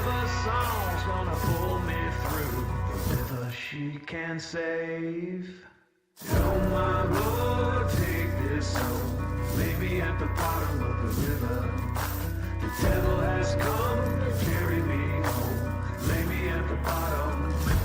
river song's gonna pull me through. The river she can save. Oh my Lord, take this soul, lay me at the bottom of the river. The devil has come to carry me home, lay me at the bottom of the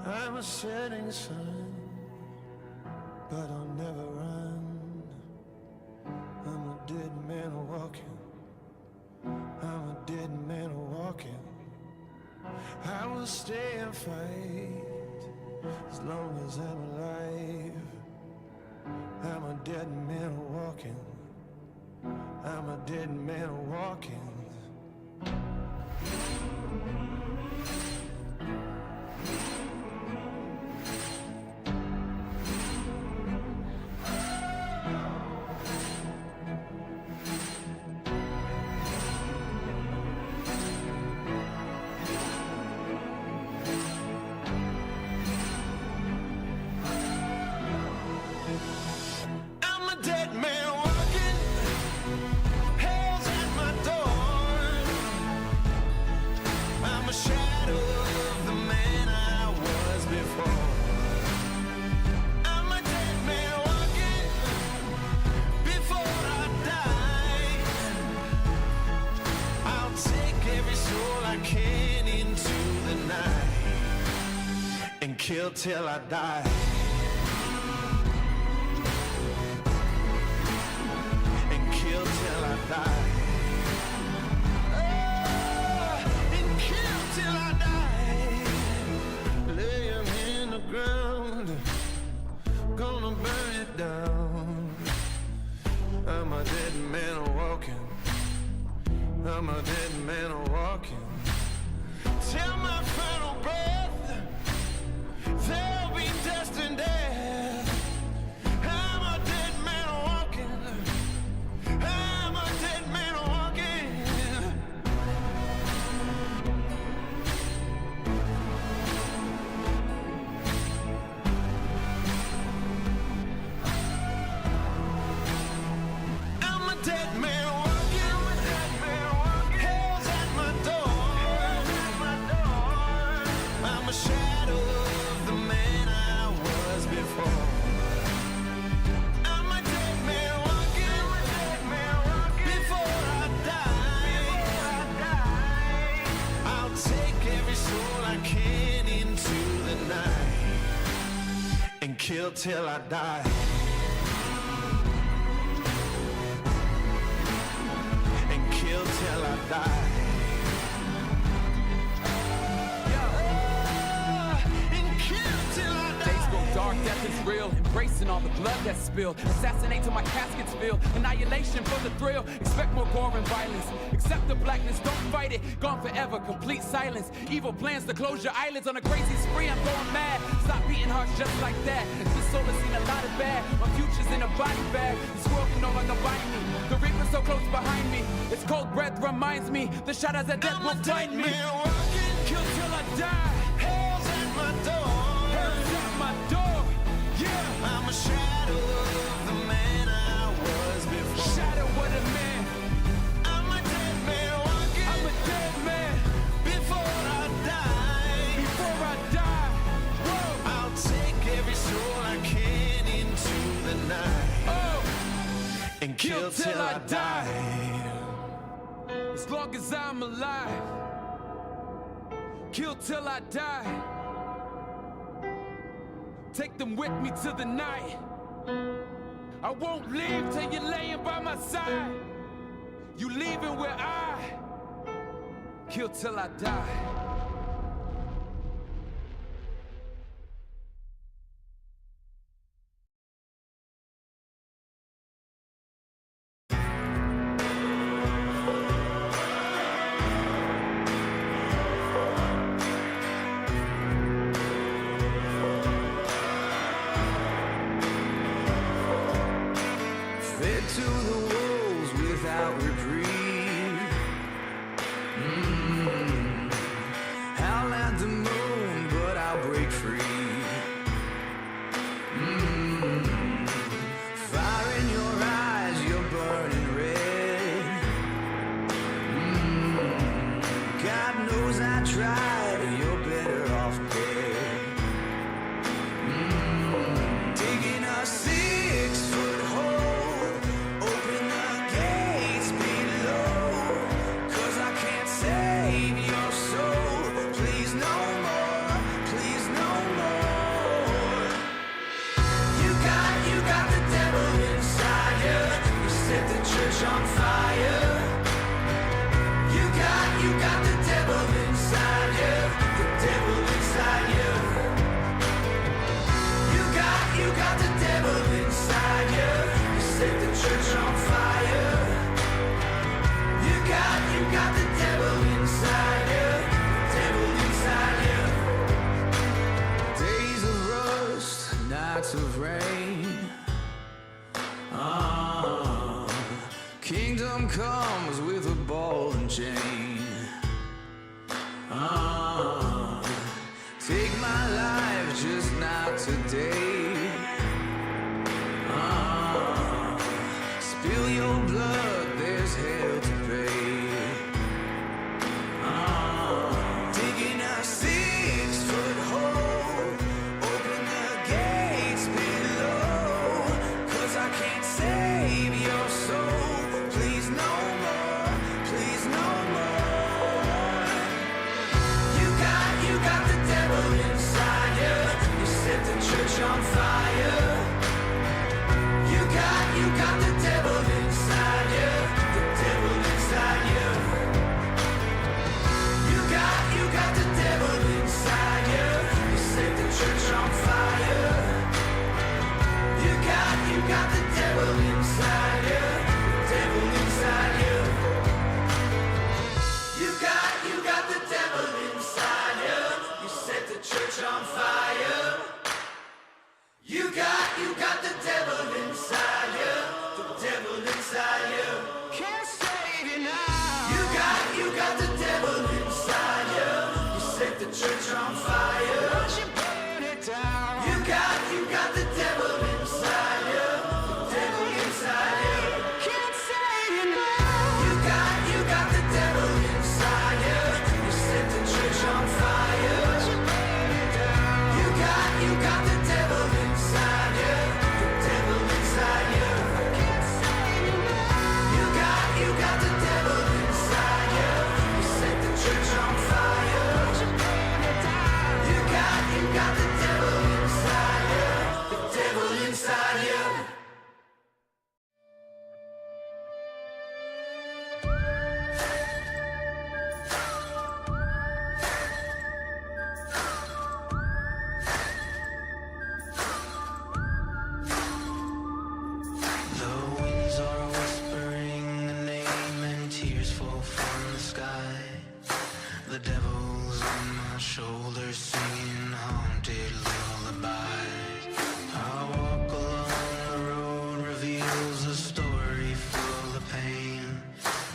I'm a setting sun, but I'll never run. I'm a dead man walking. I'm a dead man walking. I will stay and fight as long as I'm alive. I'm a dead man walking. I'm a dead man walking. Kill till I die. And kill till I die. Oh, and kill till I die. Lay him in the ground, gonna burn it down. I'm a dead man walking. I'm a dead man walking. Till my final breath, there'll be dust and death. I'm a dead man walking. I'm a dead man walking. I'm a dead man walking. Hell's at my door. I'm a shadow of the man I was before. I'm a dead man walking. Before I die, I'll take every soul I can into the night and kill till I die. And kill till I die. Days go dark, is real, embracing all the blood that's spilled. Assassinate till my casket's filled. Annihilation for the thrill. Expect more gore and violence. Accept the blackness, don't fight it. Gone forever, complete silence. Evil plans to close your eyelids on a crazy spree. I'm going mad. Stop beating hearts just like that. This soul has seen a lot of bad. My future's in a body bag. This world can no longer bind me. The reaper's so close behind me. Its cold breath reminds me. The shadows of death will find me. Kill till I die. Hell's at my door. Hell's at my door. Yeah. I'm a shadow of the man I was before. Shadow of the man. I'm a dead man walking. I'm a dead man. Before I die. Before I die. Whoa. I'll take every soul I can into the night. Oh. And kill till I die. As long as I'm alive. Kill till I die. Take them with me to the night. I won't leave till you're laying by my side. You leaving where I kill till I die. Fed to the wolves without reprieve. Howl at the moon, but I'll break free. Fire in your eyes, you're burning red. God knows I tried, and you're better off dead. Digging a 6-foot hole, open the gates below, 'cause I can't save your soul. Please no more, please no more. You got the devil inside you. You set the church on fire. You got the devil inside you. The devil inside you. You got the devil inside you. You set the church on fire. You got the devil inside you. The devil inside you. Days of rust, nights of rain. Kingdom comes with a ball and chain. Take my life, just not today. Spill your blood, there's hell to pay. Digging a 6-foot hole, open the gates below, 'cause I can't save your soul. Please no more, please no more. You got the devil inside you. You set the church on fire. You got the devil inside you. The devil inside you. You got the devil inside you. You set the church on fire. You got the devil inside you. The devil inside you. You got the devil inside you. You set the church on fire. You got the devil inside you. The devil inside you. Can't save you now. You got the devil inside you. You set the church on fire. Watch it burn it down. You got the devil inside you. The feels a story full of pain.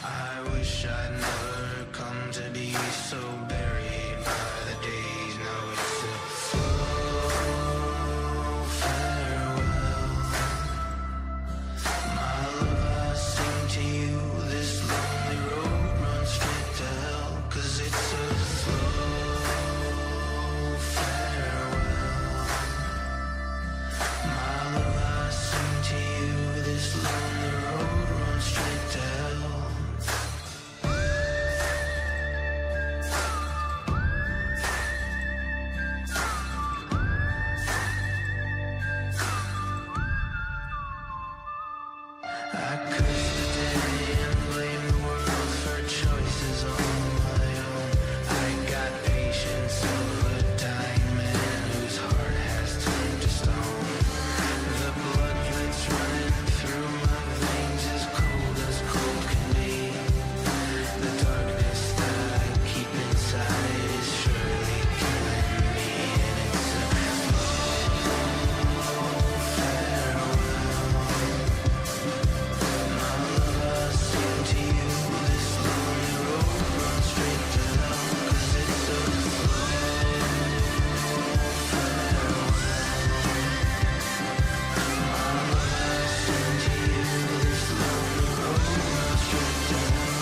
I wish I'd never come to be so buried by the days. Now it's a slow farewell. My love, I sing to you. This lonely road runs straight to hell. 'Cause it's a slow farewell. My love, I sing to you. This lonely road runs straight to hell. I curse the day and blame the world for choices on my own. I got patience of a dying man whose heart has turned to stone. The blood that's running through my veins is cold can be. The darkness that I keep inside is surely killing me. And it's a slow farewell. My love, I sing to you. This lonely road runs straight to hell. 'Cause it's a slow farewell. My love, I sing to you. This lonely road runs straight to hell.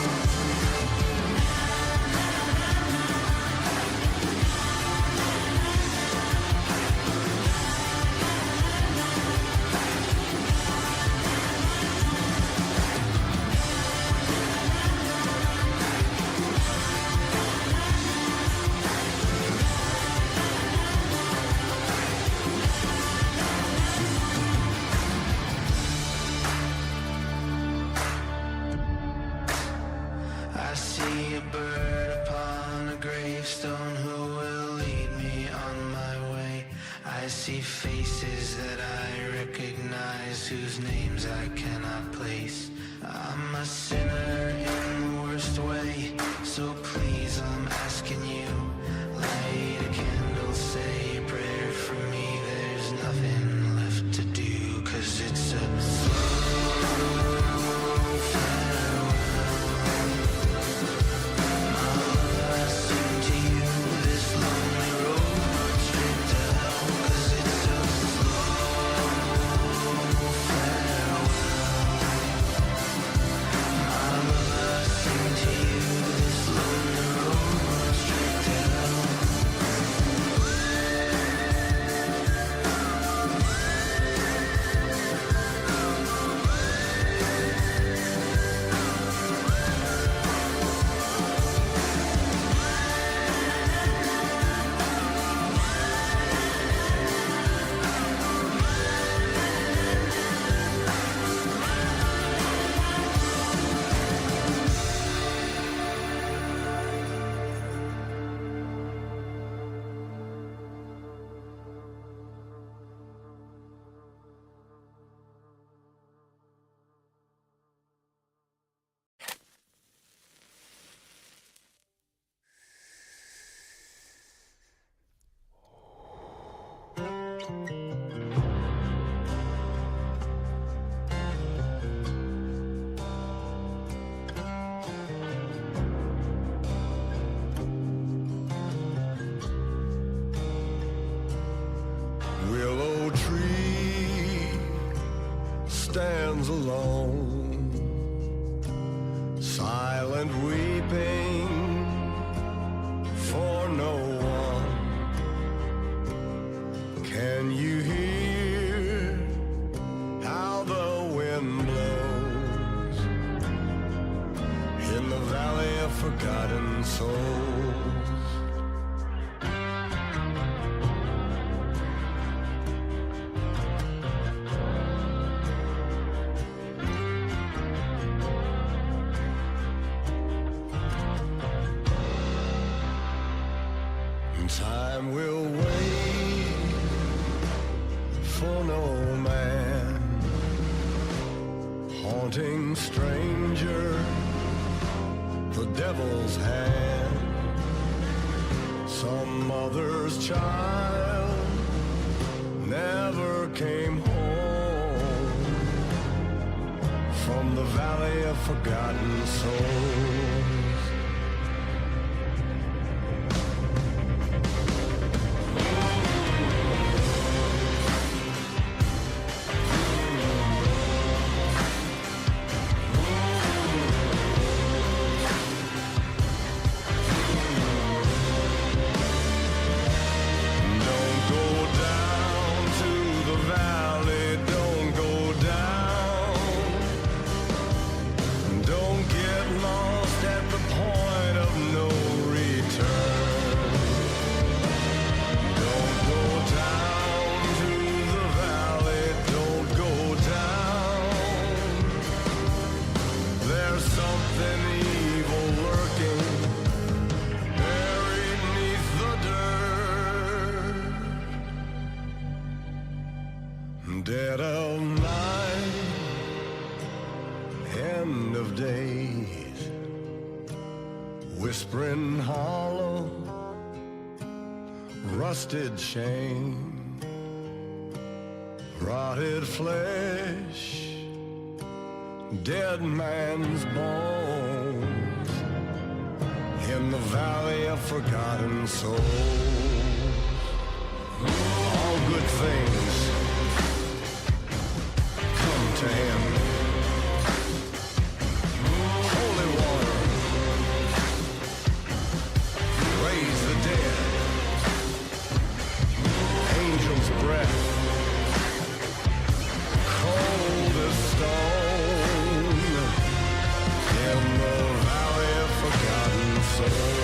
I see a bird upon a gravestone who will lead me on my way. I see faces that I recognize whose names I cannot place. I'm a sinner in the worst way, so please I'm asking you, light a candle, say a prayer for me. There's nothing left to do, 'cause it's a slow farewell. My love, I sing to you. This lonely road runs straight to hell. 'Cause it's a slow farewell. My love, I sing to you. This lonely road runs straight to hell. Willow tree stands alone, silent weeping for no one. Can you hear how the wind blows in the valley of forgotten souls? Time will wait for no man, haunting stranger, the devil's hand. Some mother's child never came home, from the valley of forgotten souls. Dead of night, end of days, whispering hollow, rusted shame, rotted flesh, dead man's bones, in the valley of forgotten souls. All good things to him. Holy water, raise the dead. Angel's breath, cold as stone, in the valley of forgotten souls.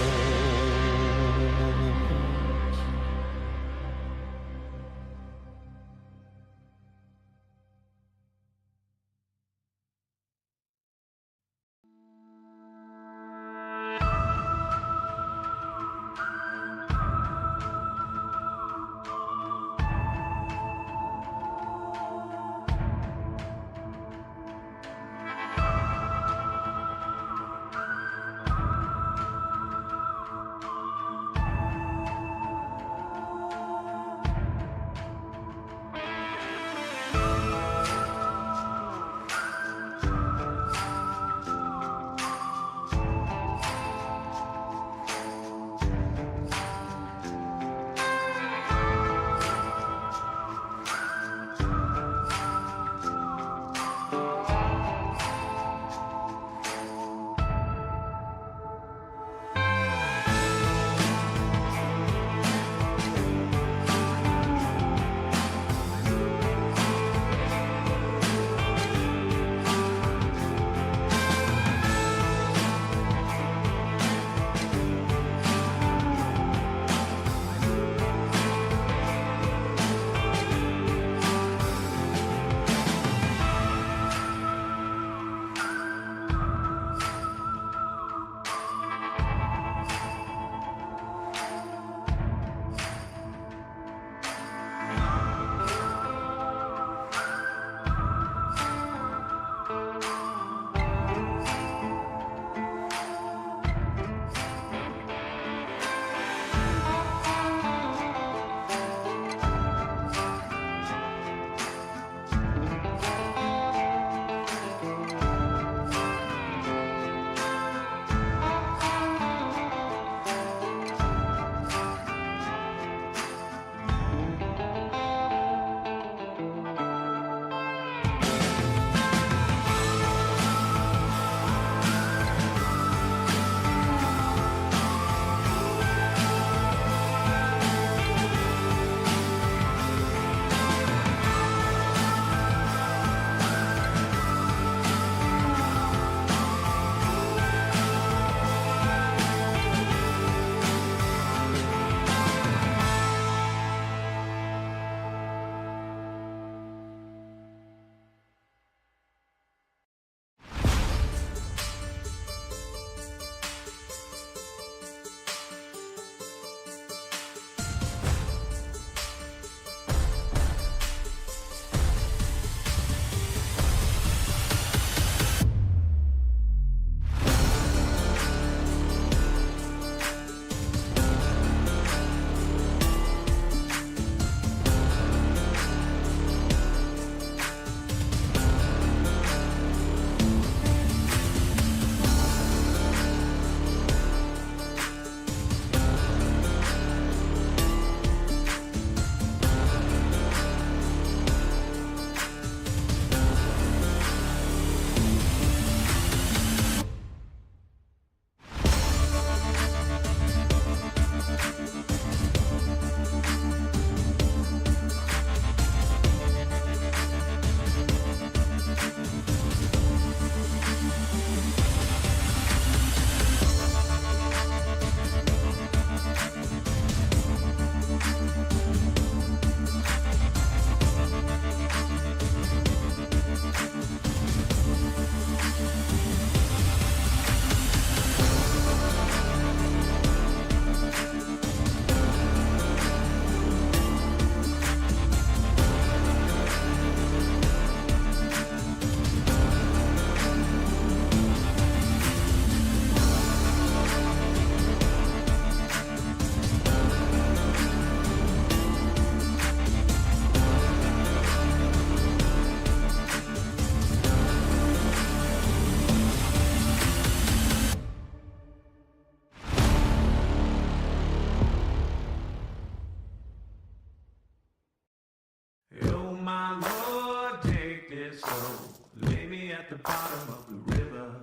lay me at the bottom of the river.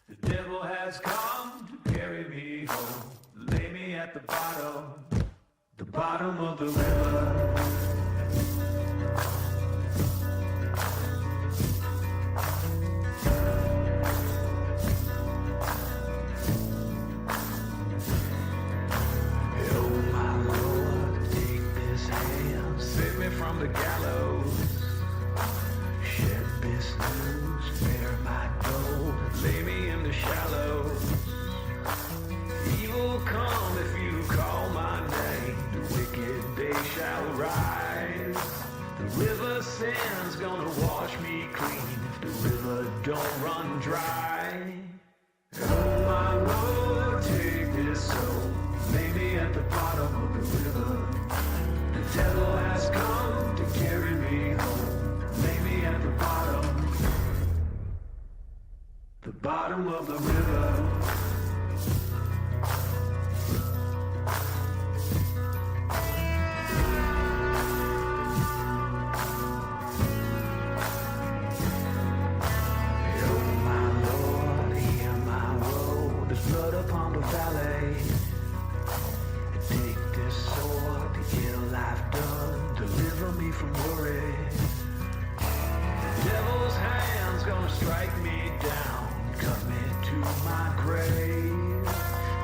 The devil has come to carry me home. Lay me at the bottom of the river. From the gallows, shed this news, bear my gold, lay me in the shallows. Evil come if you call my name, the wicked they shall rise. The river sand's gonna wash me clean if the river don't run dry. Oh my Lord, take this soul, lay me at the bottom of the river. The devil has come to carry me home. Lay me at the bottom of the river. Oh my Lord, hear my woe. There's blood upon the valley. Take this sword, the ill I've done, deliver me from worry. The devil's hand's gonna strike me down, cut me to my grave.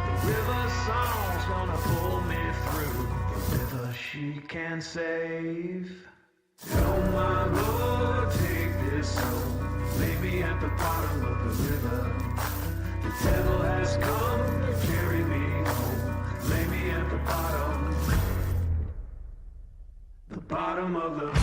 The river song's gonna pull me through, the river she can save. Oh my Lord, take this soul, lay me at the bottom of the river. The devil has come to carry me home. Lay me at the bottom of the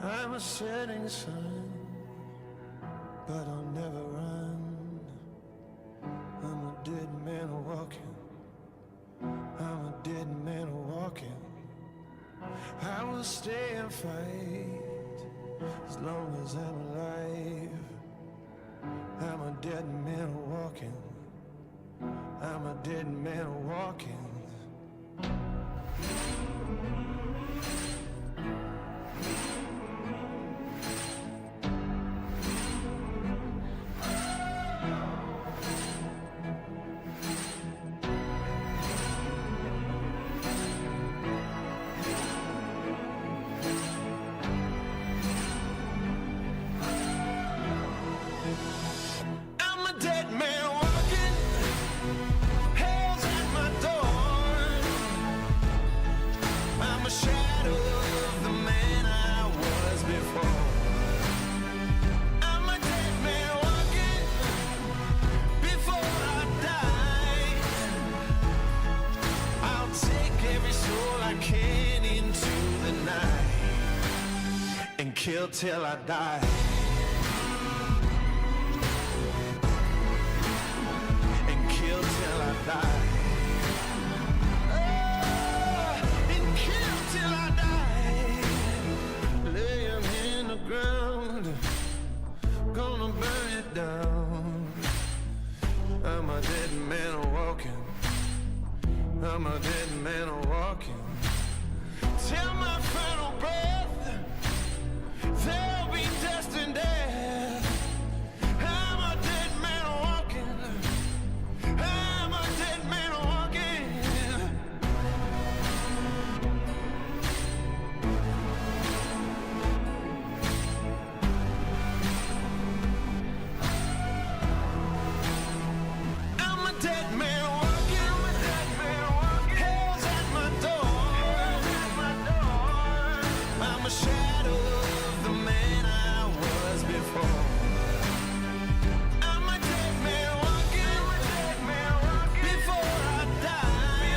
I'm a setting sun, but I'll never run. I'm a dead man walking. I'm a dead man walking. I will stay and fight as long as I'm alive. I'm a dead man walking. I'm a dead man walking. kill till I die. And kill till I die. And kill till I die. Laying in the ground, gonna burn it down. I'm a dead man walking. I'm a dead man walking. Till my final breath, there'll be dust and death. I'm a dead man walking. I'm a dead man walking. I'm a dead man walking. Hell's at my door. I'm a shadow of the man I was before. I'm a dead man walking. Before I die,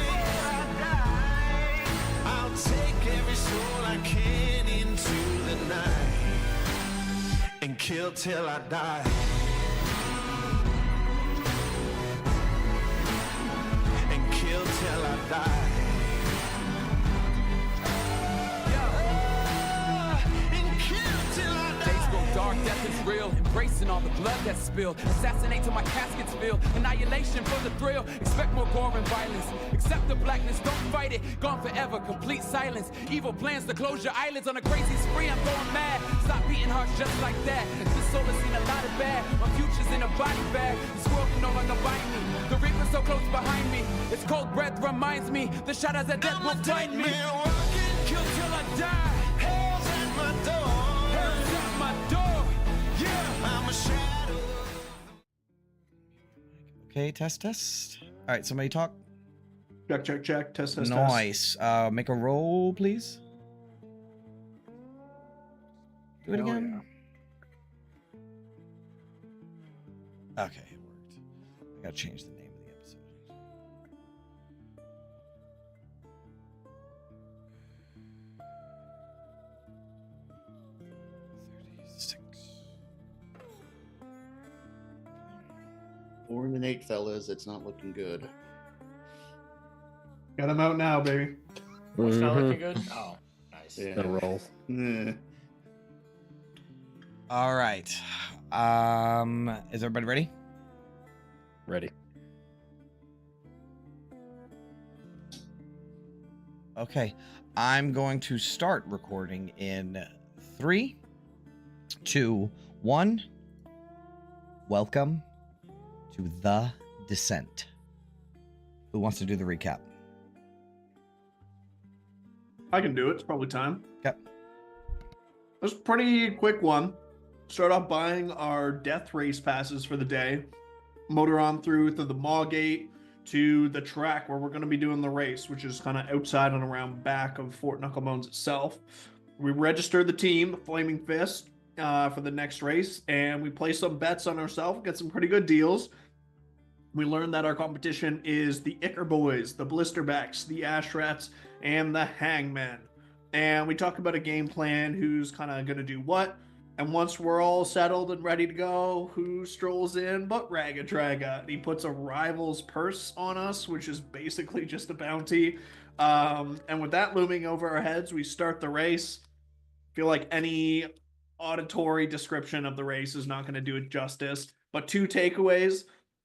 I'll take every soul I can into the night and kill till I die. And kill till I die. Days grow dark, death is real. Embracing all the blood that's spilled. Assassinate till my casket's filled. Annihilation for the thrill. Expect more gore and violence. Accept the blackness, don't fight it. Gone forever, complete silence. Evil plans to close your eyelids on a crazy spree. I'm going mad. Stop beating hearts just like that. This soul has seen a lot of bad. My future's in a body bag. This world can no longer bind me. The reaper's so close behind me. Its cold breath reminds me. The shadows of death will find me. Kill till I die. Hell's at my door. Hell's at my door. Yeah, I'm a shadow. Okay, test. All right, somebody talk. Check. Test. Nice. Make a roll, please. Do it again. Okay, it worked. I gotta change the name of the episode. 36. 4 and 8, fellas. It's not looking good. Got him out now, baby. It's not looking good. Oh, nice. Yeah. The roll. All right. Is everybody ready? Ready. Okay. I'm going to start recording in 3, 2, 1. Welcome to The Descent. Who wants to do the recap? I can do it. It's probably time. Yep. It was a pretty quick one. Start off buying our death race passes for the day. Motor on through to the Maw Gate to the track where we're going to be doing the race, which is kind of outside and around back of Fort Knucklebones itself. We registered the team, the Flaming Fist, for the next race, and we placed some bets on ourselves, get some pretty good deals. We learned that our competition is the Icker Boys, the Blisterbacks, the Ashrats, and the Hangmen. And we talked about a game plan, who's kind of going to do what. And once we're all settled and ready to go, who strolls in but Ragatraga? He puts a rival's purse on us, which is basically just a bounty. And with that looming over our heads, we start the race. Feel like any auditory description of the race is not going to do it justice. But 2 takeaways.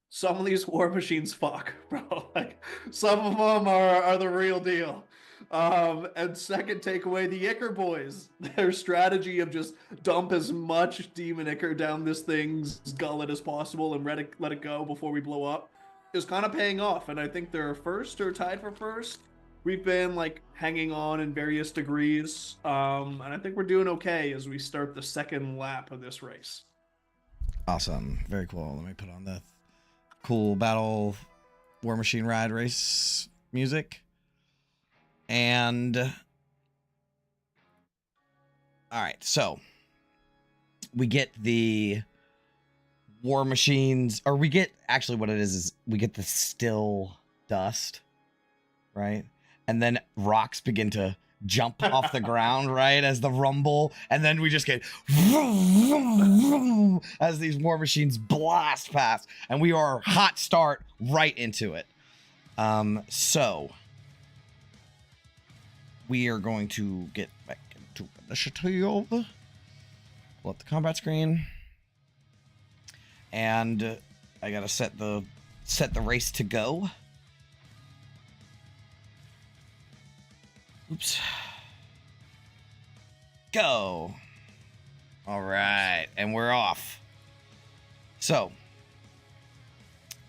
Some of these war machines fuck, bro. Like, some of them are the real deal. And second takeaway, the Icker Boys. Their strategy of just dump as much Demon Icker down this thing's gullet as possible and let it go before we blow up is kind of paying off. And I think they're first or tied for first. We've been like hanging on in various degrees. And I think we're doing okay as we start the second lap of this race. Awesome. Very cool. Let me put on the cool battle war machine ride race music. And all right, so we get the war machines, or we get, actually what it is we get the still dust, right? And then rocks begin to jump off the ground, right? As the rumble, and then we just get as these war machines blast past, and we are hot start right into it. So we are going to get back into initiative. Pull up the combat screen, and I gotta set the race to go. Oops. Go. All right, and we're off. So,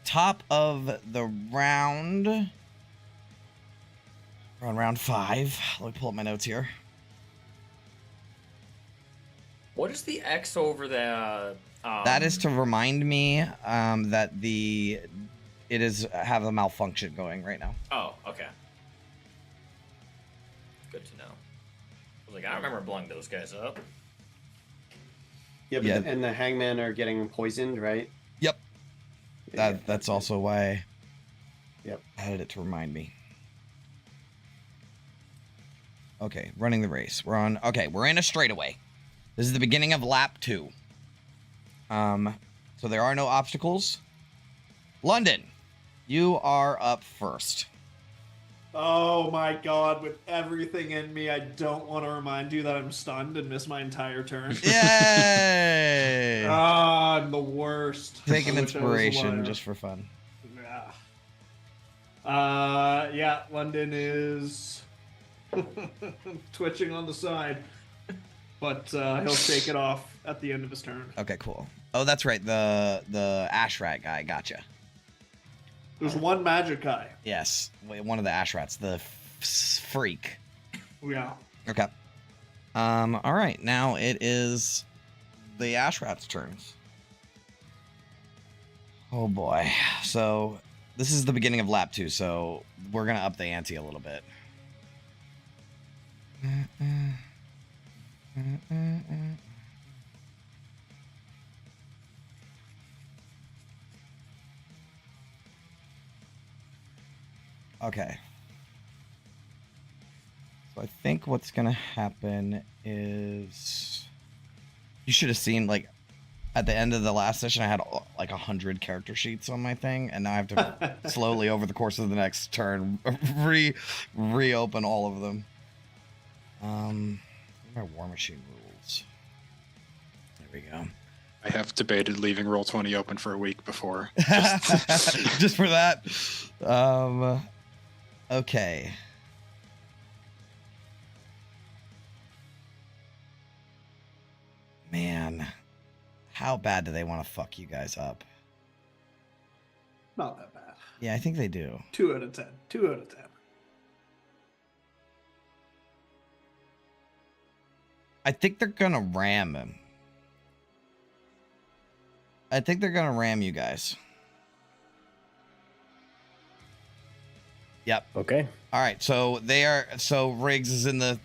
top of the round. We're on round 5. Let me pull up my notes here. What is the X over the? That is to remind me that it is have a malfunction going right now. Oh, okay. Good to know. I was like, I remember blowing those guys up. Yeah, but Yeah. And the hangmen are getting poisoned, right? Yep. Yeah, That's also why Yep. I added it to remind me. Okay, running the race. We're in a straightaway. This is the beginning of lap 2. So there are no obstacles. London, you are up first. Oh my god, with everything in me, I don't want to remind you that I'm stunned and miss my entire turn. Yay! Ah, I'm the worst. Take an I wish I was inspiration alive. just for fun. Yeah, London is twitching on the side, but he'll shake it off at the end of his turn. Okay, cool. Oh, that's right. The ash rat guy. Gotcha. There's one magic guy. Yes, one of the ash rats, the freak. Yeah. Okay. All right. Now it is the ash rat's turns. Oh boy. So this is the beginning of lap 2. So we're gonna up the ante a little bit. Okay. So I think what's gonna happen is you should have seen, like, at the end of the last session I had like 100 character sheets on my thing, and now I have to slowly over the course of the next turn reopen all of them. My war machine rules. There we go. I have debated leaving Roll20 open for a week before. Just for that. Okay. Man, how bad do they want to fuck you guys up? Not that bad. Yeah, I think they do. 2 out of 10. 2 out of 10. I think they're gonna ram him. I think they're gonna ram you guys. Yep. Okay. All right. So Riggs is in the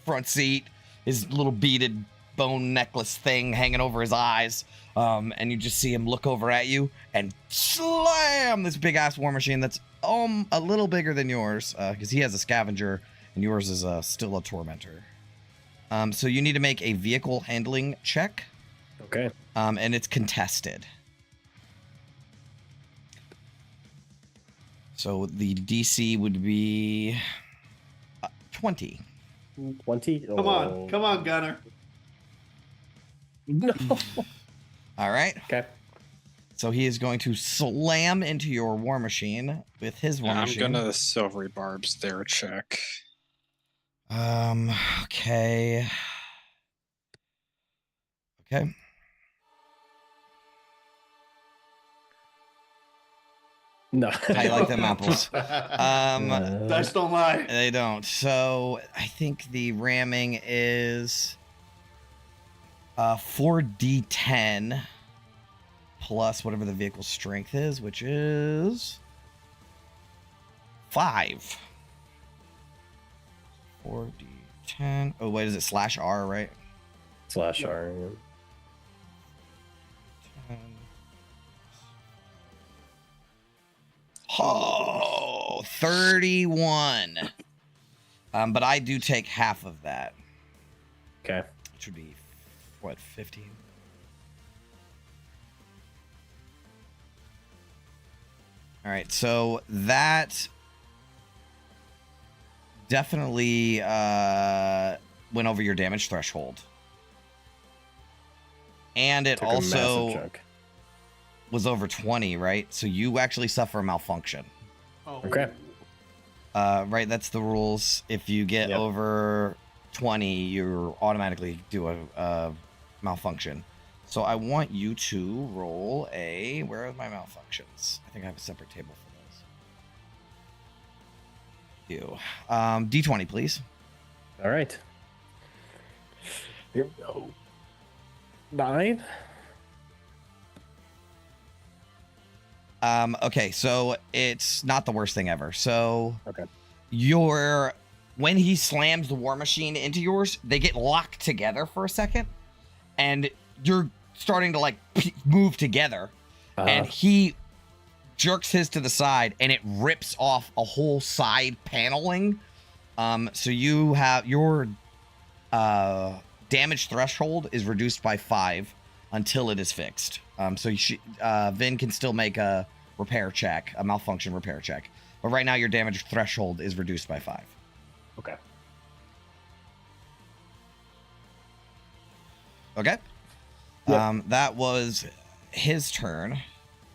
front seat, his little beaded bone necklace thing hanging over his eyes. And you just see him look over at you and slam this big ass war machine that's a little bigger than yours, because he has a scavenger and yours is still a tormentor. So you need to make a vehicle handling check. Okay. And it's contested. So the DC would be 20. 20? Come on, Gunner. No. All right. Okay. So he is going to slam into your war machine with his war machine. I'm gonna silvery barbs their check. Okay. Okay. No. I like them apples. Dice don't lie. They don't. So I think the ramming is 4d10 plus whatever the vehicle's strength is, which is 5. 4d10. Oh, wait, is it /R, right? /R. Yeah. 10. Oh, 31. But I do take half of that, Okay. which would be, what, 15? All right, so that definitely went over your damage threshold. And it Took a massive also chunk. was over 20, right? So you actually suffer a malfunction. Oh. Okay. Right, that's the rules. If you get Yep. over 20, you automatically do a malfunction. So I want you to roll a... Where are my malfunctions? I think I have a separate table for those. You. D20, please. All right. Here we go. 9. Okay, so it's not the worst thing ever. So Okay. when he slams the war machine into yours, they get locked together for a second, and you're starting to like move together, and he jerks his to the side, and it rips off a whole side paneling. So you have your damage threshold is reduced by 5 until it is fixed. So Vin can still make a repair check, a malfunction repair check, but right now your damage threshold is reduced by 5. Okay. Okay. Yep. That was his turn,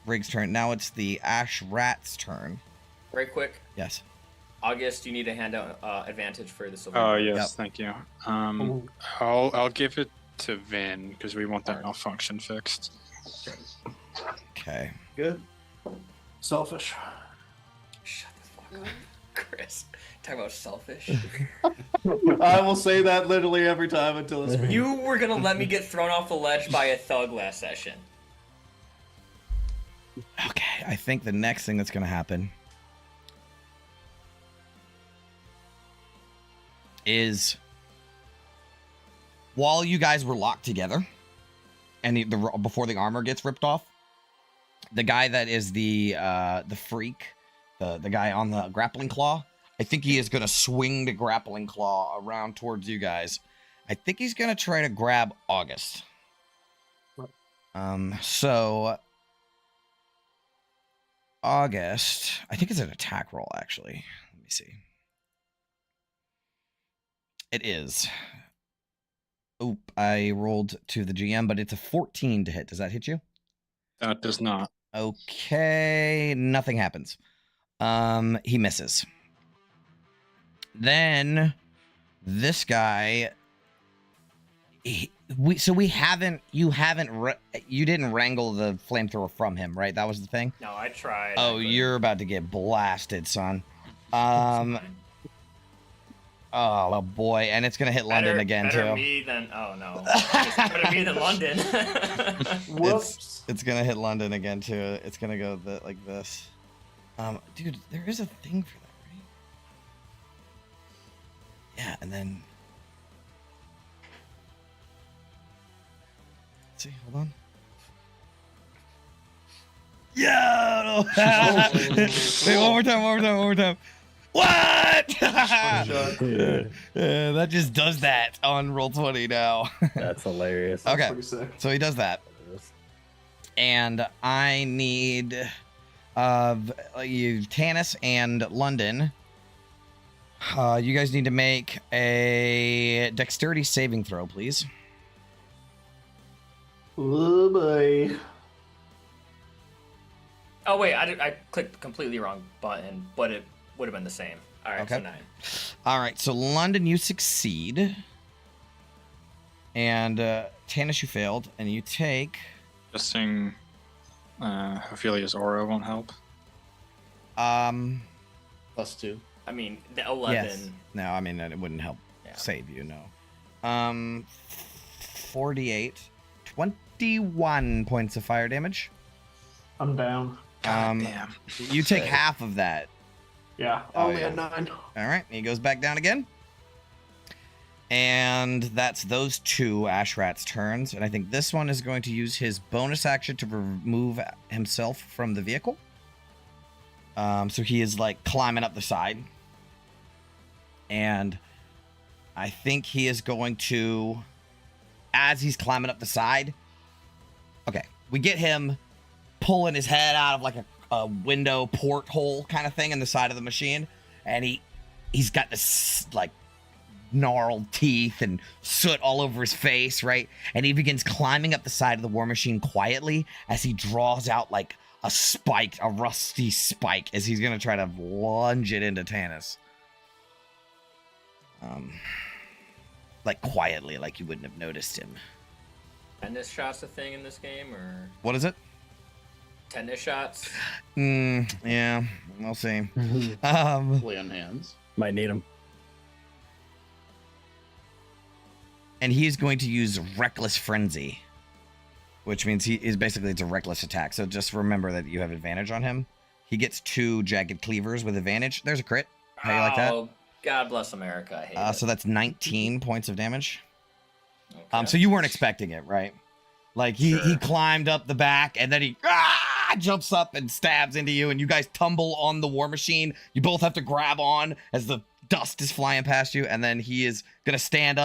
Rig's turn. Now it's the Ash Rat's turn. Very quick. Yes. August, you need a handout advantage for the silver. Oh yes, Yep. thank you. I'll give it to Vin because we want that malfunction fixed. Okay. Good. Selfish. Shut the fuck up, Chris. Talk about selfish. I will say that literally every time until it's me. You were gonna let me get thrown off the ledge by a thug last session. Okay, I think the next thing that's going to happen is while you guys were locked together and before the armor gets ripped off, the guy that is the freak, the guy on the grappling claw, I think he is going to swing the grappling claw around towards you guys. I think he's going to try to grab August. So August, I think it's an attack roll, actually. Let me see. It is. Oop, I rolled to the GM, but it's a 14 to hit. Does that hit you? That does not. Okay, nothing happens. He misses. Then this guy, you didn't wrangle the flamethrower from him, right? That was the thing. No, I tried. Oh, you're about to get blasted, son. Oh boy, and it's gonna hit London again better too. Me than better me than London. Whoops. It's gonna hit London again too. It's gonna go like this. Dude, there is a thing for that, right? Yeah, and then. Let's see, hold on. Yeah! Wait, one more time. What? That just does that on Roll20 now. That's hilarious. Okay, Pretty sick. so he does that. And I need you, Tanis and London. You guys need to make a dexterity saving throw, please. Oh boy. Oh wait, I clicked the completely wrong button, but it would have been the same. All right, Okay. so 9. All right, so London, you succeed. And Tanis, you failed. And you take... Guessing Ophelia's aura won't help. +2. I mean, the 11. Yes. No, I mean, it wouldn't help Yeah. save you, no. 48. 21 points of fire damage. I'm down. Damn. You take half of that. Yeah. Oh, Only yeah. at 9. All right, he goes back down again. And that's those two Ashrat's turns. And I think this one is going to use his bonus action to remove himself from the vehicle. So he is like climbing up the side. And I think he is going to, as he's climbing up the side. Okay, we get him pulling his head out of like a window porthole kind of thing in the side of the machine, and he's got this like gnarled teeth and soot all over his face, right? And he begins climbing up the side of the war machine quietly as he draws out like a rusty spike, as he's gonna try to lunge it into Tanis. Like quietly, like you wouldn't have noticed him. Tennis shots a thing in this game, or What is it? tennis shots? Yeah, we'll see. Play on hands. Might need him. And he's going to use Reckless Frenzy, which means it's a reckless attack. So just remember that you have advantage on him. He gets 2 jagged cleavers with advantage. There's a crit. How you like that? Oh, God bless America. I hate it. So that's 19 points of damage. Okay. So you weren't expecting it, right? Like he climbed up the back and then he jumps up and stabs into you, and you guys tumble on the war machine. You both have to grab on as the dust is flying past you, and then he is gonna stand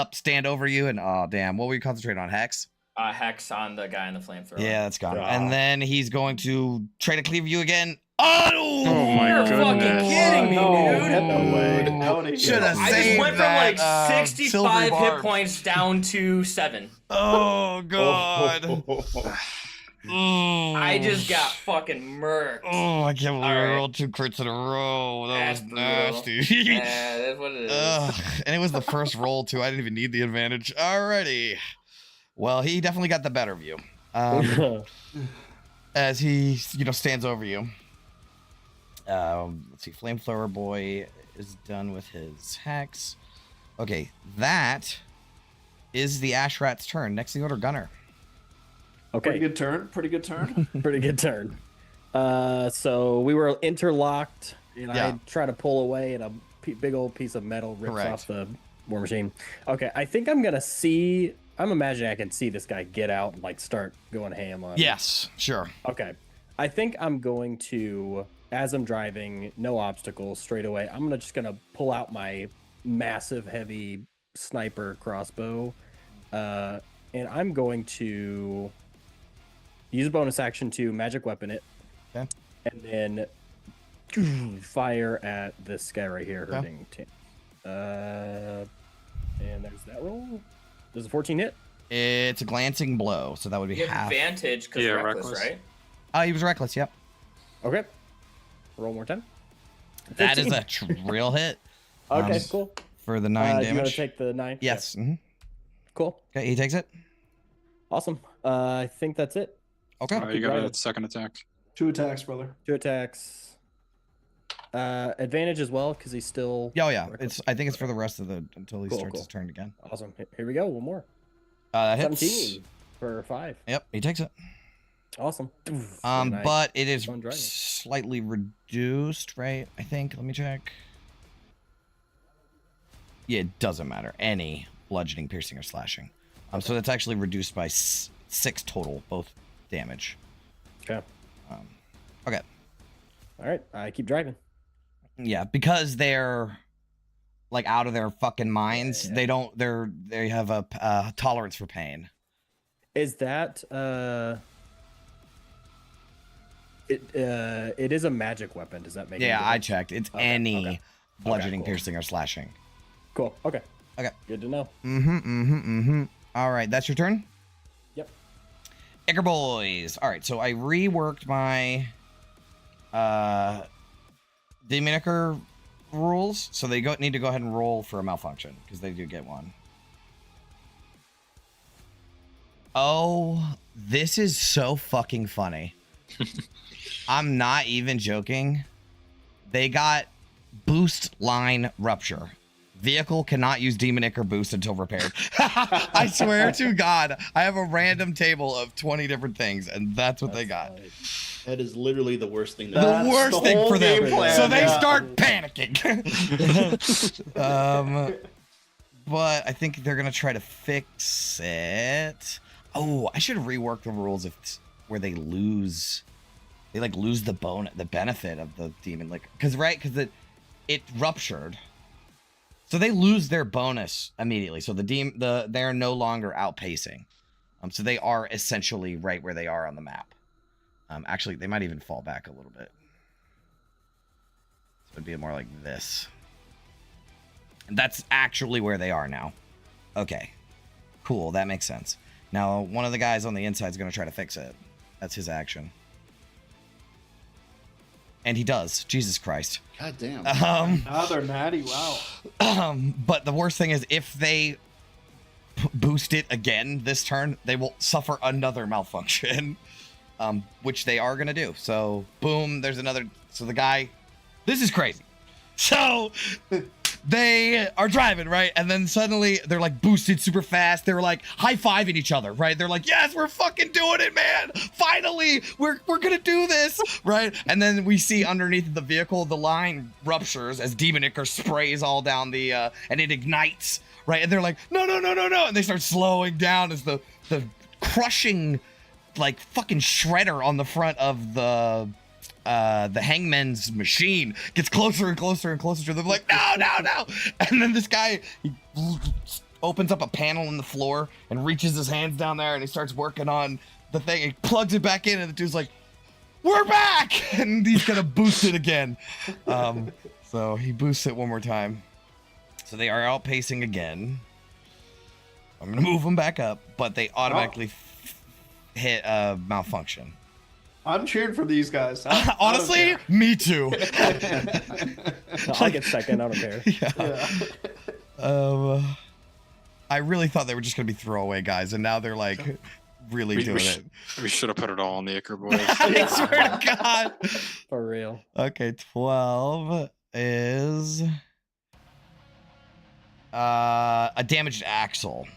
over you, and oh damn, what were you concentrating on? Hex? Hex on the guy in the flamethrower. Yeah, that's gone. And then he's going to try to cleave you again. Oh my You're fucking goodness. kidding me, dude. No way. Should have I just saved went from that, like 65 silver hit barb. points down to 7. Oh god. I just got fucking murked. Oh, I can't believe I Alright. rolled 2 crits in a row. That That's was brutal. nasty. Yeah, that's what it is. And it was the first roll too. I didn't even need the advantage. Alrighty. Well, he definitely got the better of you. As he, stands over you. Let's see. Flamethrower boy is done with his hex. Okay, that is the Ash Rat's turn. Next in order, Gunner. Okay. Pretty good turn. Pretty good turn. Pretty good turn. So we were interlocked, and Yeah. I try to pull away, and a big old piece of metal rips Correct. off the war machine. Okay, I think I'm gonna see. I'm imagining I can see this guy get out and like start going ham on. Yes, sure. Okay, I think I'm going to, as I'm driving, no obstacles, straight away. I'm just gonna pull out my massive, heavy sniper crossbow, and I'm going to use a bonus action to magic weapon it, Okay. and then fire at this guy right here, Okay. hurting. And there's that roll. Does a 14 hit? It's a glancing blow, so that would be You have half. advantage because Yeah, reckless, reckless. right? He was reckless. Yep. Okay. Roll more time. That is 15. a real hit. Okay, Um, cool. For the 9 Do you want damage. to take the 9? Yes. Yeah. Mhm. Cool. Okay, he takes it. Awesome. I think that's it. Okay. You got driving. a second attack. 2 attacks, brother. 2 attacks. Advantage as well because he's still. Oh yeah. I think it's for the rest of until he Cool, starts cool. his turn again. Awesome. Here we go. One more. That hits. 17 for 5. Yep, he takes it. Awesome. And I- But it is fun driving. slightly reduced, right? I think. Let me check. Yeah, it doesn't matter. Any bludgeoning, piercing, or slashing. So that's actually reduced by 6 total, both damage. Okay. Okay. All right. I keep driving. Yeah, because they're like out of their fucking minds. Yeah. They have a tolerance for pain. Is that it is a magic weapon. Does that make Yeah, any I difference? checked. It's Okay, any okay. bludgeoning, cool. piercing, or slashing. Cool. Okay. Okay. Good to know. All right, that's your turn. Yep. Icker boys. All right, so I reworked my Demon Icker rules, so they need to go ahead and roll for a malfunction because they do get one. Oh, this is so fucking funny. I'm not even joking. They got boost line rupture. Vehicle cannot use Demon Icker boost until repaired. I swear to God, I have a random table of 20 different things, and that's what they got. That is literally the worst thing. The That's worst the thing whole for them. game plan, So they yeah. start panicking. But I think they're gonna try to fix it. Oh, I should rework the rules where they lose the benefit of the demon, like because it ruptured. So they lose their bonus immediately. So they are no longer outpacing. So they are essentially right where they are on the map. Actually, they might even fall back a little bit. So it'd be more like this. And that's actually where they are now. Okay. Cool, that makes sense. Now, one of the guys on the inside is going to try to fix it. That's his action. And he does. Jesus Christ. God damn. Another natty, wow. But the worst thing is if they boost it again this turn, they will suffer another malfunction, which they are going to do. So, boom, there's another. So the guy, this is crazy. So they are driving, right? And then suddenly they're like boosted super fast. They're like high-fiving each other, right? They're like, yes, we're fucking doing it, man. Finally, we're going to do this, right? And then we see underneath the vehicle, the line ruptures as Demon Icar sprays all down the, and it ignites, right? And they're like, no. And they start slowing down as the crushing, like, fucking shredder on the front of the hangman's machine gets closer and closer and closer to them. Like, no. And then this guy, he opens up a panel in the floor and reaches his hands down there and he starts working on the thing. He plugs it back in and the dude's like, we're back! And he's gonna boost it again. So he boosts it one more time. So they are outpacing again. I'm gonna move them back up, but they automatically hit a malfunction. I'm cheering for these guys. Honestly, me too. I'll get second. I don't care. Yeah. I really thought they were just gonna be throwaway guys, and now they're like really doing it. We should have put it all on the Icar boys. I swear to God. For real. Okay, 12 is a damaged axle.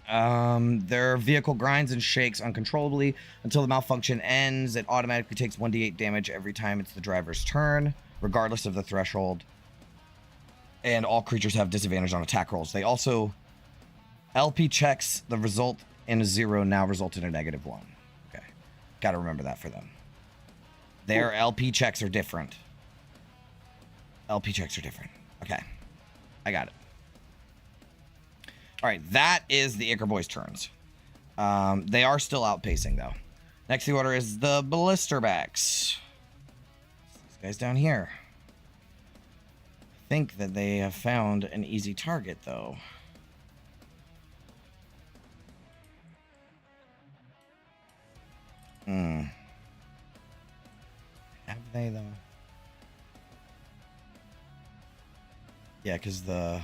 Their vehicle grinds and shakes uncontrollably until the malfunction ends. It automatically takes 1d8 damage every time it's the driver's turn, regardless of the threshold. And all creatures have disadvantage on attack rolls. They also LP checks the result in a 0 now result in a -1. Okay, gotta remember that for them. Their LP checks are different. LP checks are different. Okay, I got it. All right, that is the Icar boys' turns. They are still outpacing, though. Next in the order is the Ballisterbacks. These guys down here. I think that they have found an easy target, though. Have they, though? Yeah, because the...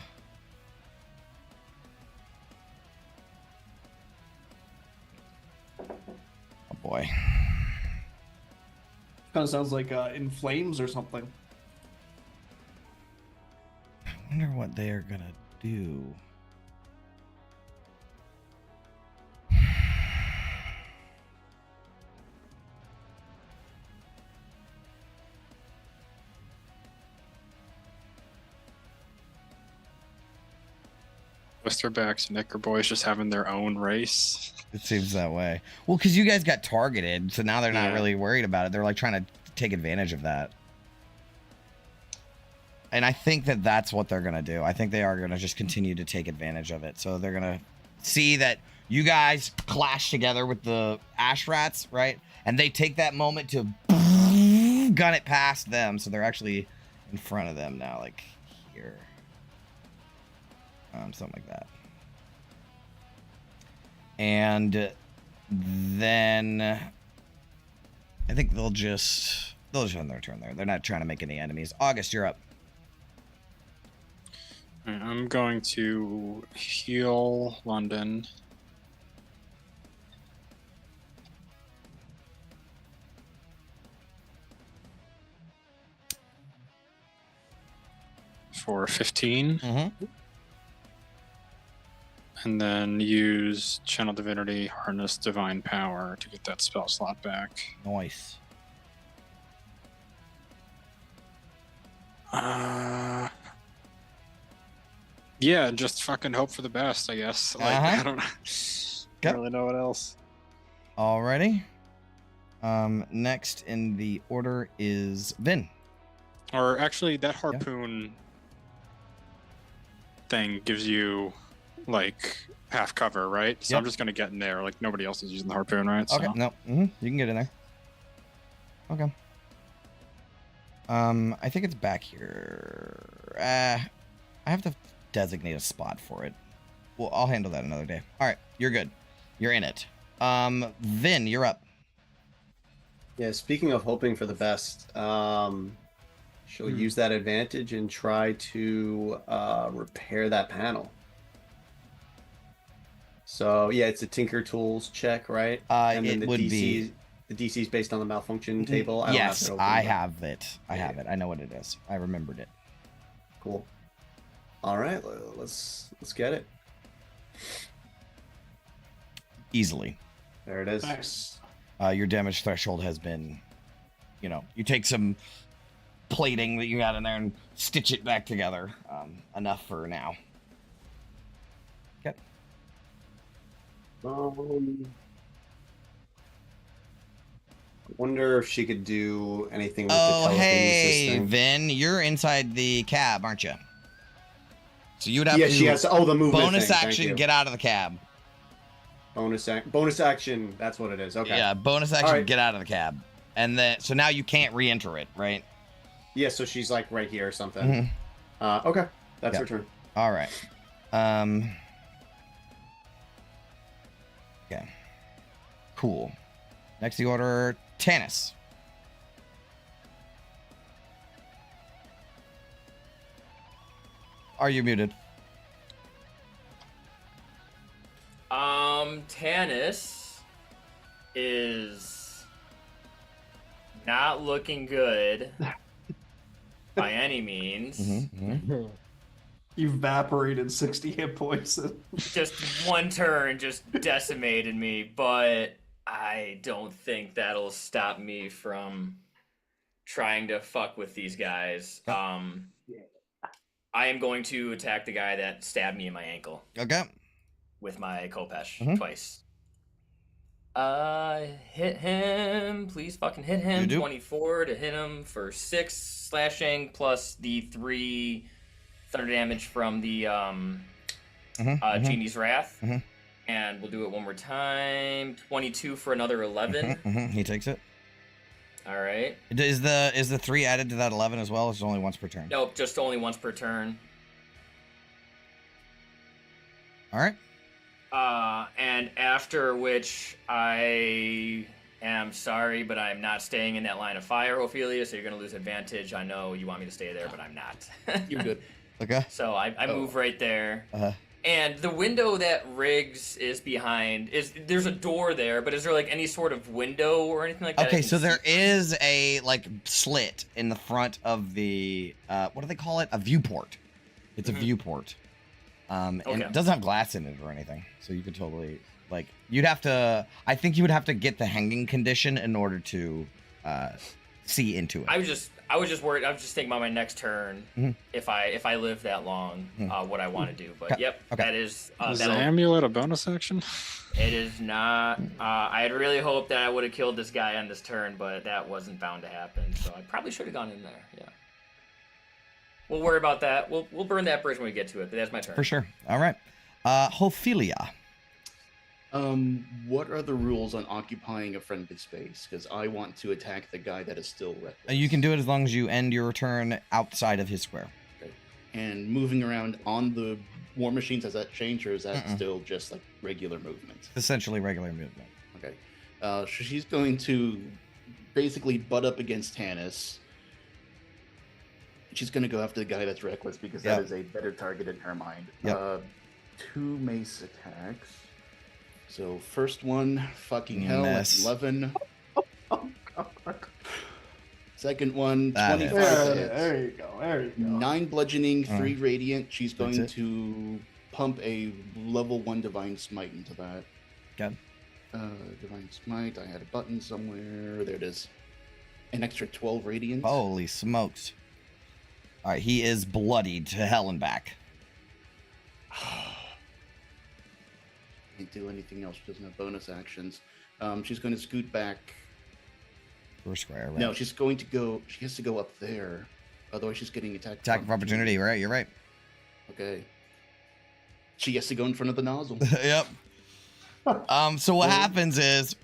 Oh boy. Kind of sounds like In Flames or something. I wonder what they are gonna do. Blisterbacks and Icar boys just having their own race. It seems that way. Well, because you guys got targeted, so now they're not Yeah. really worried about it. They're like trying to take advantage of that. And I think that that's what they're going to do. I think they are going to just continue to take advantage of it. So they're going to see that you guys clash together with the ash rats, right? And they take that moment to gun it past them. So they're actually in front of them now, like here. Something like that. And then I think they'll just end their turn there. They're not trying to make any enemies. August, you're up. I'm going to heal London. For 15. Mm-hmm. And then use Channel Divinity, Harness Divine Power to get that spell slot back. Nice. Yeah, just fucking hope for the best, I guess. Like, I don't really know what else. Alrighty. Next in the order is Vin. Or actually, that harpoon thing gives you like half cover, right? So Yep. I'm just gonna get in there. Like nobody else is using the harpoon, right? So. Okay. No. You can get in there. Okay. I think it's back here. I have to designate a spot for it. Well, I'll handle that another day. All right, you're good. You're in it. Vin, you're up. Yeah, speaking of hoping for the best, she'll use that advantage and try to repair that panel. So yeah, it's a Tinker Tools check, right? And then It the would DC, be. the DC is based on the malfunction table. I don't have Yes, it open, I but- have it. I have it. I know what it is. I remembered it. Cool. All right, let's get it. Easily. There it is. Nice. Your damage threshold has been, you take some plating that you got in there and stitch it back together. Enough for now. Okay. I wonder if she could do anything with the Oh, telekinesis hey, thing. Vin, you're inside the cab, aren't you? So you'd have Yeah, to she has. Oh, the movement. bonus thing. Thank action, you. get out of the cab. Bonus action. That's what it is. Okay. Yeah, bonus action, Alright. get out of the cab. And then, so now you can't re-enter it, right? Yeah. So she's like right here or something. Okay. That's her turn. All right. Okay. Cool. Next the order, Tanis. Are you muted? Tanis is not looking good by any means. You evaporated 60 hit points. Just one turn just decimated me, but I don't think that'll stop me from trying to fuck with these guys. I am going to attack the guy that stabbed me in my ankle. Okay. With my Kopesh twice. Hit him. Please fucking hit him. You do. 24 to hit him for 6 slashing plus the 3 thunder damage from the Genie's Wrath. And we'll do it one more time. 22 for another 11. He takes it. All right. Is the 3 added to that 11 as well? It's only once per turn. Nope, just only once per turn. All right. And after which I am sorry, but I'm not staying in that line of fire, Ophelia, so you're going to lose advantage. I know you want me to stay there, but I'm not. You're good. Okay. So I move right there. Uh-huh. And the window that Riggs is behind, there's a door there, but is there like any sort of window or anything like that? Okay, so there is a slit in the front of the what do they call it? A viewport. It's a viewport. And it doesn't have glass in it or anything. So you could totally you'd have to I think you would have to get the hanging condition in order to see into it. I was just worried. I was just thinking about my next turn if I live that long, what I want to do. But yep, that is Is the amulet a bonus action? It is not. I had really hoped that I would have killed this guy on this turn, but that wasn't bound to happen. So I probably should have gone in there. Yeah. We'll worry about that. We'll burn that bridge when we get to it. But that's my turn. For sure. All right. Ophelia. What are the rules on occupying a friendly space? Because I want to attack the guy that is still reckless. You can do it as long as you end your turn outside of his square. Okay. And moving around on the war machines, has that changed, or is that still just like regular movement? Essentially regular movement. Okay. So she's going to basically butt up against Tanis. She's going to go after the guy that's reckless because that is a better target in her mind. 2 mace attacks. So first one, fucking hell, that's 11. Oh, God. Second one, 25 hits. There you go. There you go. 9 bludgeoning, 3 radiant. She's going to pump a level 1 divine smite into that. Good. Divine smite. I had a button somewhere. There it is. An extra 12 radiant. Holy smokes. All right, he is bloodied to hell and back. Can't do anything else. She doesn't have bonus actions. She's going to scoot back. We're square, right? No, she's going to go. She has to go up there. Otherwise, she's getting attacked. Attack of opportunity, right? You're right. Okay. She gets to go in front of the nozzle. Yep. So what happens is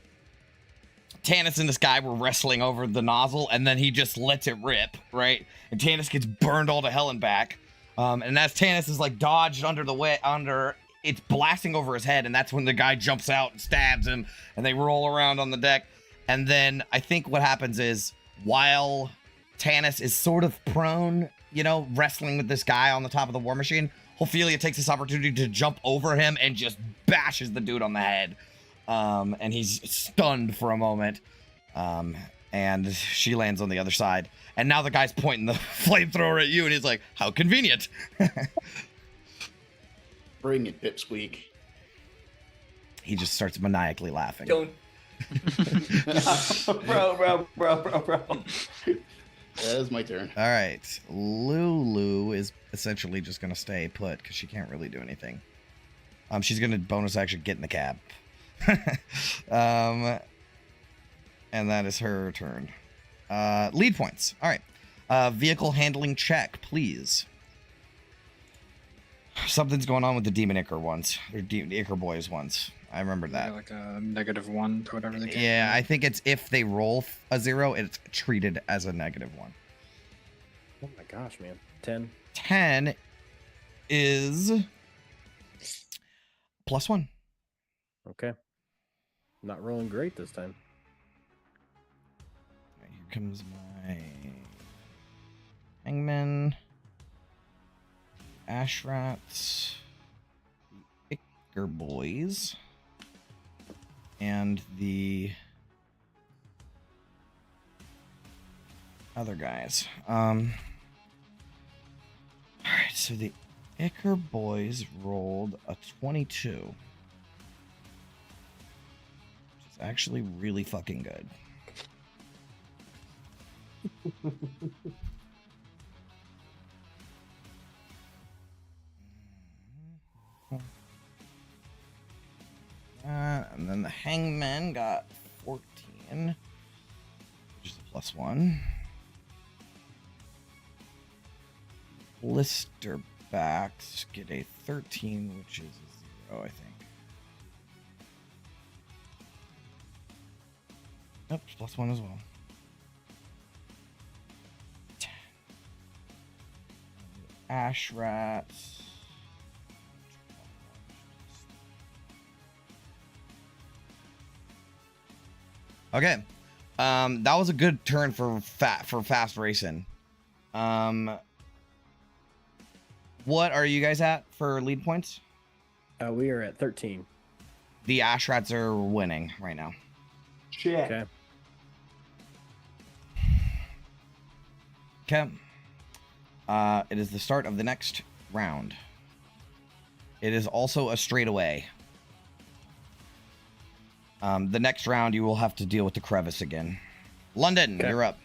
Tannis and this guy were wrestling over the nozzle, and then he just lets it rip, right? And Tannis gets burned all to hell and back. And as Tannis is like dodged under, it's blasting over his head, and that's when the guy jumps out and stabs him, and they roll around on the deck. And then I think what happens is, while Tannis is sort of prone, you know, wrestling with this guy on the top of the war machine, Ophelia takes this opportunity to jump over him and just bashes the dude on the head. And he's stunned for a moment. And she lands on the other side. And now the guy's pointing the flamethrower at you, and he's like, how convenient. Bring it, Pipsqueak. He just starts maniacally laughing. Don't. bro. That is my turn. All right. Lulu is essentially just going to stay put because she can't really do anything. She's going to bonus action get in the cab. And that is her turn. Lead points. All right. Vehicle handling check, please. Something's going on with the Demon Ichor ones. Or Ichor Boys ones. I remember that. Like a -1 to whatever they get. Yeah, I think it's if they roll a 0, it's treated as a -1. Oh my gosh, man. 10. 10 is +1. Okay. Not rolling great this time. Here comes my Hangman, Ashrats, the Ichor Boys, and the other guys. All right, so the Ichor Boys rolled a 22. Which is actually really fucking good. And then the Hangman got 14, which is a +1. Blisterbacks get a 13, which is a 0, I think. Nope, +1 as well. 10. Ashrats. Okay. That was a good turn for fast racing. What are you guys at for lead points? We are at 13. The Ashrats are winning right now. Shit. Okay. Okay. It is the start of the next round. It is also a straightaway. The next round, you will have to deal with the crevice again. London, Okay. you're up.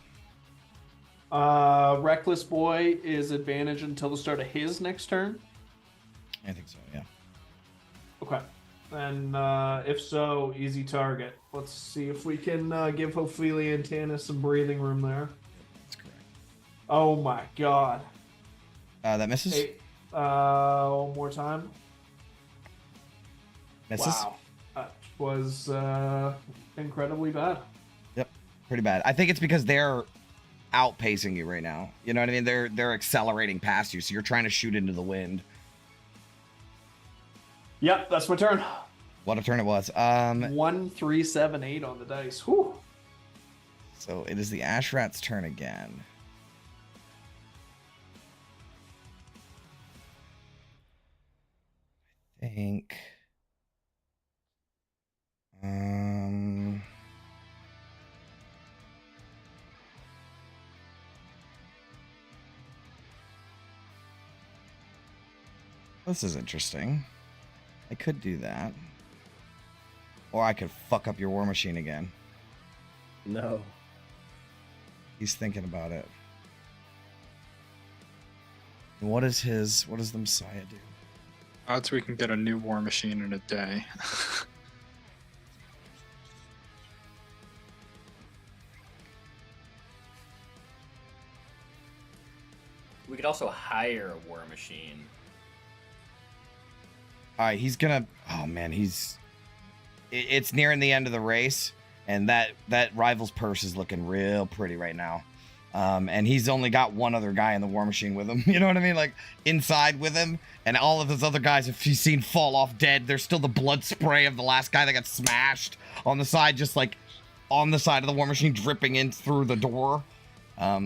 Reckless Boy is advantage until the start of his next turn. I think so, yeah. Okay. And if so, easy target. Let's see if we can give Ophelia and Tannis some breathing room there. That's correct. Oh my god. That misses? Hey, one more time. Misses? Wow. That was incredibly bad. Yep, pretty bad. I think it's because they're outpacing you right now. You know what I mean? They're accelerating past you, so you're trying to shoot into the wind. Yep, that's my turn. What a turn it was. 1, 3, 7, 8 on the dice. Whew. So it is the Ashrat's turn again. I think. This is interesting. I could do that. Or I could fuck up your war machine again. No. He's thinking about it. What does the Messiah do? Odds we can get a new war machine in a day. We could also hire a war machine. All right, he's gonna. Oh man, it's nearing the end of the race, and that rival's purse is looking real pretty right now. And he's only got one other guy in the war machine with him. You know what I mean? Like inside with him, and all of those other guys, if you've seen fall off dead, there's still the blood spray of the last guy that got smashed on the side, just like on the side of the war machine, dripping in through the door.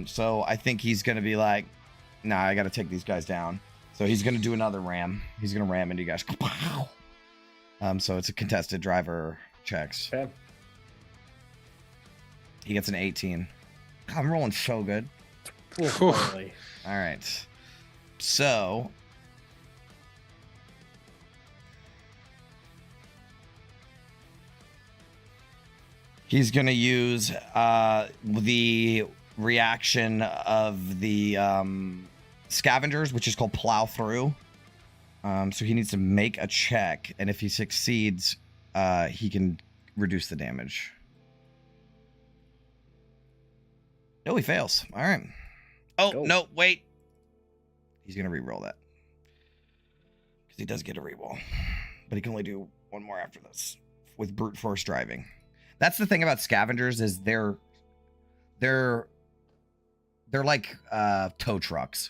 So I think he's gonna be like, nah, I gotta take these guys down. So he's gonna do another ram. He's gonna ram into you guys. So it's a contested driver checks. Okay. He gets an 18. I'm rolling so good. All right. So he's gonna use the reaction of the scavengers, which is called plow through. So he needs to make a check, and if he succeeds, he can reduce the damage. No, he fails. All right. Oh, Go. no, wait. He's going to re-roll that. Because he does get a re-roll. But he can only do one more after this with brute force driving. That's the thing about scavengers is they're like tow trucks,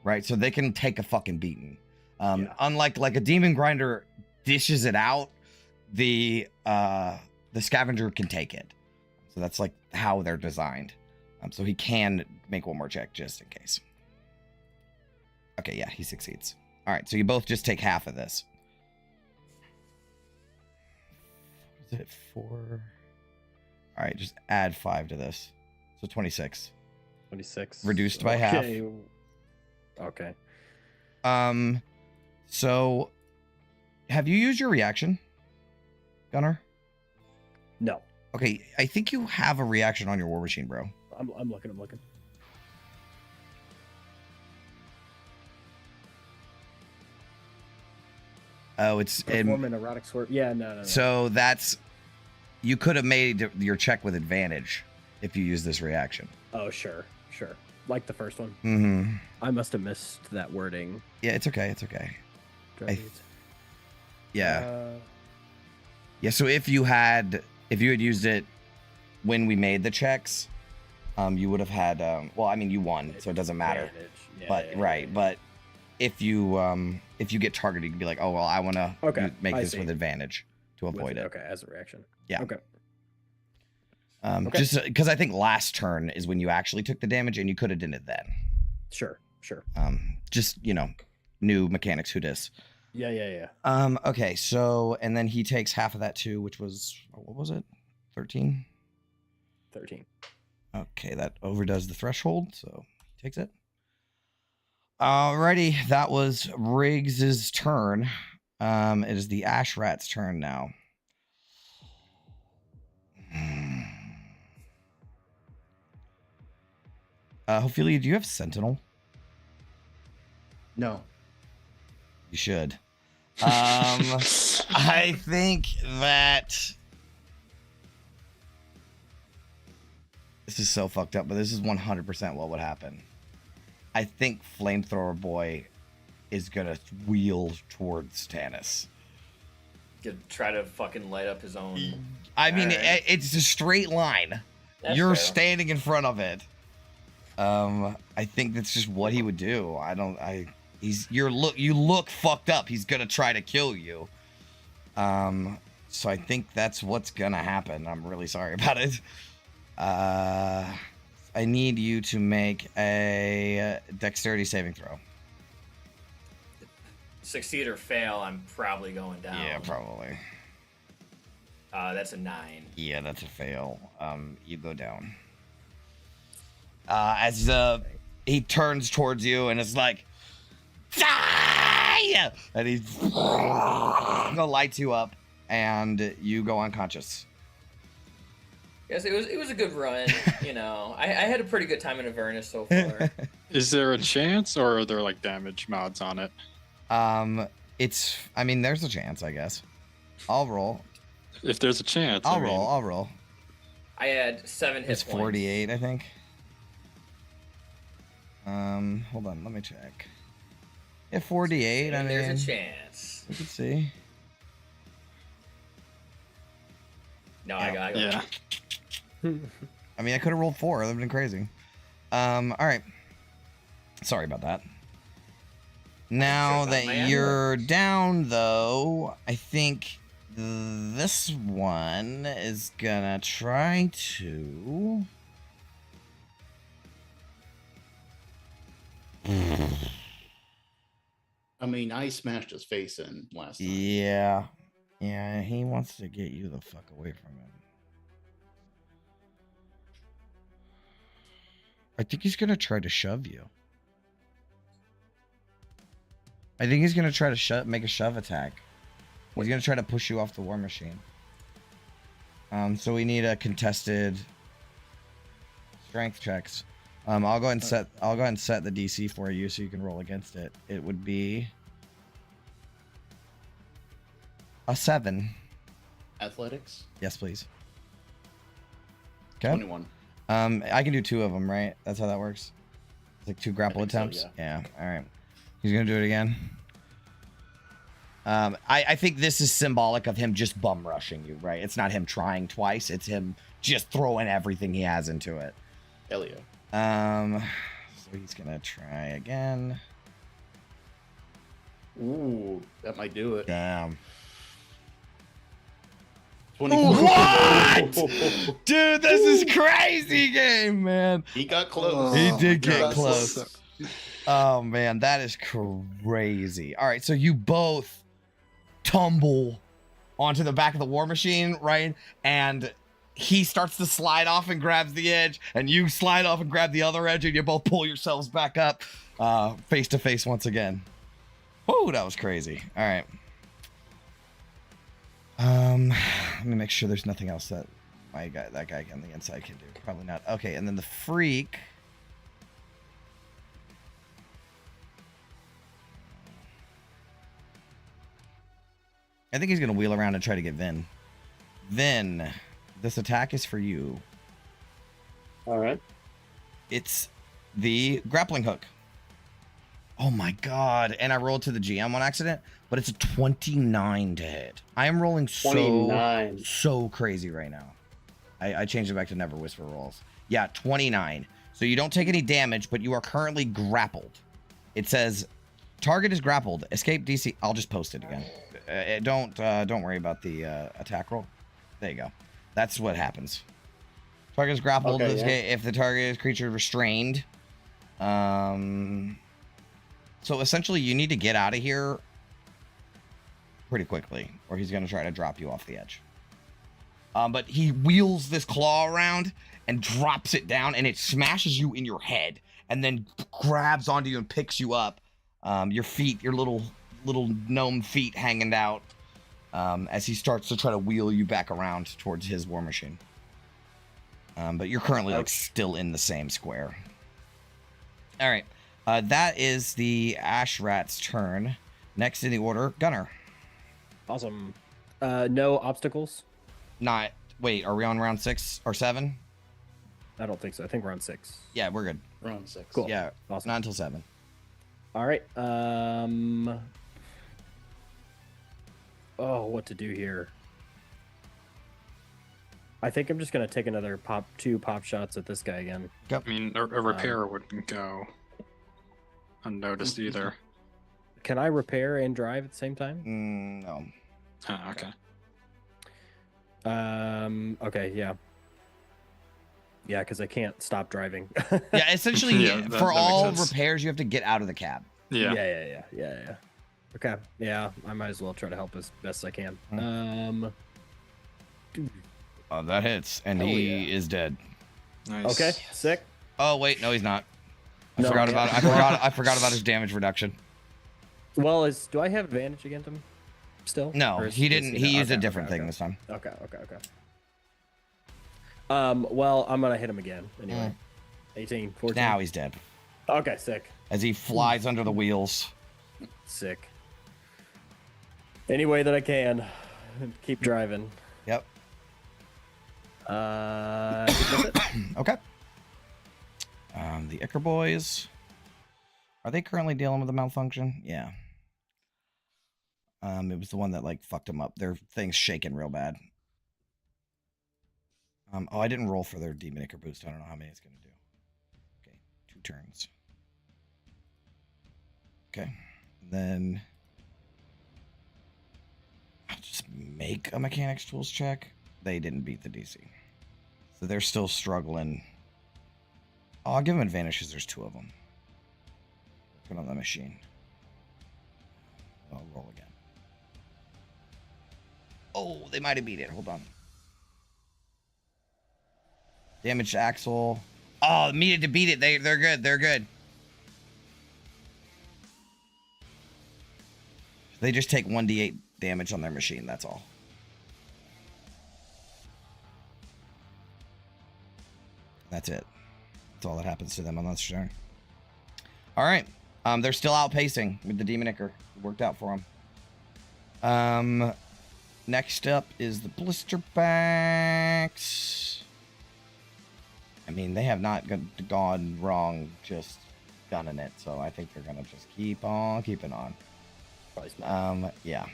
right? So they can take a fucking beating. Unlike like a demon grinder dishes it out, the scavenger can take it. So that's like how they're designed. So he can make one more check just in case. Okay, yeah, he succeeds. All right, so you both just take half of this. Is it 4? All right, just add 5 to this. So 26. 26. Reduced by half. Okay. So have you used your reaction, Gunnar? No. Okay, I think you have a reaction on your war machine, bro. I'm looking. Oh, it's perform an erotic swerve. Yeah, no. So that's, you could have made your check with advantage if you use this reaction. Oh, sure. Like the first one. Mm-hmm. I must have missed that wording. Yeah, it's okay. Yeah. Yeah. So if you had used it when we made the checks, you would have had. Well, I mean, you won, so it doesn't matter. Yeah, But if you get targeted, you can be like, oh well, I want to make this with advantage to avoid it. Okay, as a reaction. Yeah. Okay. Just because I think last turn is when you actually took the damage, and you could have done it then. Sure. Just new mechanics. Who dis? Yeah. Okay. So and then he takes half of that too, which was what was it? 13. 13. Okay, that overdoes the threshold, so he takes it. Alrighty, that was Riggs's turn. It is the Ash Rat's turn now. Ophelia, do you have Sentinel? No. You should. I think that this is so fucked up, but this is 100% what would happen. I think Flamethrower Boy is gonna wheel towards Tannis. Gonna try to fucking light up his own. I mean, it's a straight line. You're standing in front of it. I think that's just what he would do. You look fucked up. He's gonna try to kill you. So I think that's what's gonna happen. I'm really sorry about it. I need you to make a dexterity saving throw. Succeed or fail, I'm probably going down. Yeah, probably. That's a 9. Yeah, that's a fail. You go down. As he turns towards you and is like, die! And he lights you up, and you go unconscious. Yes, it was a good run. I had a pretty good time in Avernus so far. Is there a chance, or are there like damage mods on it? There's a chance, I guess. I'll roll. If there's a chance, I'll roll. I had 7 hit points. It's 48, I think. Hold on, let me check. At 48, I mean, there's a chance. We can see. No, I got Yeah. I mean, I could have rolled 4. That would have been crazy. All right. Sorry about that. Now that you're down, though, I think this one is gonna try to... I mean, I smashed his face in last time. Yeah. Yeah, he wants to get you the fuck away from him. I think he's gonna try to shove you. I think he's gonna try to make a shove attack. He's gonna try to push you off the war machine. So we need a contested strength checks. I'll go ahead and set the DC for you so you can roll against it. It would be a 7. Athletics? Yes, please. Okay. 21. I can do 2 of them, right? That's how that works. It's like 2 grapple attempts. So, yeah. All right. He's gonna do it again. I think this is symbolic of him just bum rushing you, right? It's not him trying twice. It's him just throwing everything he has into it. Hell yeah. So he's gonna try again. Ooh, that might do it. Damn. 24. What? Dude, this is crazy game, man. He got close. He did get close. Oh man, that is crazy. All right, so you both tumble onto the back of the war machine, right? And he starts to slide off and grabs the edge, and you slide off and grab the other edge, and you both pull yourselves back up face to face once again. Oh, that was crazy. All right. Let me make sure there's nothing else that that guy on the inside can do. Probably not. Okay, and then the freak. I think he's gonna wheel around and try to get Vin. Vin, this attack is for you. All right. It's the grappling hook. Oh my god! And I rolled to the GM on accident, but it's a 29 to hit. I am rolling 29. so crazy right now. I changed it back to never whisper rolls. Yeah, 29. So you don't take any damage, but you are currently grappled. It says target is grappled. Escape DC. I'll just post it again. Don't worry about the attack roll. There you go. That's what happens. Target is grappled. Okay, if the target is creature restrained. So essentially, you need to get out of here pretty quickly, or he's going to try to drop you off the edge. But he wheels this claw around and drops it down, and it smashes you in your head, and then grabs onto you and picks you up. Your feet, your little gnome feet hanging out, as he starts to try to wheel you back around towards his war machine. But you're currently like still in the same square. All right. That is the Ash Rat's turn. Next in the order, Gunner. Awesome. No obstacles? Wait, are we on round 6 or 7? I don't think so. I think we're on 6. Yeah, we're good. Round 6. Cool. Yeah, Awesome. not until 7. All right. Oh, what to do here? I think I'm just gonna take another two pop shots at this guy again. I mean, a repair wouldn't go unnoticed either. Can I repair and drive at the same time? No. Oh, okay. Okay, yeah. Yeah, because I can't stop driving. Yeah, essentially, Yeah, for that all makes sense. repairs, you have to get out of the cab. Yeah. Yeah. Okay, yeah, I might as well try to help as best I can. Oh, that hits, and he is dead. Nice. Okay, sick. Oh wait, no, he's not. I No, forgot okay. about. I forgot about his damage reduction. Well, do I have advantage against him still? No, Or is- he is didn't. He used a okay, different okay, thing this time. Okay. Well, I'm gonna hit him again anyway. 18, 14. Now he's dead Okay, sick. as he flies under the wheels. Sick. Any way that I can. Keep driving. Yep. That's it. Okay. The Icker boys Are they currently dealing with a malfunction? Yeah. It was the one that like fucked them up. Their thing's shaking real bad. Oh, I didn't roll for their Demonicker boost. I don't know how many it's gonna do. Okay, 2 turns. Okay, then I'll just make a mechanics tools check. They didn't beat the DC, so they're still struggling. Oh, I'll give them advantage because there's 2 of them. Put on the machine. I'll roll again. Oh, they might have beat it. Hold on. Damage to Axel. Oh, needed to beat it. They're good. They're good. They just take 1d8 damage on their machine. That's all. That's it. That's all that happens to them on this turn. All right. They're still outpacing with the Demonicker. It worked out for them. Next up is the Blister Backs. I mean, they have not gone wrong just gunning it, so I think they're gonna just keep on keeping on. Yeah.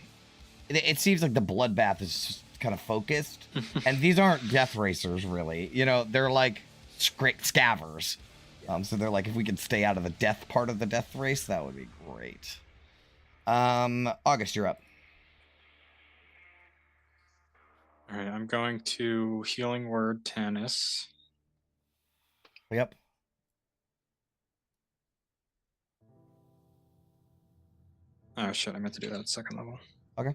It seems like the bloodbath is kind of focused, and these aren't death racers really. You know, they're like scavers. So they're like, if we could stay out of the death part of the death race, that would be great. August, you're up. All right, I'm going to Healing Word Tanis. Yep. Oh shit, I meant to do that at 2nd level. Okay.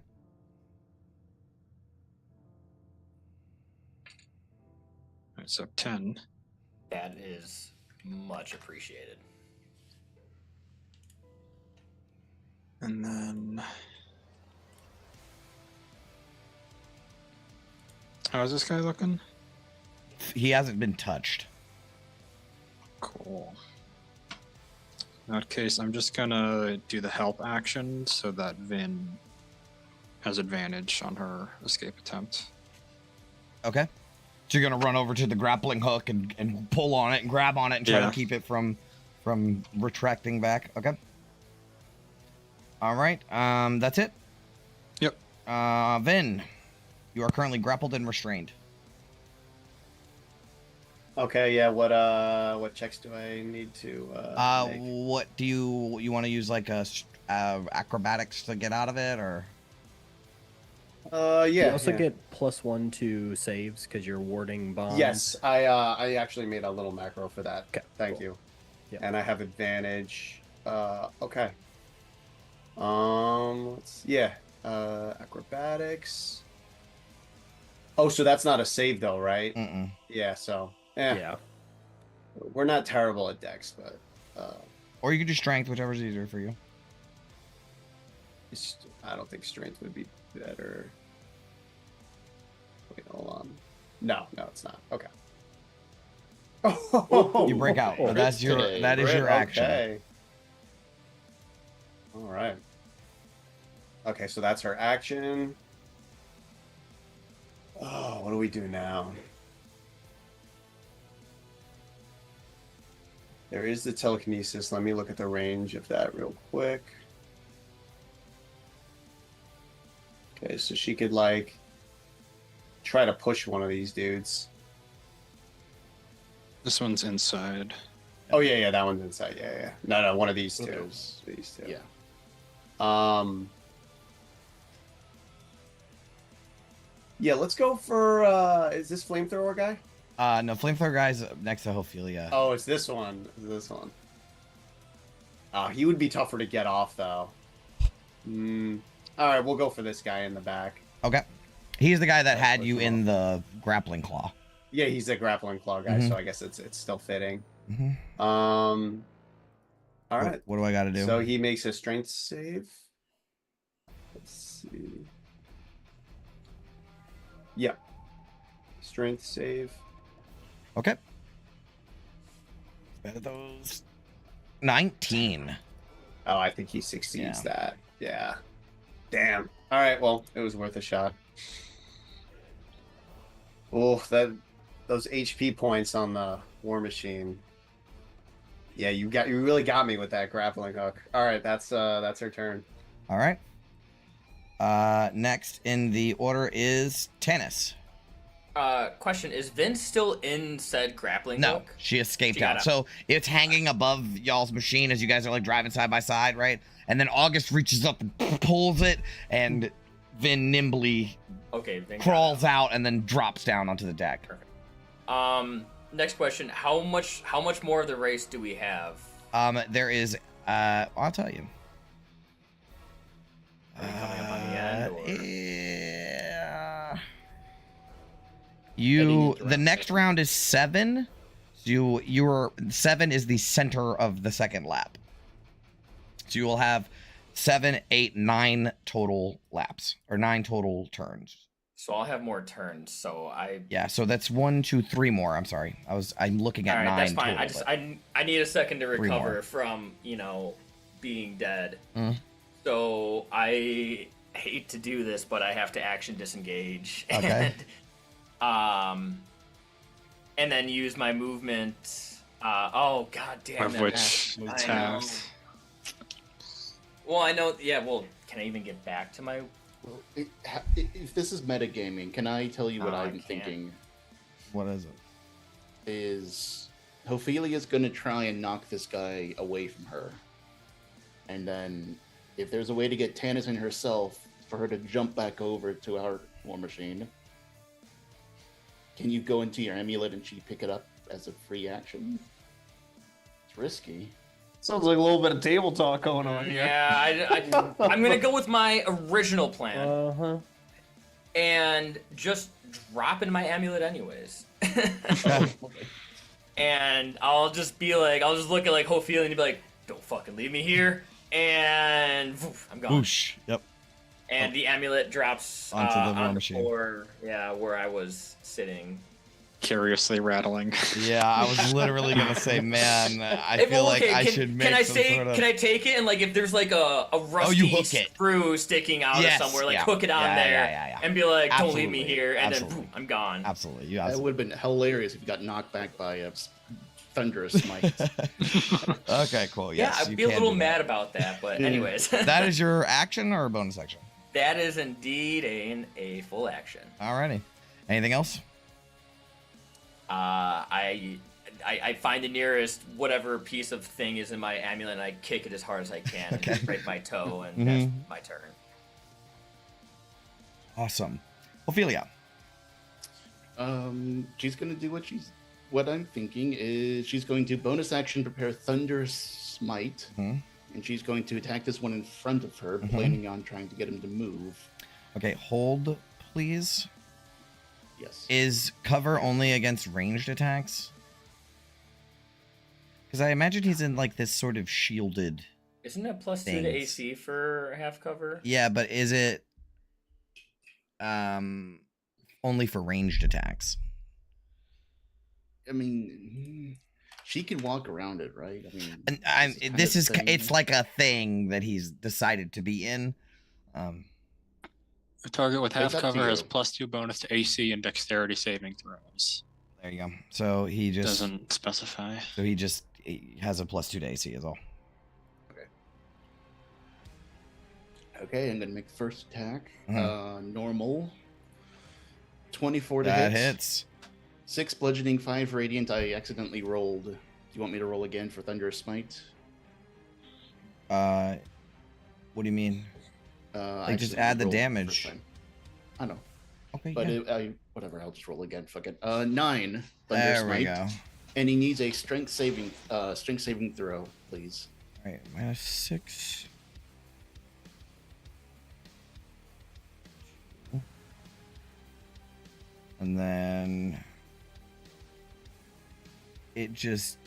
All right, so 10. That is much appreciated. And then... How is this guy looking? He hasn't been touched. Cool. In that case, I'm just gonna do the help action so that Vin has advantage on her escape attempt. Okay. So you're gonna run over to the grappling hook and pull on it and grab on it and try to keep it from retracting back. Okay. All right. That's it. Yep. Vin, you are currently grappled and restrained. Okay, yeah. What checks do I need to make? What do you want to use, like a acrobatics to get out of it, or? Yeah. You also get +1 to saves because you're warding bombs. Yes, I actually made a little macro for that. Okay, Thank you. Yeah. And I have advantage. Okay. Acrobatics. Oh, so that's not a save though, right? Mm-mm. Yeah. So. Yeah. We're not terrible at dex, but. Or you could do strength, whichever's easier for you. I don't think strength would be better. Wait, hold on. No, it's not. Okay. You break out. That is your action. Okay. All right. Okay, so that's her action. Oh, what do we do now? There is the telekinesis. Let me look at the range of that real quick. Okay, so she could like try to push one of these dudes. This one's inside. Oh yeah, that one's inside. Yeah. No, one of these two. Okay. These two. Yeah. Yeah, let's go for is this flamethrower guy? No, flamethrower guy's next to Ophelia. Oh, it's this one. He would be tougher to get off though. All right, we'll go for this guy in the back. Okay. He's the guy that had you in the grappling claw. Yeah, he's the grappling claw guy, so I guess it's still fitting. All right. What do I got to do? So he makes a strength save. Let's see. Yep. Strength save. Okay. Better those. 19. Oh, I think he succeeds that. Yeah. Damn. All right. Well, it was worth a shot. Oh, those HP points on the war machine. Yeah, you really got me with that grappling hook. All right, that's her turn. All right. Next in the order is Tannis. Question: is Vince still in said grappling No, hook? she escaped out. So it's hanging above y'all's machine as you guys are like driving side by side, right? And then August reaches up and pulls it, and Vin nimbly crawls out and then drops down onto the deck. Perfect. Next question: how much more of the race do we have? There is. I'll tell you. Are we coming up on the end? Or? Yeah. The next round is 7. So your 7 is the center of the second lap. So you will have 7, 8, 9 total laps, or 9 total turns. So I'll have more turns. So so that's 1, 2, 3 more. I'm sorry. I'm looking at 9. That's fine. Total, I need a second to recover from being dead. So I hate to do this, but I have to action disengage. Okay. And then use my movement. Oh god damn it! Which Well, I know. Yeah. Well, can I even get back to my? Well, if this is metagaming, can I tell you what I'm thinking? What is it? Is Ophelia's gonna try and knock this guy away from her, and then if there's a way to get Tannis and herself for her to jump back over to our war machine. Can you go into your amulet and she pick it up as a free action? It's risky. Sounds like a little bit of table talk going on here. Yeah, I'm gonna go with my original plan. And just drop in my amulet anyways. And I'll just look at like Ophelia and be like, don't fucking leave me here. And I'm gone. Whoosh. Yep. And the amulet drops onto the war on machine. The floor, where I was sitting. Curiously rattling. Yeah, I was literally gonna say, man, I feel like I should make Can I take it and like if there's like a rusty screw sticking out of somewhere, like hook it on there and be like, don't leave me here, and then boom, I'm gone. Absolutely, that would have been hilarious if you got knocked back by a thunderous smite. Okay, cool. Yes, I'd be a little mad about that, but anyways. That is your action or a bonus action? That is indeed a full action. Alrighty. Anything else? I find the nearest whatever piece of thing is in my amulet and I kick it as hard as I can and just break my toe, and that's my turn. Awesome. Ophelia. She's gonna do what I'm thinking is she's going to bonus action prepare Thunderous Smite. And she's going to attack this one in front of her, planning on trying to get him to move. Okay, hold, please. Yes. Is cover only against ranged attacks? Because I imagine he's in like this sort of shielded. Isn't it +2 to AC for half cover? Yeah, but is it only for ranged attacks? I mean, she can walk around it, right? I mean, it's like a thing that he's decided to be in. The target with half cover has +2 bonus to AC and dexterity saving throws. There you go. So he just doesn't specify. So he has a +2 to AC is all. Okay, I'm gonna make the first attack. Normal. 24 to that hit. hits. 6 bludgeoning, 5 radiant. I accidentally rolled. Do you want me to roll again for Thunderous Smite? What do you mean? Like just add the damage. I know. Okay. But whatever. I'll just roll again. Fuck it. 9. There we go. And he needs a strength saving throw, please. All right, -6. And then it just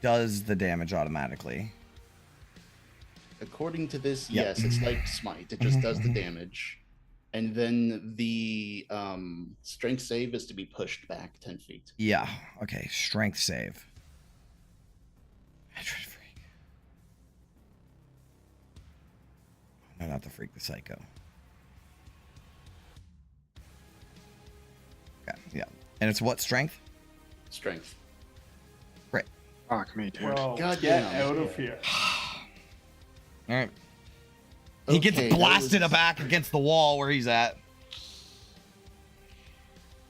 does the damage automatically. According to this, yes, it's like Smite. It just does the damage. And then the strength save is to be pushed back 10 feet. Yeah. Okay. Strength save. Freak. No, not the freak, the psycho. Okay. Yeah. And it's what strength? Strength. Great. Fuck me, dude. Bro, God get damn. out of here. All right. He gets Okay, that blasted was- back against the wall where he's at.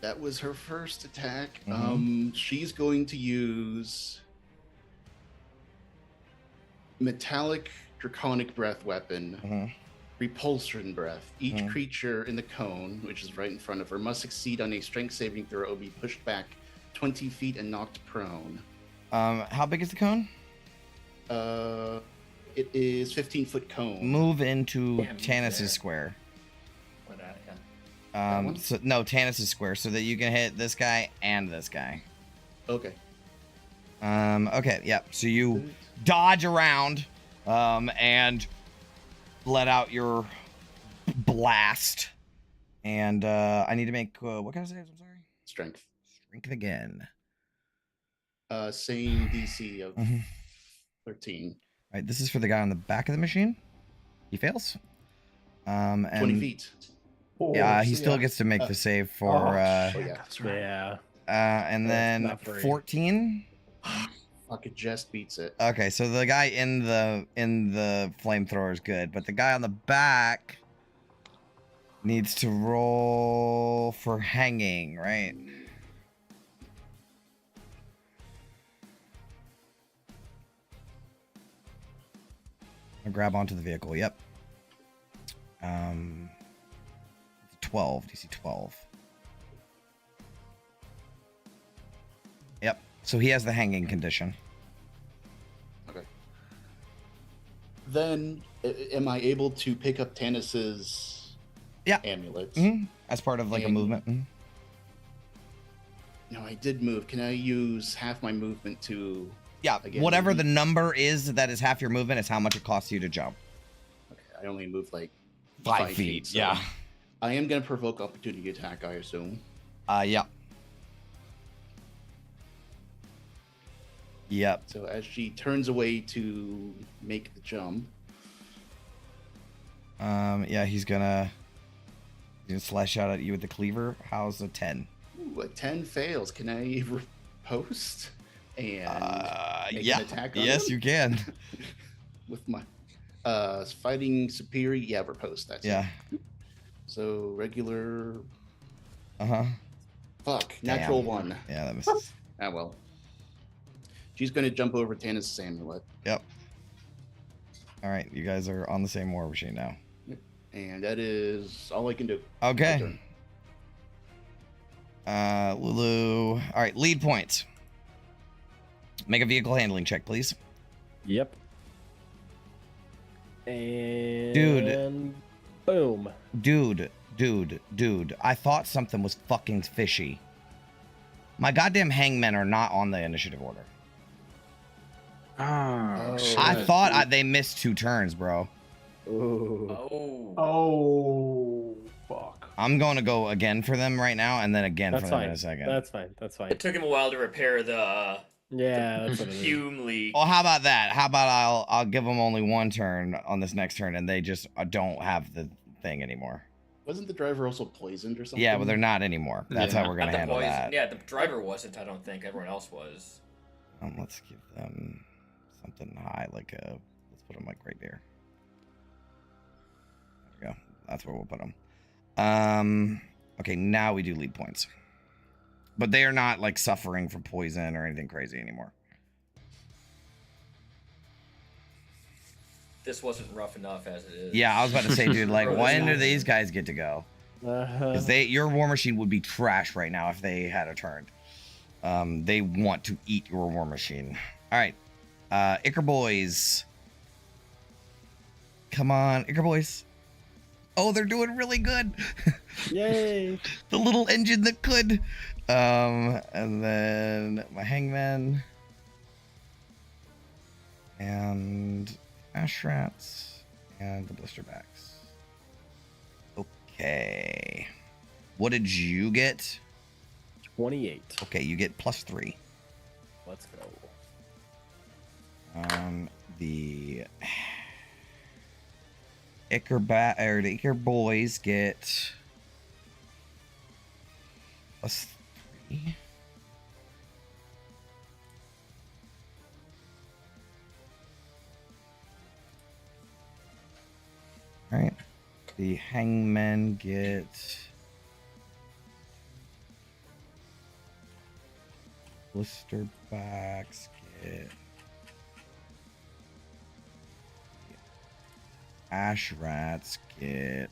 That was her first attack. Mhm. She's going to use metallic draconic breath weapon, Mhm. repulsion breath. Each Mhm. creature in the cone, which is right in front of her, must succeed on a strength saving throw or be pushed back 20 feet and knocked prone. How big is the cone? It is 15-foot cone. Move into Yeah, move Tanis's there. square. What, yeah. one? So no, Tanis's square, so that you can hit this guy and this guy. Okay. Okay, yep. So you dodge around, and let out your blast. And I need to make what kind of saves? I'm sorry. Strength. Strength again. Same DC of Mhm. 13. All right, this is for the guy on the back of the machine. He fails. And 20 feet. Yeah, he so still gets to make the save for. shit, yeah. that's right. Yeah. And then not very- 14. Fuck, it just beats it. Okay, so the guy in the flamethrower is good, but the guy on the back needs to roll for hanging, right? I'll grab onto the vehicle. Yep. 12, DC 12. Yep. So he has the hanging condition. Okay. Then, am I able to pick up Tanis's Yeah. amulets? As part of like a And- movement. No, I did move. Can I use half my movement to... Yeah, Again, whatever the maybe- number is that is half your movement is how much it costs you to jump. Okay, I only moved like 5 feet, so yeah. I am going to provoke opportunity attack, I assume. Yeah. Yep. So as she turns away to make the jump, Yeah, he's gonna slash out at you with the cleaver. How's a 10? ooh, a 10 fails. Can I riposte and make Yeah. an attack on Yes, him? you can. With my fighting superior, yeah, riposte. That's Yeah. it. So regular, Uh-huh. fuck, Damn. natural 1. Yeah, that misses. Ah, well. She's going to jump over Tanis' amulet. Yep. All right, you guys are on the same war machine now. And that is all I can do. Okay. My turn. Lulu. All right, lead points. Make a vehicle handling check, please. Yep. And Dude. boom. Dude. I thought something was fucking fishy. My goddamn hangmen are not on the initiative order. Oh, shit. I thought they missed 2 turns, bro. Ooh. Oh. Oh, fuck. I'm going to go again for them right now, and then again That's for them fine. in a second. That's fine. That's fine. It took him a while to repair the Yeah, that's what it is. fume leak. Well, how about that? How about I'll give them only 1 turn on this next turn, and they just don't have the thing anymore. Wasn't the driver also poisoned or something? Yeah, but they're not anymore. That's Yeah. how we're Not gonna the handle poison- that. Yeah, the driver wasn't. I don't think everyone else was. Let's give them something high, like let's put them like right there. There we go. That's where we'll put them. Okay, now we do lead points, but they are not like suffering from poison or anything crazy anymore. This wasn't rough enough as it is. Yeah, I was about to say, dude, like, Bro, when do this- these guys get to go? Uh-huh. Because your war machine would be trash right now if they had a turn. They want to eat your war machine. All right, Icar boys. Come on, Icar boys. Oh, they're doing really good. Yay. The little engine that could. And then my hangman. And ash rats. And the blisterbacks. Okay. What did you get? 28. Okay, you get +3. Let's go. The the Icar boys get +3. The hangmen get blister backs, get ash rats, get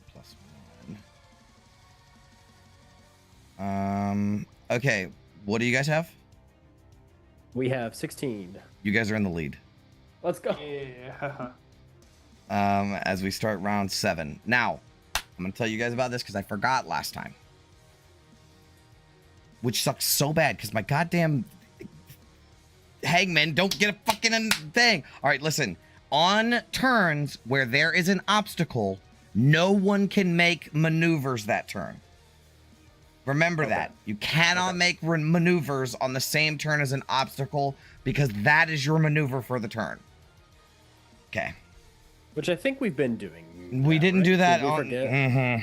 +1. Okay, what do you guys have? We have 16. You guys are in the lead. Let's go. Yeah. As we start round 7. Now, I'm gonna tell you guys about this because I forgot last time. Which sucks so bad because my goddamn hangmen don't get a fucking thing. Alright, listen. On turns where there is an obstacle, no one can make maneuvers that turn. Remember that. You cannot make maneuvers on the same turn as an obstacle because that is your maneuver for the turn. Okay. Which I think we've been doing. We didn't do that Did we on. forget?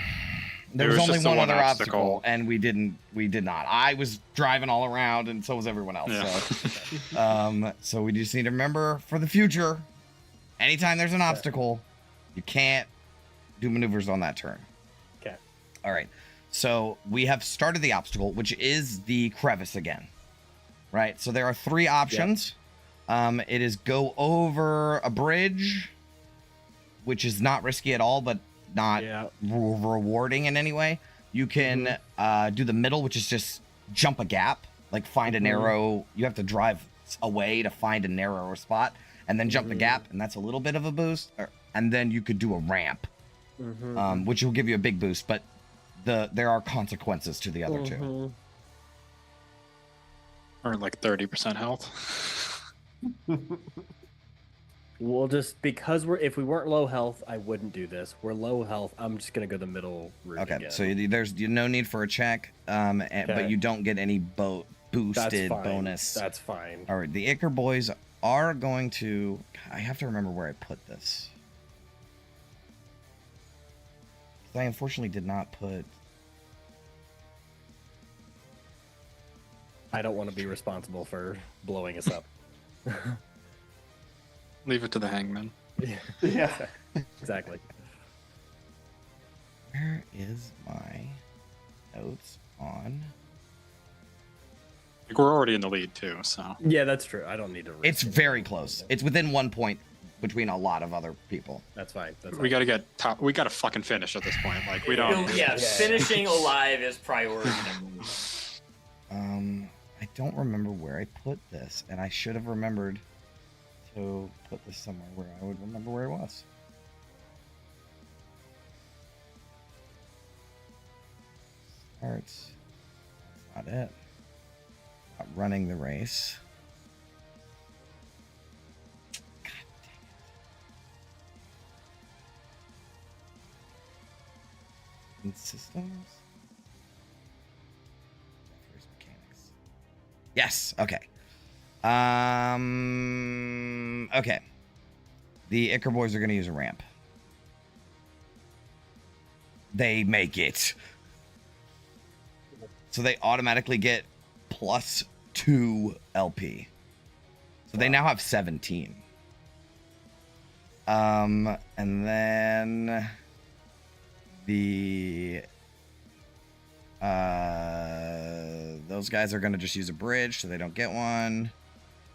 There was only just the one one other obstacle. obstacle, and we did not. I was driving all around, and so was everyone else. Yeah. So we just need to remember for the future, anytime there's an obstacle, you can't do maneuvers on that turn. Okay. All right. So we have started the obstacle, which is the crevice again. Right. So there are 3 options. Yep. It is go over a bridge, which is not risky at all, but not rewarding in any way. You can do the middle, which is just jump a gap, like find a narrow. You have to drive away to find a narrower spot, and then jump the gap, and that's a little bit of a boost. And then you could do a ramp, which will give you a big boost, but there are consequences to the other 2. Or like 30% health. We'll just, because if we weren't low health, I wouldn't do this. We're low health. I'm just gonna go the middle route. Okay, again. so there's no need for a check, but you don't get any boosted bonus. That's fine. All right, the Ichor boys are going to. I have to remember where I put this. I unfortunately did not put. I don't want to be responsible for blowing us up. Leave it to the hangman. Yeah. Exactly. Where is my notes on? Like we're already in the lead too, so. Yeah, that's true. I don't need to. It's very close. It's within 1 point between a lot of other people. That's fine. We gotta get top. We gotta fucking finish at this point. Like we don't. Yeah, finishing alive is priority number 1. I don't remember where I put this, and I should have remembered to put this somewhere where I would remember where it was. Starts. That's not it. Not running the race. God dang it. In systems? First mechanics. Yes, okay. Okay. The Ichor boys are going to use a ramp. They make it. So they automatically get +2 LP. So they now have 17. And then the those guys are going to just use a bridge so they don't get one.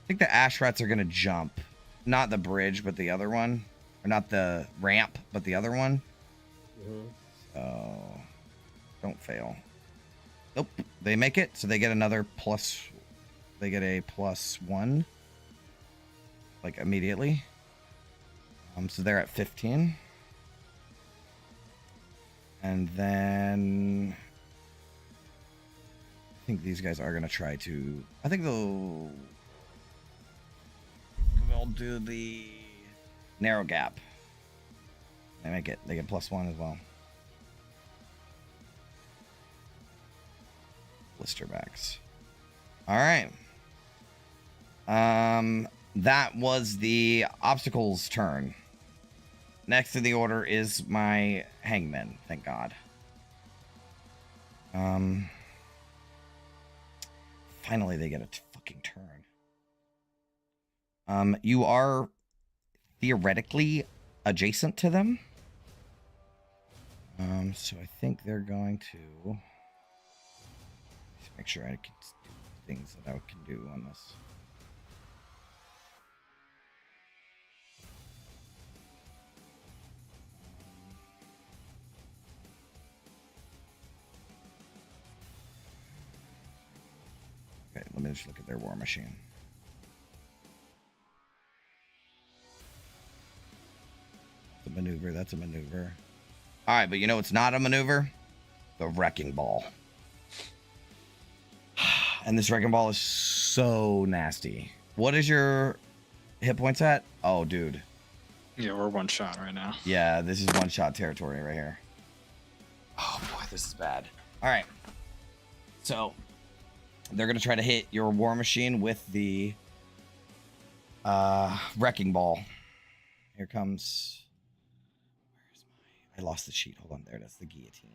I think the ash rats are going to jump. Not the bridge, but the other one. Or not the ramp, but the other one. So, don't fail. Nope. They make it, so they get another plus. They get a +1. Like, immediately. So they're at 15. And then... I think these guys are going to try to... I think they'll do the narrow gap. They make it. They get +1 as well. Blisterbacks. All right. That was the obstacles turn. Next in the order is my hangmen. Thank God. Finally, they get a fucking turn. You are theoretically adjacent to them. So I think they're going to just make sure I can do things that I can do on this. Okay, let me just look at their war machine. The maneuver, that's a maneuver. All right, but you know what's not a maneuver? The wrecking ball. And this wrecking ball is so nasty. What is your hit points at? Oh, dude. Yeah, we're one shot right now. Yeah, this is one shot territory right here. Oh boy, this is bad. All right. So they're going to try to hit your war machine with the wrecking ball. Here comes... I lost the sheet. Hold on there. That's the guillotine.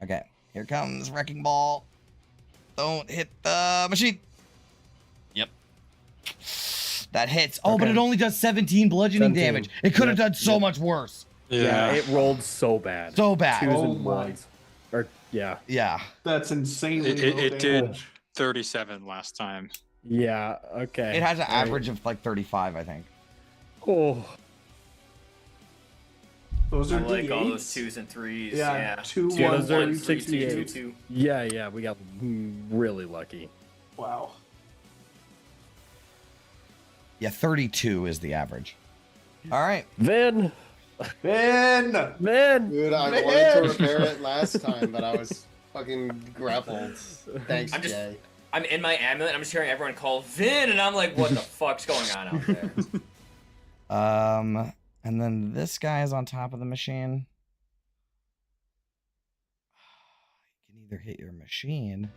Okay. Here comes wrecking ball. Don't hit the machine. Yep. That hits. Oh, but it only does 17 bludgeoning damage. It could have done so much worse. Yeah, it rolled so bad. So bad. Twos Oh and my. ones. Or yeah. Yeah. That's insanely low It did damage. 37 last time. Yeah. Okay. It has an All right. average of like 35, I think. Oh. Those I are like all D8s? those 2s and 3s. Yeah, Yeah. 2, Yeah, 1, those are 3, 68. 2. Yeah, we got really lucky. Wow. Yeah, 32 is the average. All right. Ben! Dude, I wanted to repair it last time, but I was fucking grappled. Thanks, Jay. I'm in my amulet. I'm just hearing everyone call Vin, and I'm like, what the fuck's going on out there? And then this guy is on top of the machine. You can either hit your machine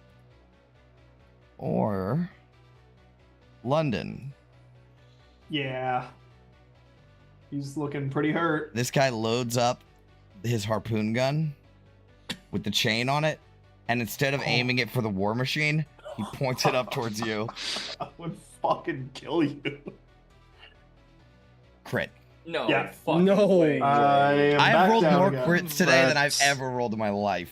or London. Yeah. He's looking pretty hurt. This guy loads up his harpoon gun with the chain on it, and instead of aiming it for the war machine, he points it up towards you. I would fucking kill you. Crit. No, Yeah. fucking way. I have rolled more again. crits today than I've That's- ever rolled in my life.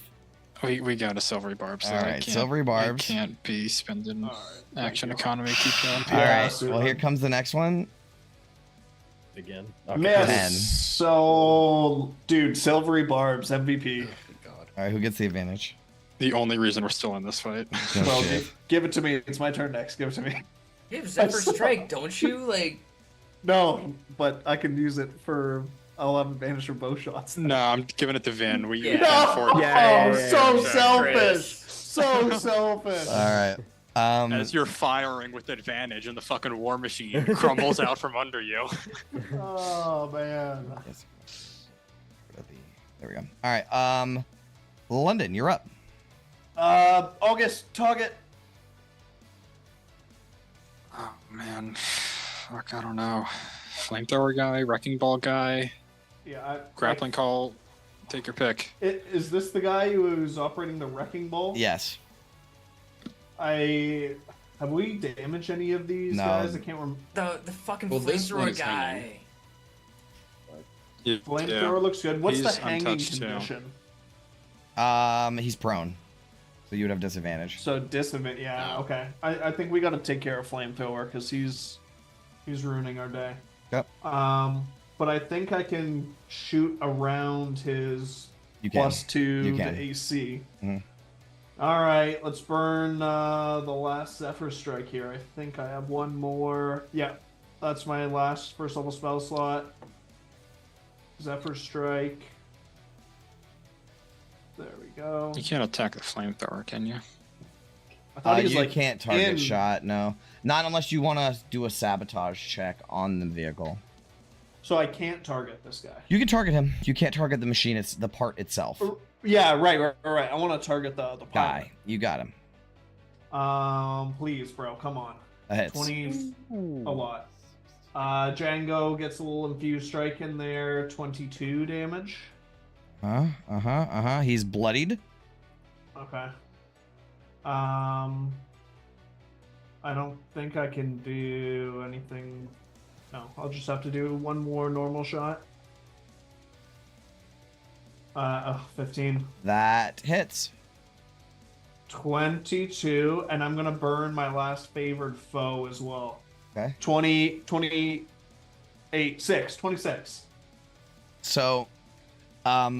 We got a silvery barb. So All right, silvery barbs. I can't be spending action economy. Keep going. All right. Well, here comes the next one. Again. Miss. 10. So, dude, silvery barbs, MVP. All right, who gets the advantage? The only reason we're still in this fight. No Well, shit. give it to me. It's my turn next. Give it to me. You have Zephyr Strike, don't you? Like, No, but I can use it for. I'll have advantage for bow shots. No, I'm giving it to Vin. We Yeah. can't afford No, it. so Chris. selfish. So selfish. All right. As you're firing with advantage and the fucking war machine crumbles out from under you. Oh man. There we go. All right. London, you're up. August, target. Oh man. Fuck, I don't know. Flamethrower guy, wrecking ball guy, Yeah. grappling call. Take your pick. Is this the guy who's operating the wrecking ball? Yes. Have we damaged any of these No. guys? I can't remember. the fucking Well, this one flamethrower is guy. hanging. Flamethrower looks good. What's the He's hanging untouched, too. condition? He's prone, so you would have disadvantage. So disadvantage. Yeah. No. Okay. I think we got to take care of flamethrower because he's ruining our day. Yep. But I think I can shoot around his You can. +2 You to can. AC. Mhm. All right, let's burn the last Zephyr Strike here. I think I have one more. Yeah, that's my last first level spell slot. Zephyr Strike. There we go. You can't attack the flamethrower, can you? I thought he was you like can't target in- shot. No, not unless you want to do a sabotage check on the vehicle. So I can't target this guy. You can target him. You can't target the machine. It's the part itself. Yeah, right. I want to target the pilot. Guy, you got him. Please, bro, come on. That hits. 20, a lot. Django gets a little infused strike in there. 22 damage. He's bloodied. Okay. I don't think I can do anything. No, I'll just have to do one more normal shot. 15. That hits. 22, and I'm gonna burn my last favored foe as well. Okay. 28, 26. So,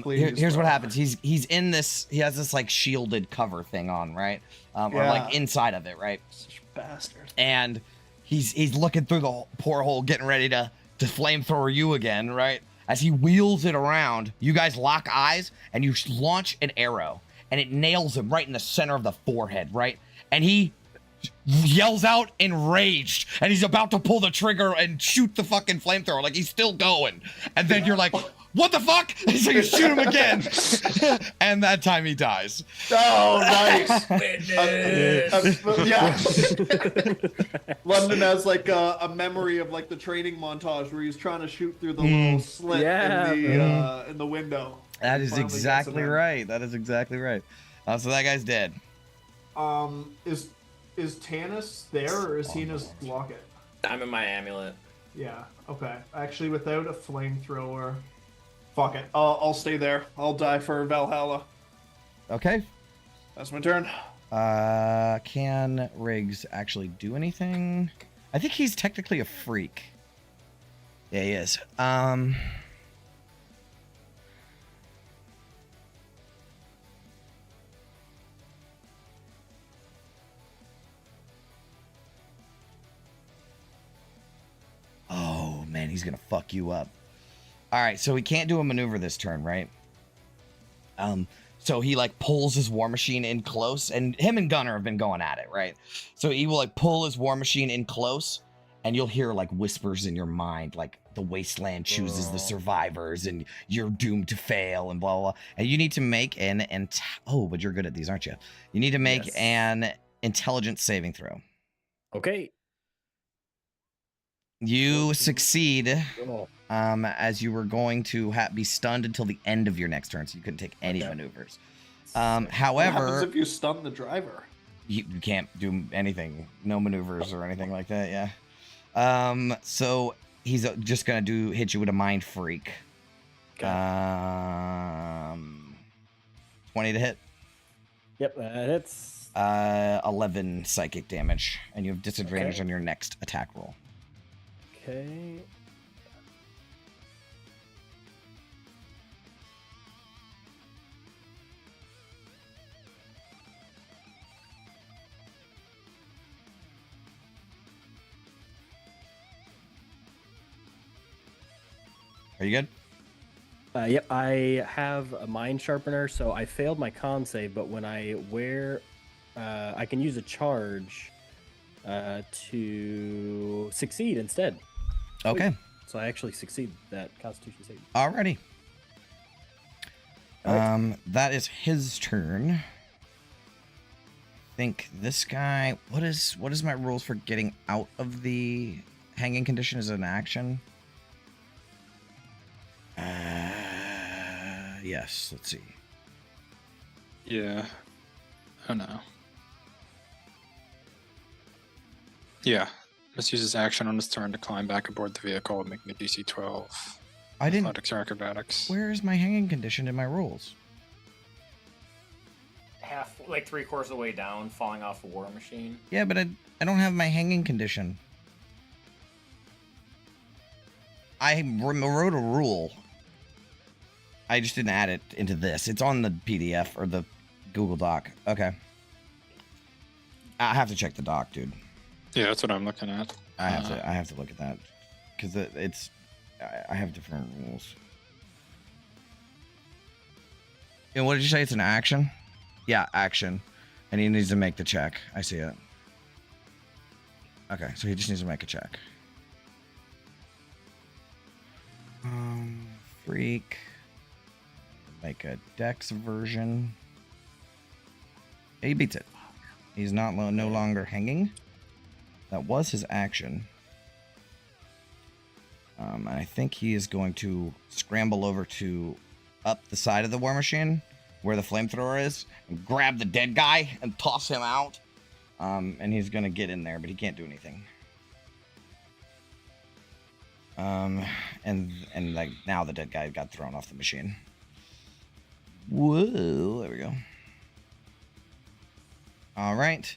here's what happens. He's in this. He has this like shielded cover thing on, right? Or like inside of it, right? Such a bastard. And he's looking through the porthole, getting ready to flamethrower you again, right? As he wheels it around, you guys lock eyes, and you launch an arrow, and it nails him right in the center of the forehead, right? And he yells out enraged, and he's about to pull the trigger and shoot the fucking flamethrower, like he's still going. And then you're like, what the fuck? So you shoot him again. And that time he dies. Oh, nice. Yeah. London has like a memory of like the training montage where he's trying to shoot through the little slit in the window. That is exactly right. That is exactly right. So that guy's dead. Is Tanis there, or is he in his locket? I'm in my amulet. Yeah. Okay. Actually, without a flamethrower, fuck it. I'll stay there. I'll die for Valhalla. Okay. That's my turn. Can Riggs actually do anything? I think he's technically a freak. Yeah, he is. Oh, man, he's gonna fuck you up. All right, so he can't do a maneuver this turn, right? So he like pulls his war machine in close, and him and Gunnar have been going at it, right? So he will like pull his war machine in close, and you'll hear like whispers in your mind, like the wasteland chooses the survivors, and you're doomed to fail, and blah blah. Blah. And you need to make but you're good at these, aren't you? You need to make an intelligence saving throw. Okay. You succeed, as you were going to be stunned until the end of your next turn, so you couldn't take any maneuvers. However, what happens if you stun the driver? You can't do anything, no maneuvers or anything like that. Yeah. So he's just gonna hit you with a mind freak. Okay. 20 to hit. Yep, that hits. 11 psychic damage, and you have disadvantage on your next attack roll. Okay. Are you good? Yep, I have a mind sharpener, so I failed my con save, but when I wear, I can use a charge to succeed instead. Okay. So I actually succeed that Constitution save. Alrighty. Right. That is his turn. I think this guy. What is my rules for getting out of the hanging condition as an action? Yes. Let's see. Yeah. Oh no. Yeah. Must use his action on his turn to climb back aboard the vehicle, making a DC 12. I didn't. Athletics or acrobatics. Where is my hanging condition in my rules? Like 3/4 of the way down, falling off a war machine. Yeah, but I don't have my hanging condition. I wrote a rule. I just didn't add it into this. It's on the PDF or the Google Doc. Okay. I have to check the doc, dude. Yeah, that's what I'm looking at. I have to look at that because I have different rules. And what did you say? It's an action? Yeah, action. And he needs to make the check. I see it. Okay, so he just needs to make a check. Freak. Make a dex version. He beats it. He's no longer hanging. That was his action. And I think he is going to scramble over to up the side of the war machine where the flamethrower is and grab the dead guy and toss him out. And he's going to get in there, but he can't do anything. And like now the dead guy got thrown off the machine. Whoa, there we go. All right.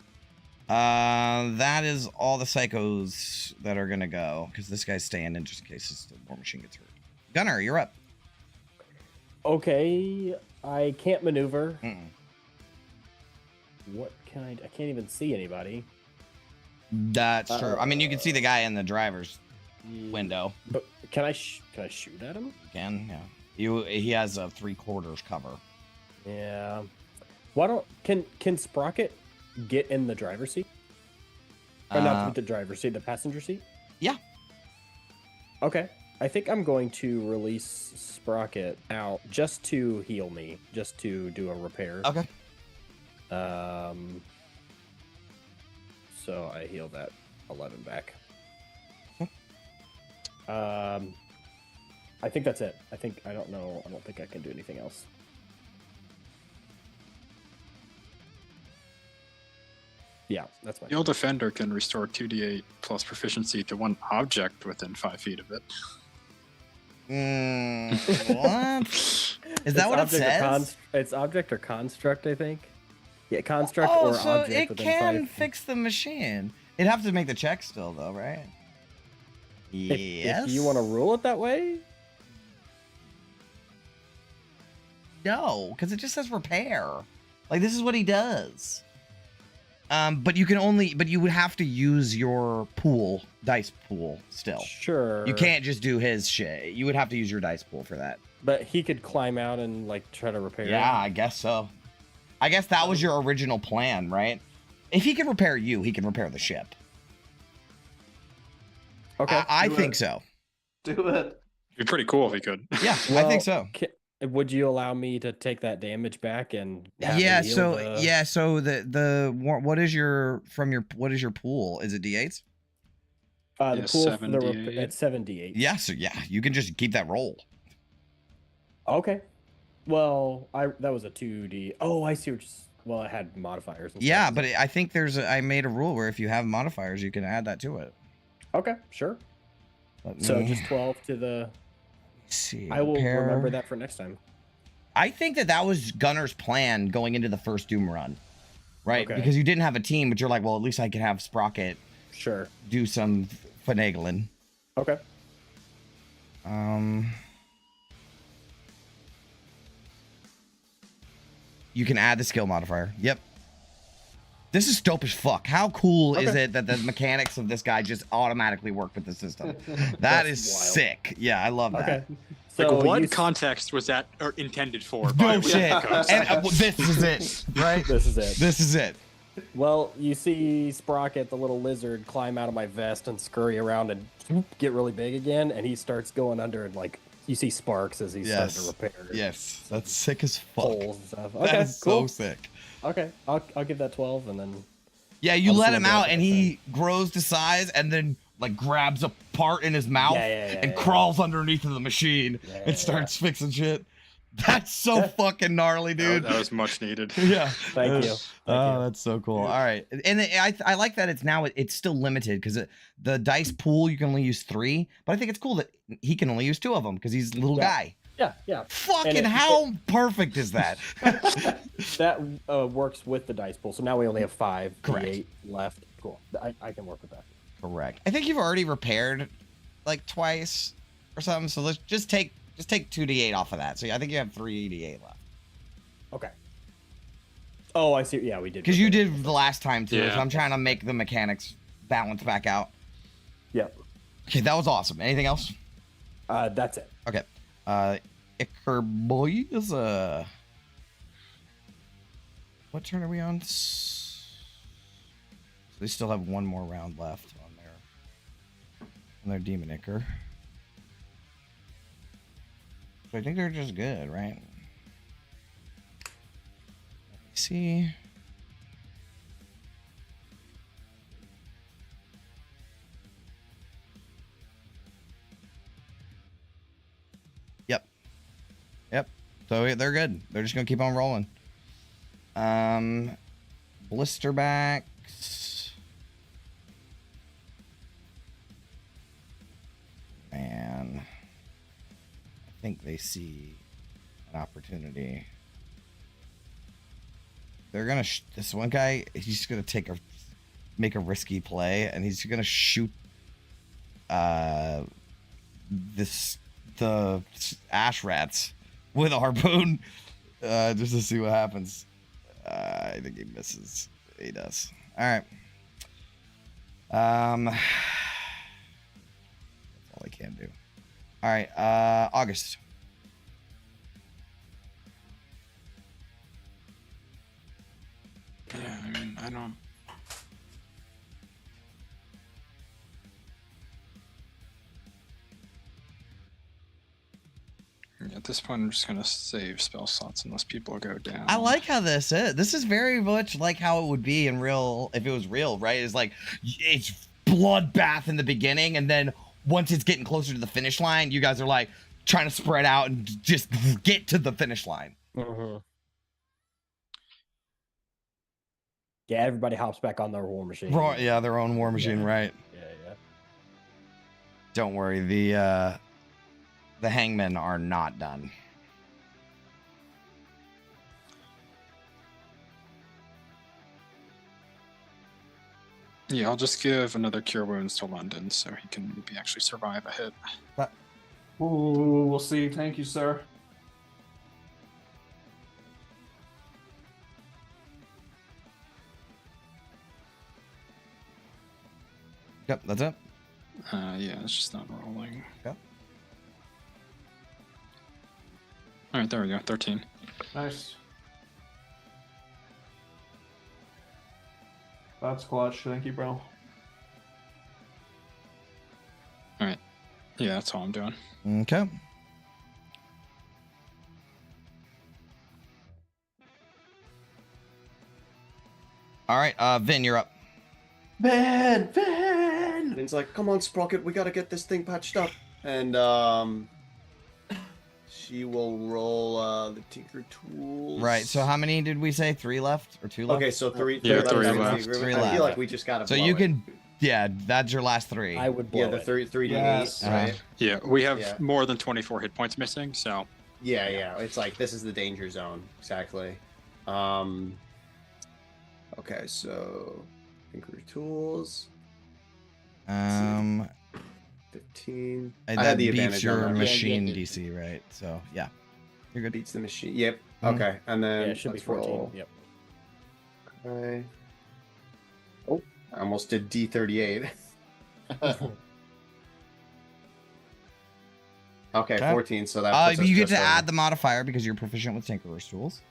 That is all the psychos that are gonna go, because this guy's staying in just in case the war machine gets hurt. Gunner, you're up. Okay, I can't maneuver. What can I can't even see anybody. That's true. I mean, you can see the guy in the driver's window. But can I shoot at him? You can, yeah. He has a 3/4 cover. Yeah. Why don't can Sprocket get in the driver's seat? Or not the driver's seat, the passenger seat? Yeah. Okay. I think I'm going to release Sprocket out just to heal me, just to do a repair. Okay. So I heal that 11 back. I think that's it. I don't think I can do anything else. Yeah, that's fine. Your defender can restore 2d8 plus proficiency to one object within 5 feet of it. What? Is that what it says? It's object or construct, I think. Yeah, construct Oh, or so object it within can 5. fix the machine. It'd have to make the check still, though, right? Yes. If you want to rule it that way? No, because it just says repair. Like, this is what he does. But you would have to use your dice pool still. Sure. You can't just do his shit. You would have to use your dice pool for that. But he could climb out and like try to repair it. Yeah, I guess so. I guess that was your original plan, right? If he can repair you, he can repair the ship. Okay. I think so. Do it. It'd be pretty cool if he could. Yeah, I think so. Would you allow me to take that damage back and have me Yeah, heal so the... so what is your pool? Is it D8s? The pool 7d8. at 7d8. Yeah, so you can just keep that roll. Okay. Well, that was a 2d. Oh, I see. Well, it had modifiers. And Yeah, stuff. but I think I made a rule where if you have modifiers, you can add that to it. Okay, sure. So just 12 to the. See, I will remember that for next time. I think that was Gunner's plan going into the first Doom run, right? Okay. Because you didn't have a team, but you're like, well, at least I can have Sprocket. Sure. Do some finagling. Okay. You can add the skill modifier. Yep. This is dope as fuck. How cool is it that the mechanics of this guy just automatically work with the system? That is wild. Sick. Yeah, I love that. Okay. So Like, what context was that intended for? No shit. And this is it, right? This is it. This is it. Well, you see Sprocket, the little lizard, climb out of my vest and scurry around and get really big again, and he starts going under and like you see sparks as he's starting to repair. Yes, that's sick as fuck. Holes and stuff. Okay, That's cool. so sick. Okay, I'll give that 12 and then. Yeah, you I'll let see him what out happens and he grows to size and then like grabs a part in his mouth and crawls underneath of the machine and starts fixing shit. That's so fucking gnarly, dude. That was much needed. Yeah. Thank you. That's so cool. All right. And I like that it's still limited because the dice pool, you can only use 3, but I think it's cool that he can only use 2 of them because he's a little guy. Yeah. Fucking how perfect is that? That works with the dice pool. So now we only have 5 Correct. D8 left. Cool. I can work with that. Correct. I think you've already repaired like twice or something. So let's just take 2d8 off of that. So I think you have 3d8 left. Okay. Oh, I see. Yeah, we did. Because you did the last time too. Yeah. So I'm trying to make the mechanics balance back out. Yep. Okay, that was awesome. Anything else? That's it. Okay. Icker boys. What turn are we on? So they still have one more round left on their demon Icker. So I think they're just good, right? Let me see. Yep. So they're good. They're just gonna keep on rolling. Blisterbacks. Man, I think they see an opportunity. they're gonna this one guy. He's gonna make a risky play, and he's gonna shoot the ash rats with a harpoon just to see what happens. I think he misses. He does. All right. That's all I can do. All right. August. Yeah, I mean, I don't. At this point, I'm just gonna save spell slots unless people go down. I like how this is. This is very much like how it would be in real, if it was real, right? It's like it's bloodbath in the beginning, and then once it's getting closer to the finish line, you guys are like trying to spread out and just get to the finish line. Mm-hmm. Yeah, everybody hops back on their war machine. Yeah, their own war machine, right? Yeah. Don't worry, the hangmen are not done. Yeah, I'll just give another cure wounds to London so he can maybe actually survive a hit. Ooh, we'll see. Thank you, sir. Yep, that's it. Yeah, it's just not rolling. Yep. All right, there we go. 13. Nice. That's clutch. Thank you, bro. All right. Yeah, that's all I'm doing. Okay. All right, Vin, you're up. Vin! And it's like, come on, Sprocket, we gotta get this thing patched up. And she will roll the Tinker Tools. Right. So how many did we say? 3 left or 2 left? Okay, so three. Yeah, three three left. left. Three I left. feel like we just gotta. So blow you it. can, yeah, that's your last 3. I would blow Yeah, the it. 3d8, Yes. right? Yeah, we have Yeah. more than 24 hit points missing, so. Yeah. It's like this is the danger zone, exactly. Okay, so Tinker Tools. 15. I that had the beats advantage your on that. machine Yeah. DC, right? So yeah, you're good. Beats the machine. Yep. Mhm. Okay, and then Yeah, it should be let's 14. roll. Yep. Okay. Oh, I almost did D38. Okay, Okay. 14. So that puts us you get just to over. add the modifier because you're proficient with Tinkerer's tools.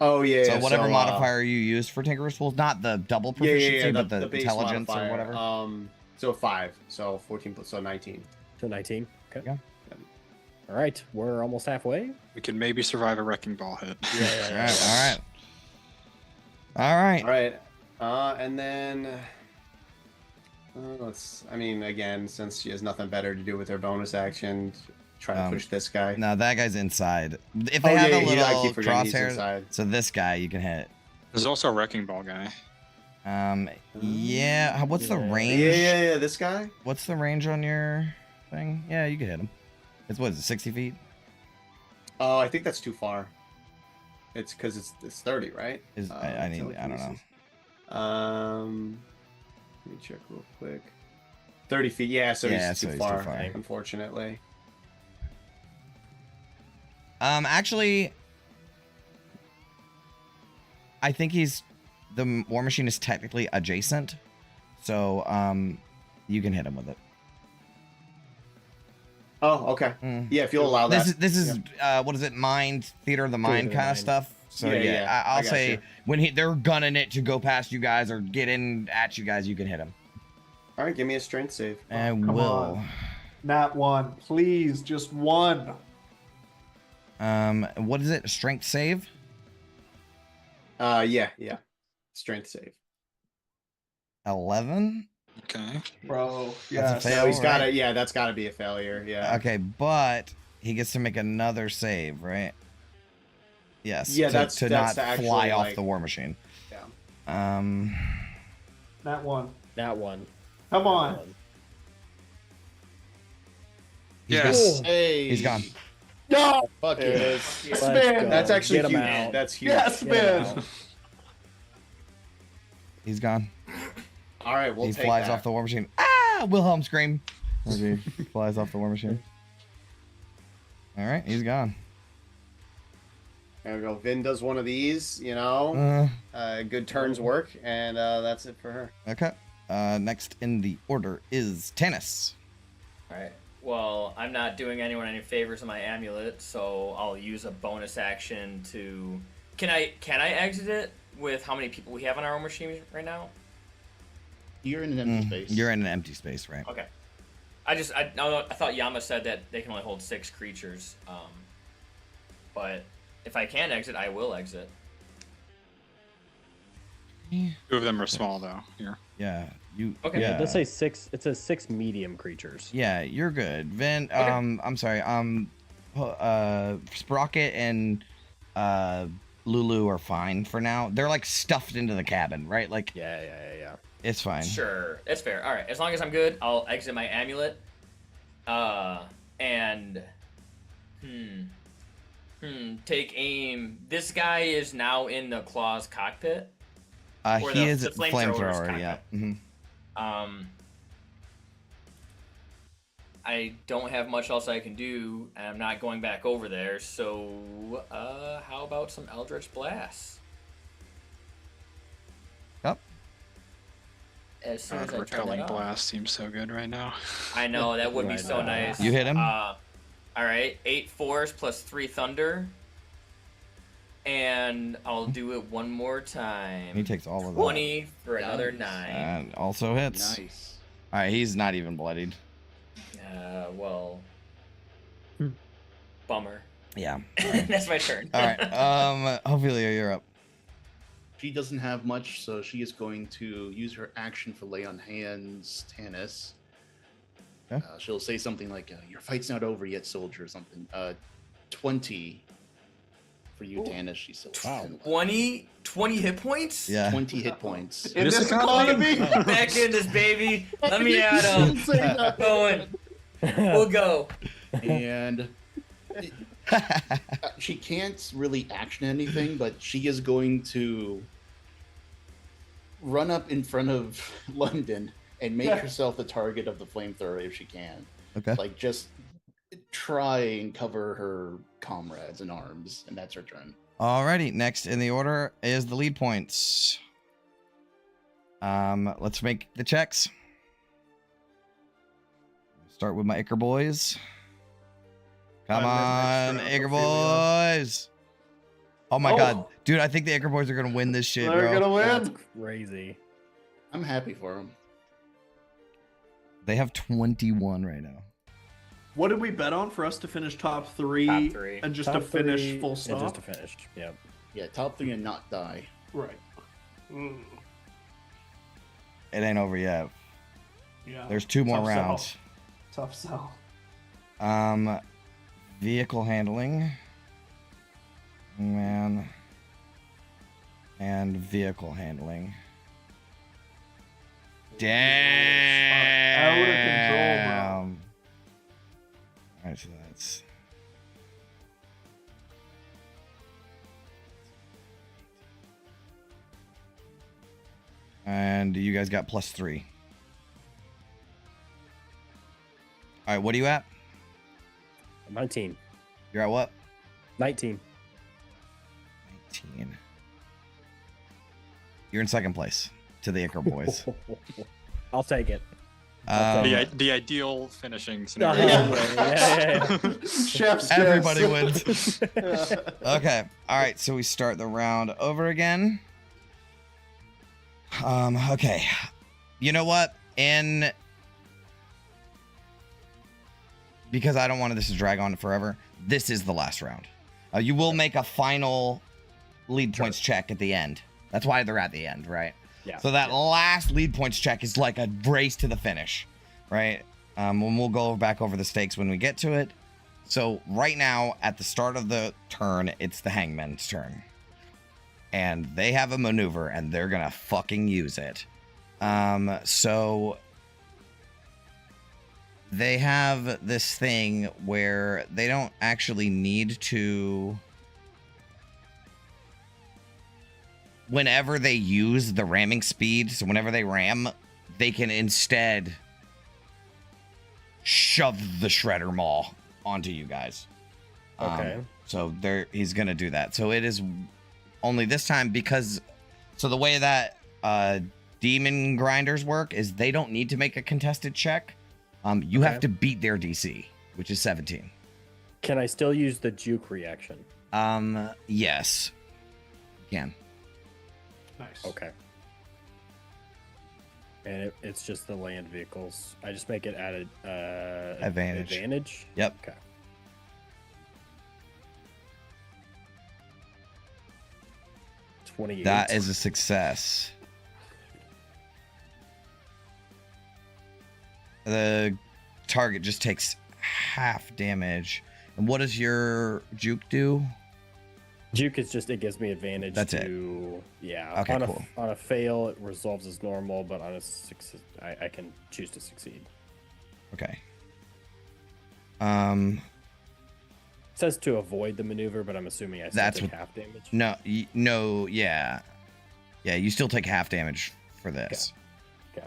Oh yeah. So yeah, whatever modifier you use for Tinkerer's tools, not the double proficiency, but the base intelligence modifier, or whatever. So 5. So 14 plus 19. So 19. Okay. Yeah. All right, we're almost halfway. We can maybe survive a wrecking ball hit. All right. All right. And then I mean, again, since she has nothing better to do with her bonus action, try to push this guy. No, that guy's inside. If they have a I little keep forgetting he's crosshair, inside. so this guy you can hit. There's also a wrecking ball guy. Yeah. What's the range? Yeah, this guy. What's the range on your thing? Yeah, you can hit him. It's what is it, 60 feet? Oh, I think that's too far. It's because it's 30, right? I don't know. Let me check real quick. 30 feet. Yeah, so Yeah, he's so too he's too far, far. unfortunately. Actually, I think the war machine is technically adjacent, so you can hit him with it. Oh, okay. Yeah, if you'll allow that. This is what is it? Mind theater of the mind kind of stuff. So Yeah, I'll I got say you. when they're gunning it to go past you guys or get in at you guys, you can hit him. All right, give me a strength save. And come will. on. Not one, please, just one. What is it? Strength save? Yeah. Strength save. 11. Okay. Bro, That's a yes. fail. So he's got right? to. Yeah, that's got to be a failure. Yeah. Okay, but he gets to make another save, right? Yes. Yeah, to, that's to that's not actually, fly off like- the war machine. Yeah. Not one. That one. Come on. Yes. Hey. He's gone. No! Fuck There it it. is. Yes, Let's man. go. That's actually Get him huge. out. That's huge. Yes, Get him man. out. He's gone. All right, we'll he take flies that. off the war machine. Ah! Wilhelm scream. As he flies off the war machine. All right, he's gone. There we go. Vin does one of these, you know. Good turns work, and that's it for her. Okay. Next in the order is Tannis. All right. Well, I'm not doing anyone any favors on my amulet, so I'll use a bonus action to. Can I exit it with how many people we have on our own machine right now? You're in an empty space. You're in an empty space, right? Okay. I thought Yama said that they can only hold 6 creatures. But if I can exit, I will exit. 2 of them are small though. Here. Yeah. You. Okay. Yeah. Let's say 6. It says 6 medium creatures. Yeah, you're good. Vin. Okay. I'm sorry. Sprocket and Lulu are fine for now. They're like stuffed into the cabin, right? Like. Yeah. It's fine. Sure, it's fair. All right, as long as I'm good, I'll exit my amulet. And take aim. This guy is now in the Claw's cockpit. He is a flamethrower. Yeah. I don't have much else I can do, and I'm not going back over there. So, how about some Eldritch Blasts? Yep. As soon as I turn Repelling that off. blast seems so good right now. I know, that would be so nice. You hit him? All right, 8 force plus 3 thunder. And I'll do it one more time. He takes all of that. 20 for another 9. And also hits. Nice. All right, he's not even bloodied. Well, bummer. Yeah. That's my turn. All right. Ophelia, you're up. She doesn't have much, so she is going to use her action for lay on hands, Tannis. Okay. She'll say something like, "Your fight's not over yet, soldier," or something. 20 for you, Tannis. She says. 20 hit points? Yeah. 20 hit points. In this economy? Back in this, baby. Let me at him. Going. We'll go. And she can't really action anything, but she is going to run up in front of London and make herself the target of the flamethrower if she can. Okay. Like, just try and cover her comrades in arms, and that's her turn. Alrighty, next in the order is the lead points. Let's make the checks. Start with my Icar boys. Come on, Icar boys. Oh my god. Dude, I think the Icar boys are gonna win this shit, They're bro. gonna win. That's crazy. I'm happy for them. They have 21 right now. What did we bet on for us to finish top 3? Top 3. And just Top to finish 3 full and stop? just to finish. Yep. Yeah, top 3 and not die. Right. It ain't over yet. Yeah. There's 2 more Tough sell. rounds. Tough sell. Vehicle handling. Man. And vehicle handling. Damn. Out of control, bro. Alright, so that's. And you guys got +3. Alright, what are you at? 19. You're at what? 19. 19. You're in second place to the Icar boys. I'll take it. The ideal finishing scenario. Yeah. Chef's Everybody kiss. wins. Okay. All right. So we start the round over again. Okay. You know what? Because I don't want this to drag on forever, this is the last round. You will make a final lead points check at the end. That's why they're at the end, right? Yeah. So that last lead points check is like a race to the finish, right? And we'll go back over the stakes when we get to it. So right now, at the start of the turn, it's the Hangman's turn. And they have a maneuver, and they're gonna fucking use it. So they have this thing where they don't actually need to whenever they use the ramming speed, so whenever they ram, they can instead shove the shredder maul onto you guys. Okay. So he's gonna do that. So it is only this time because the way that demon grinders work is they don't need to make a contested check. You have to beat their DC, which is 17. Can I still use the juke reaction? Yes. You can. Nice. Okay. And it's just the land vehicles. I just make it added Advantage. Advantage? Yep. Okay. That is a success. The target just takes half damage. And what does your juke do? Juke is just, it gives me advantage. That's to, it. Yeah. Okay, on cool. On a fail, it resolves as normal, but on a success, I can choose to succeed. Okay. It says to avoid the maneuver, but I'm assuming I still take half damage. No, no, yeah. Yeah, you still take half damage for this. Okay.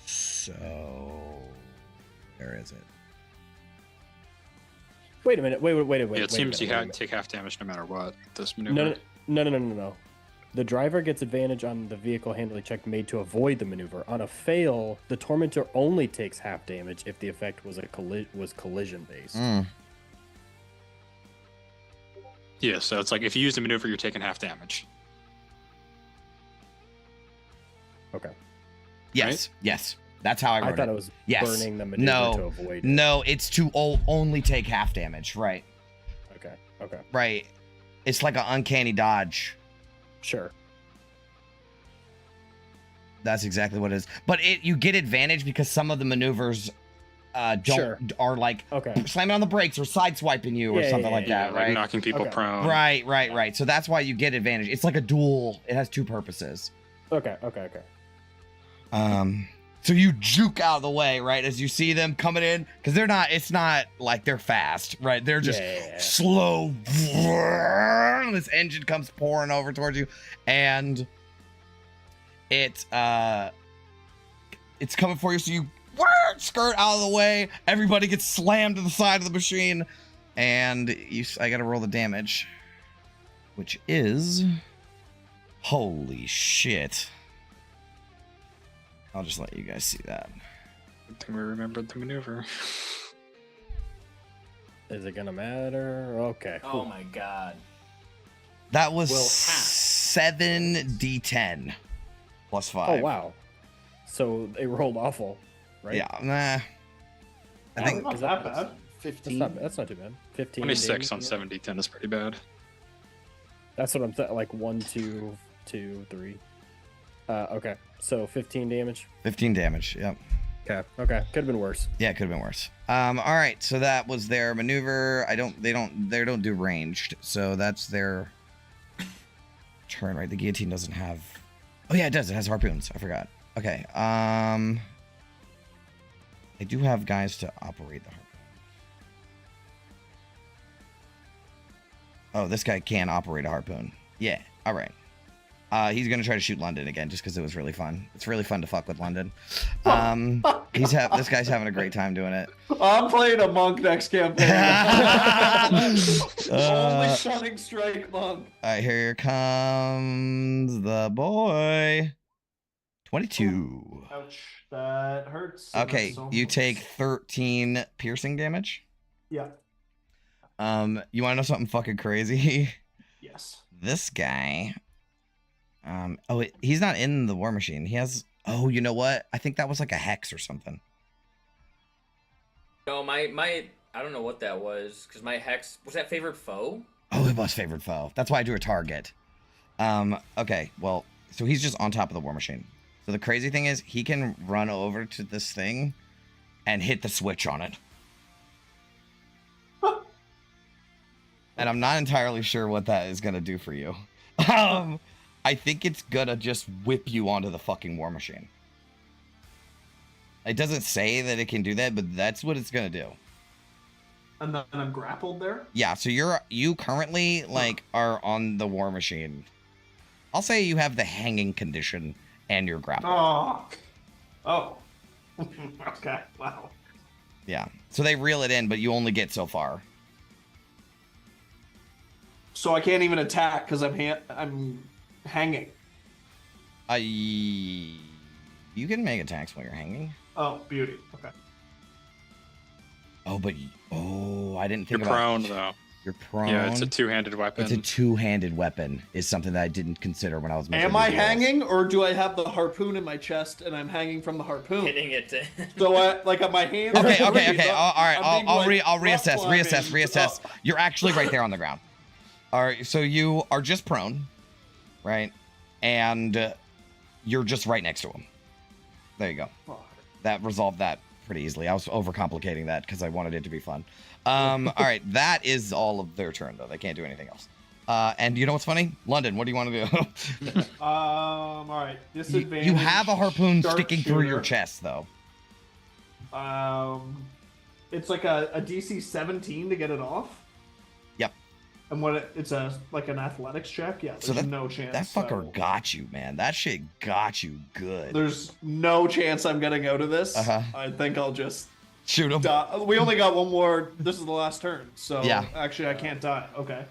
So where is it? Wait a minute. Wait. Yeah, it seems you take half damage no matter what. This maneuver. No. The driver gets advantage on the vehicle handling check made to avoid the maneuver. On a fail, the tormentor only takes half damage if the effect was collision based. Yeah, so it's like if you use the maneuver, you're taking half damage. Okay. Yes. Right? Yes. That's how I wrote it. I thought it was burning the maneuver to avoid it. No, it's to only take half damage. Right. Okay. Right. It's like an uncanny dodge. Sure. That's exactly what it is. But you get advantage because some of the maneuvers are like slamming on the brakes or sideswiping you or something like that, right? Like knocking people prone. Right. So that's why you get advantage. It's like a duel. It has two purposes. Okay. So you juke out of the way, right, as you see them coming in, because it's not like they're fast, right? They're just slow. This engine comes pouring over towards you, and it's coming for you, so you skirt out of the way. Everybody gets slammed to the side of the machine, and I gotta roll the damage, which is holy shit. I'll just let you guys see that. Good thing we remembered the maneuver. Is it gonna matter? Okay. Oh my god. That was 7d10 plus 5. Oh wow. So they rolled awful, right? Yeah. Nah. I think not that bad. 15. That's not too bad. 15. 26 on 7d10 is pretty bad. That's what I'm like 1, 2, 2, 3. Okay. So 15 damage. 15 damage. Yep. Okay. Could have been worse. Yeah, it could have been worse. All right. So that was their maneuver. They don't do ranged. So that's their turn, right? The guillotine doesn't have. Oh yeah, it does. It has harpoons. I forgot. Okay. I do have guys to operate the harpoon. Oh, this guy can operate a harpoon. Yeah. All right. He's gonna try to shoot London again, just because it was really fun. It's really fun to fuck with London. This guy's having a great time doing it. I'm playing a monk next campaign. Only shunning strike monk. All right, here comes the boy. 22. Ouch, that hurts. Okay, That's so you much. take 13 piercing damage. Yeah. You want to know something fucking crazy? Yes. This guy. He's not in the war machine. He has. Oh, you know what? I think that was like a hex or something. No, my I don't know what that was, because my hex was that favored foe. Oh, it was favored foe. That's why I drew a target. Okay, well, so he's just on top of the war machine. So the crazy thing is, he can run over to this thing and hit the switch on it. And I'm not entirely sure what that is gonna do for you. I think it's gonna just whip you onto the fucking war machine. It doesn't say that it can do that, but that's what it's gonna do. And then I'm grappled there? Yeah, so you currently like are on the war machine. I'll say you have the hanging condition and you're grappled. Oh. Okay. Wow. Yeah. So they reel it in, but you only get so far. So I can't even attack because I'm hanging. You can make attacks while you're hanging. Oh, beauty. Okay. Oh, but I didn't think You're about. prone though. You're prone. Yeah, it's a two-handed weapon. It's a two-handed weapon. Is something that I didn't consider when I was. Am I hanging, or do I have the harpoon in my chest and I'm hanging from the harpoon? Hitting it. So my hands. Okay. are All right. I'll rock reassess. climbing. You're actually right there on the ground. All right. So you are just prone, right? And you're just right next to him. There you go. Fuck. That resolved that pretty easily. I was overcomplicating that because I wanted it to be fun. All right, that is all of their turn though. They can't do anything else. And you know what's funny? London, what do you want to do? All right. Disadvantage. You have a harpoon sticking through your sharpshooter. chest though. It's like a DC 17 to get it off. Yep. And it's like an athletics check. Yeah. There's So no chance. that fucker got you, man. That shit got you good. There's no chance I'm getting out of this. I think I'll just shoot him. We only got one more. This is the last turn, so Yeah. Actually, I can't die. Okay.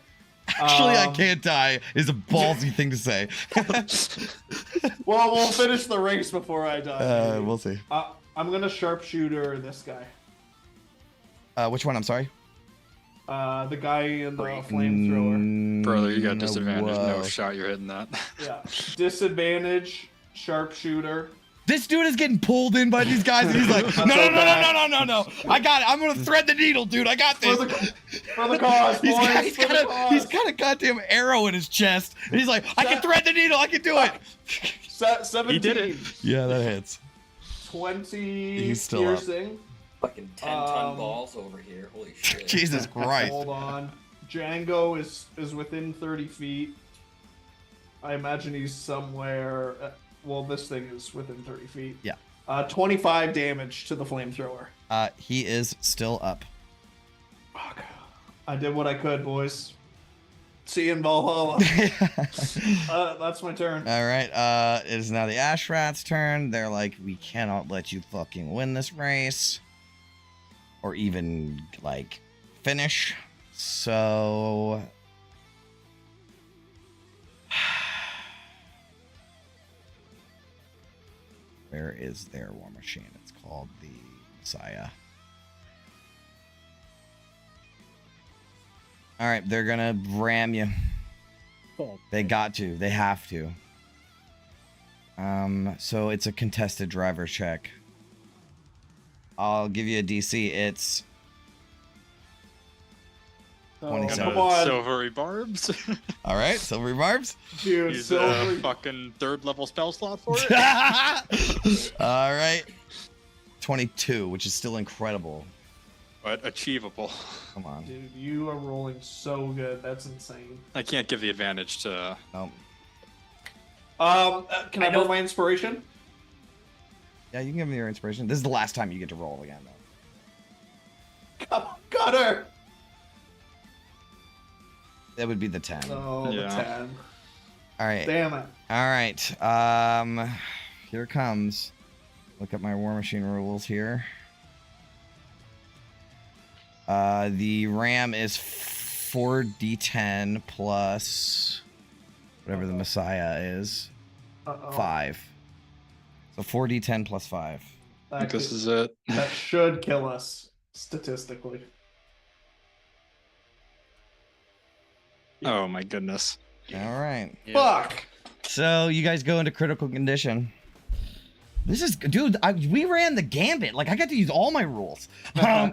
Actually, I can't die is a ballsy thing to say. Well, we'll finish the race before I die. We'll see. I'm gonna sharpshooter this guy. Which one? I'm sorry. The guy in the flamethrower. Brother, you got disadvantage. Whoa. No shot you're hitting that. Yeah. Disadvantage, sharpshooter. This dude is getting pulled in by these guys, and he's like, no. I got it. I'm gonna thread the needle, dude. I got this. For the cause, boys. He's got a goddamn arrow in his chest, and he's like, I can thread the needle. I can do it. 17. He did it. Yeah, that hits. 20 He's still up. piercing. Fucking 10-ton balls over here. Holy shit. Jesus Christ. Hold on. Django is within 30 feet. I imagine he's somewhere. Well, this thing is within 30 feet. Yeah. 25 damage to the flamethrower. He is still up. Fuck. I did what I could, boys. See you in Valhalla. That's my turn. All right. It is now the Ash Rat's turn. They're like, we cannot let you fucking win this race, or even like finish. So. Where is their war machine? It's called the Messiah. All right, they're gonna ram you. Oh. They got to. They have to. So it's a contested driver check. I'll give you a DC. It's 27. Come on. Silvery barbs. All right, silvery barbs. Dude, Use silvery. a fucking 3rd level spell slot for it. All right. 22, which is still incredible. But achievable. Come on. Dude, you are rolling so good. That's insane. I can't give the advantage to. No. Can I roll my inspiration? Yeah, you can give me your inspiration. This is the last time you get to roll again, though. Come on, got her. That would be the 10. Oh, Yeah. the 10. All right. Damn it. All right. Here it comes. Look at my War Machine rules here. The RAM is 4d10 plus whatever the Messiah is. 5. So 4d10 plus 5. I think this is it. That should kill us statistically. Oh my goodness. All right. Fuck. So you guys go into critical condition. This is, dude. We ran the gambit. Like I got to use all my rules. All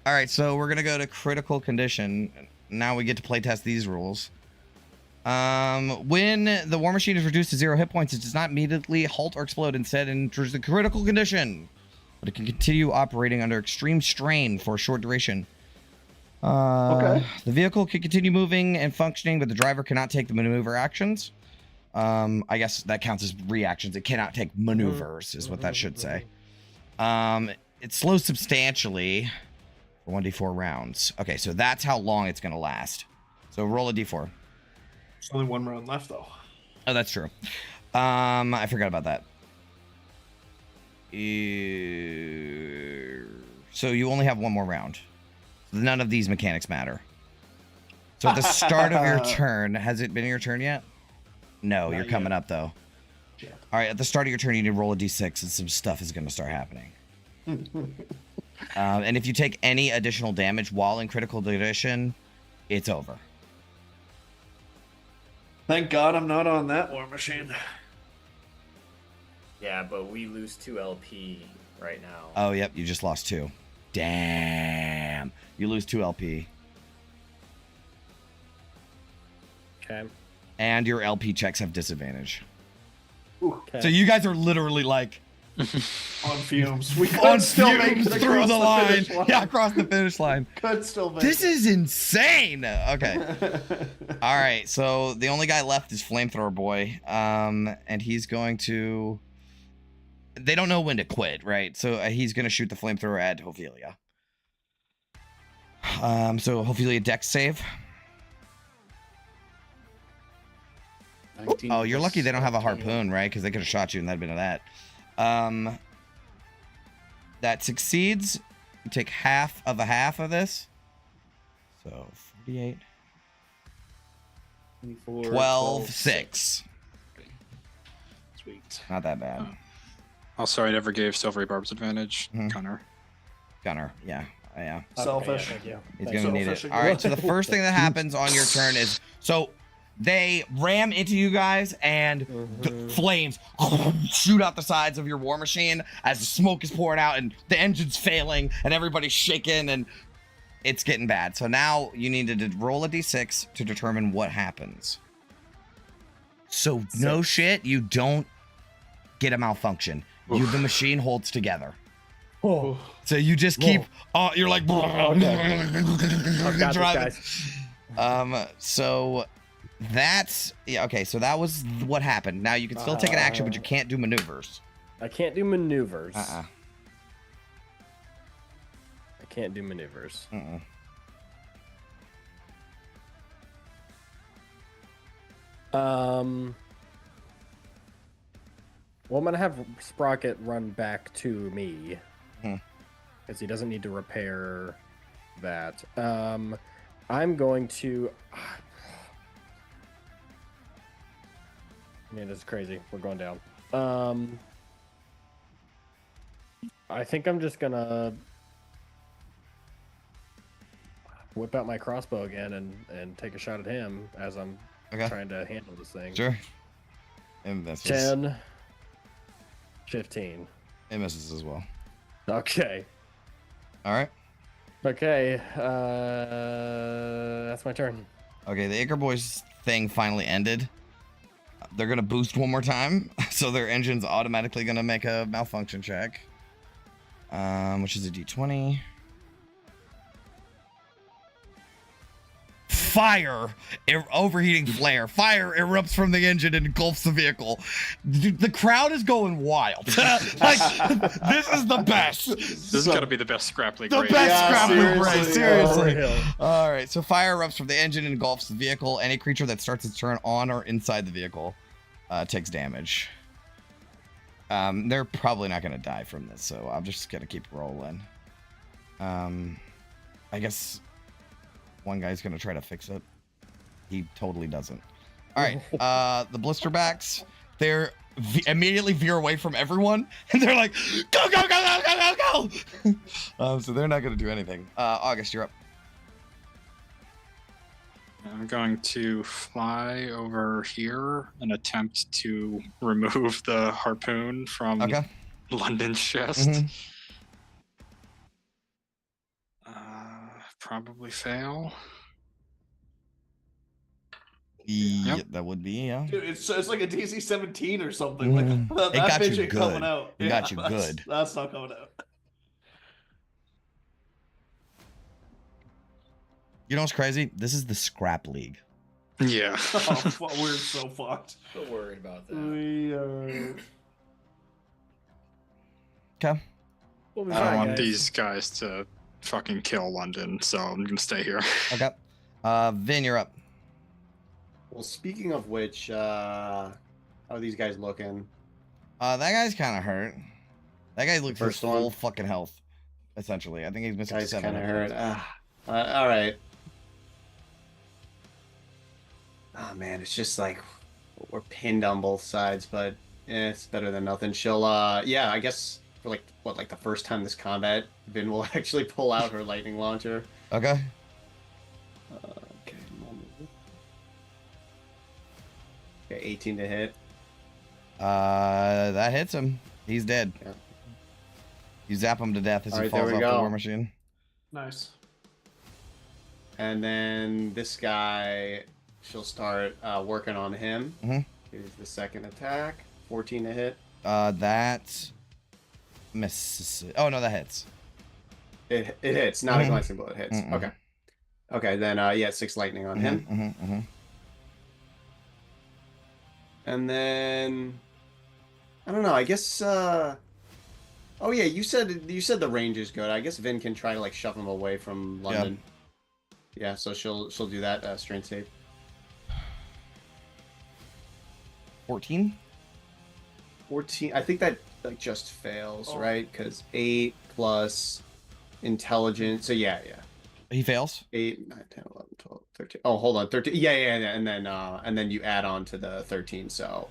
right. So we're gonna go to critical condition. Now we get to playtest these rules. When the war machine is reduced to 0 hit points, it does not immediately halt or explode. Instead, it enters the critical condition, but it can continue operating under extreme strain for a short duration. Okay. The vehicle can continue moving and functioning, but the driver cannot take the maneuver actions. I guess that counts as reactions. It cannot take maneuvers, is what that should say. It slows substantially 1d4 rounds. Okay, so that's how long it's going to last. So roll a d4. There's only one round left, though. Oh, that's true. I forgot about that. So you only have one more round. None of these mechanics matter. So at the start of your turn, has it been your turn yet? No, you're coming up though. Yeah. All right, at the start of your turn, you need to roll a d6 and some stuff is going to start happening. And if you take any additional damage while in critical condition, it's over. Thank God I'm not on that war machine. Yeah, but we lose 2 LP right now. Oh, yep, you just lost 2. Damn. You lose 2 LP. Okay. And your LP checks have disadvantage. Okay. So you guys are literally like on fumes. We on could still make fumes it through across the line. finish line. Yeah, across the finish line. Could still make This it. is insane. Okay. All right. So the only guy left is Flamethrower Boy. And he's going to. They don't know when to quit, right? So he's going to shoot the flamethrower at Ophelia. So Ophelia dex save. 19 Oh, you're lucky they don't have a 17. harpoon, right? Because they could have shot you and that'd been that. That succeeds. You take half of this. So 48. 24, 12, 6. Sweet. Not that bad. Also, I never gave Silvery Barb's advantage. Mhm. Gunner. Yeah. Yeah. Selfish. Okay, yeah, thank you. He's Thanks. gonna need it. Selfish All right. So the first thing that happens on your turn is they ram into you guys and the flames shoot out the sides of your war machine as the smoke is pouring out and the engine's failing and everybody's shaking and it's getting bad. So now you need to roll a d6 to determine what happens. So no shit, you don't get a malfunction. The machine holds together. Oh, So you just keep, you're like, I've got this, driving. guys. So that's, yeah, okay, so that was what happened. Now you can still take an action, but you can't do maneuvers. I can't do maneuvers. Uh-uh. I can't do maneuvers. Uh-uh. Well, I'm gonna have Sprocket run back to me, Hmm. because he doesn't need to repair that. I'm going to. Man, this is crazy. We're going down. I think I'm just gonna whip out my crossbow again and take a shot at him as I'm trying to handle this thing. Sure. And that's 10, 15. It misses as well. Okay. All right. Okay. That's my turn. Okay, the Acre Boys thing finally ended. They're gonna boost one more time, so their engine's automatically gonna make a malfunction check. Which is a d20. Fire! Overheating flare. Fire erupts from the engine and engulfs the vehicle. Dude, the crowd is going wild. Like, this is the best. This is gotta be the best scrap league The race. best scrap league race, seriously. Overhill. All right, so fire erupts from the engine and engulfs the vehicle. Any creature that starts its turn on or inside the vehicle takes damage. They're probably not going to die from this, so I'm just going to keep rolling. I guess one guy's going to try to fix it. He totally doesn't. All right, the blisterbacks, they're immediately veer away from everyone, and they're like, go, go, go, go, go, go, go! So they're not going to do anything. August, you're up. I'm going to fly over here and attempt to remove the harpoon from London's chest. Mhm. Probably fail. Yep, that would be, yeah. Dude, it's like a DC-17 or something. Like that It got bitch you ain't coming good. out. It got you that's- good. That's not coming out. You know what's crazy? This is the scrap league. Yeah. Oh, we're so fucked. So worried about that. We are. Okay. We'll be I don't fine, want guys. these guys to fucking kill London, so I'm gonna stay here. Okay. Vin, you're up. Well, speaking of which, how are these guys looking? That guy's kind of hurt. That guy looks First full one? fucking health, essentially. I think he's missing Guy's 7 kind of hit hurt. points. All right. Oh man, it's just like we're pinned on both sides, but it's better than nothing. She'll, yeah, I guess for like the first time this combat, Vin will actually pull out her lightning launcher. Okay. Okay, okay, 18 to hit. That hits him. He's dead. Yeah. You zap him to death as All he right, there falls we off the go. war machine. Nice. And then this guy, she'll start working on him. Mhm. Here's the second attack. 14 to hit. That misses. Oh no, that hits. It hits. Not a Mhm. glancing blow. It hits. Mm-mm. Okay. Okay, then yeah, 6 lightning on him. Mm-hmm. And then I don't know. I guess. Oh yeah, you said the range is good. I guess Vin can try to like shove him away from London. Yeah, so she'll do that. Strength save. 14. 14. I think that like just fails, Oh. right? Because 8 plus intelligence. So yeah. He fails. 8, 9, 10, 11, 12, 13. Oh, hold on. 13. Yeah. And then you add on to the 13. So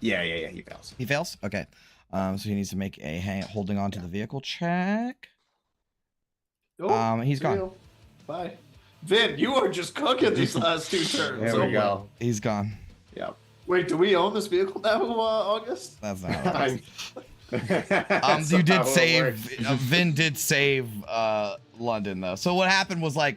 yeah. He fails. He fails. Okay. So he needs to make a holding on to the vehicle check. Oh, He's gone. real. Bye. Vin, you are just cooking these last 2 turns. There we go. He's gone. Yep. Wait, do we own this vehicle now, August? That's not how it works. That's You not did how it save. works. Vin did save London though. So what happened was like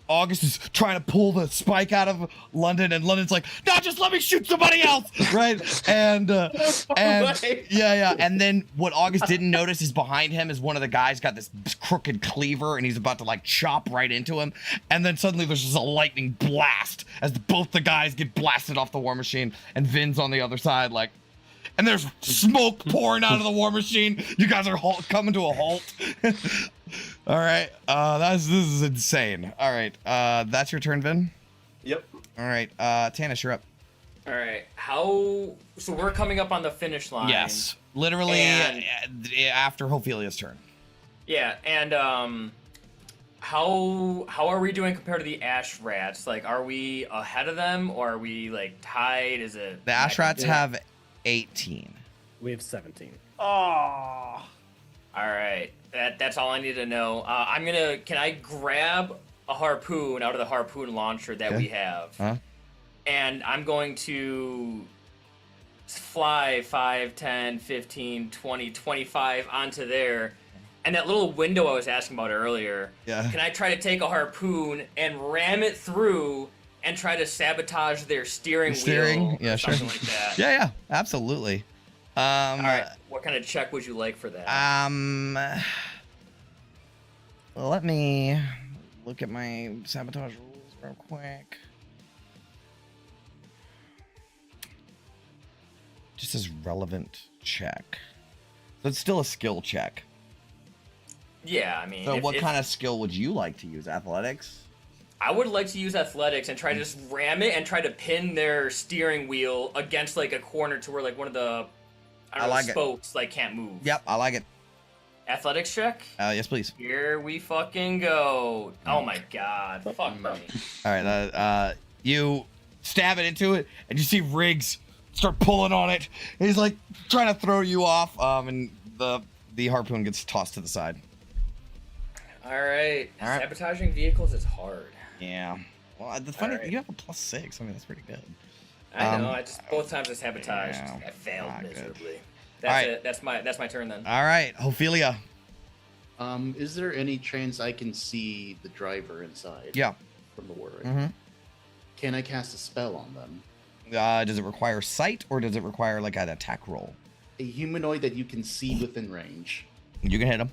August is trying to pull the spike out of London, and London's like, "No, just let me shoot somebody else," right? And yeah. And then what August didn't notice is behind him is one of the guys got this crooked cleaver, and he's about to like chop right into him. And then suddenly there's just a lightning blast as both the guys get blasted off the war machine, and Vin's on the other side, like. And there's smoke pouring out of the war machine. You guys are coming to a halt. All right. This is insane. All right. That's your turn, Vin. Yep. All right. Tanis, you're up. All right. So we're coming up on the finish line. Yes. Literally And- after Ophelia's turn. Yeah, and how are we doing compared to the Ash Rats? Like, are we ahead of them, or are we like tied? Is it The Ash Rats have 18. We have 17. Oh. All right, that's all I need to know. Can I grab a harpoon out of the harpoon launcher that we have? Huh? And I'm going to fly 5, 10, 15, 20, 25 onto there. And that little window I was asking about earlier, Yeah. can I try to take a harpoon and ram it through and try to sabotage their steering wheel? Yeah, or sure. something like that. Yeah, absolutely. All right. What kind of check would you like for that? Let me look at my sabotage rules real quick. Just as relevant check. So it's still a skill check. Yeah, I mean. So what kind of skill would you like to use? Athletics? I would like to use athletics and try to just ram it and try to pin their steering wheel against like a corner to where like one of the spokes like can't move. Yep, I like it. Athletics check? Yes, please. Here we fucking go. Oh my god. Fuck me. All right, you stab it into it, and you see Riggs start pulling on it. He's like trying to throw you off, and the harpoon gets tossed to the side. All right. Sabotaging vehicles is hard. Yeah. Well, the funny you have a +6. I mean, that's pretty good. I know. I just both times I sabotaged. Yeah, I failed miserably. All That's right. it. That's my turn then. All right, Ophelia. Is there any chance I can see the driver inside? Yeah. From the word. Mm-hmm. Can I cast a spell on them? Does it require sight, or does it require like an attack roll? A humanoid that you can see within range. You can hit him.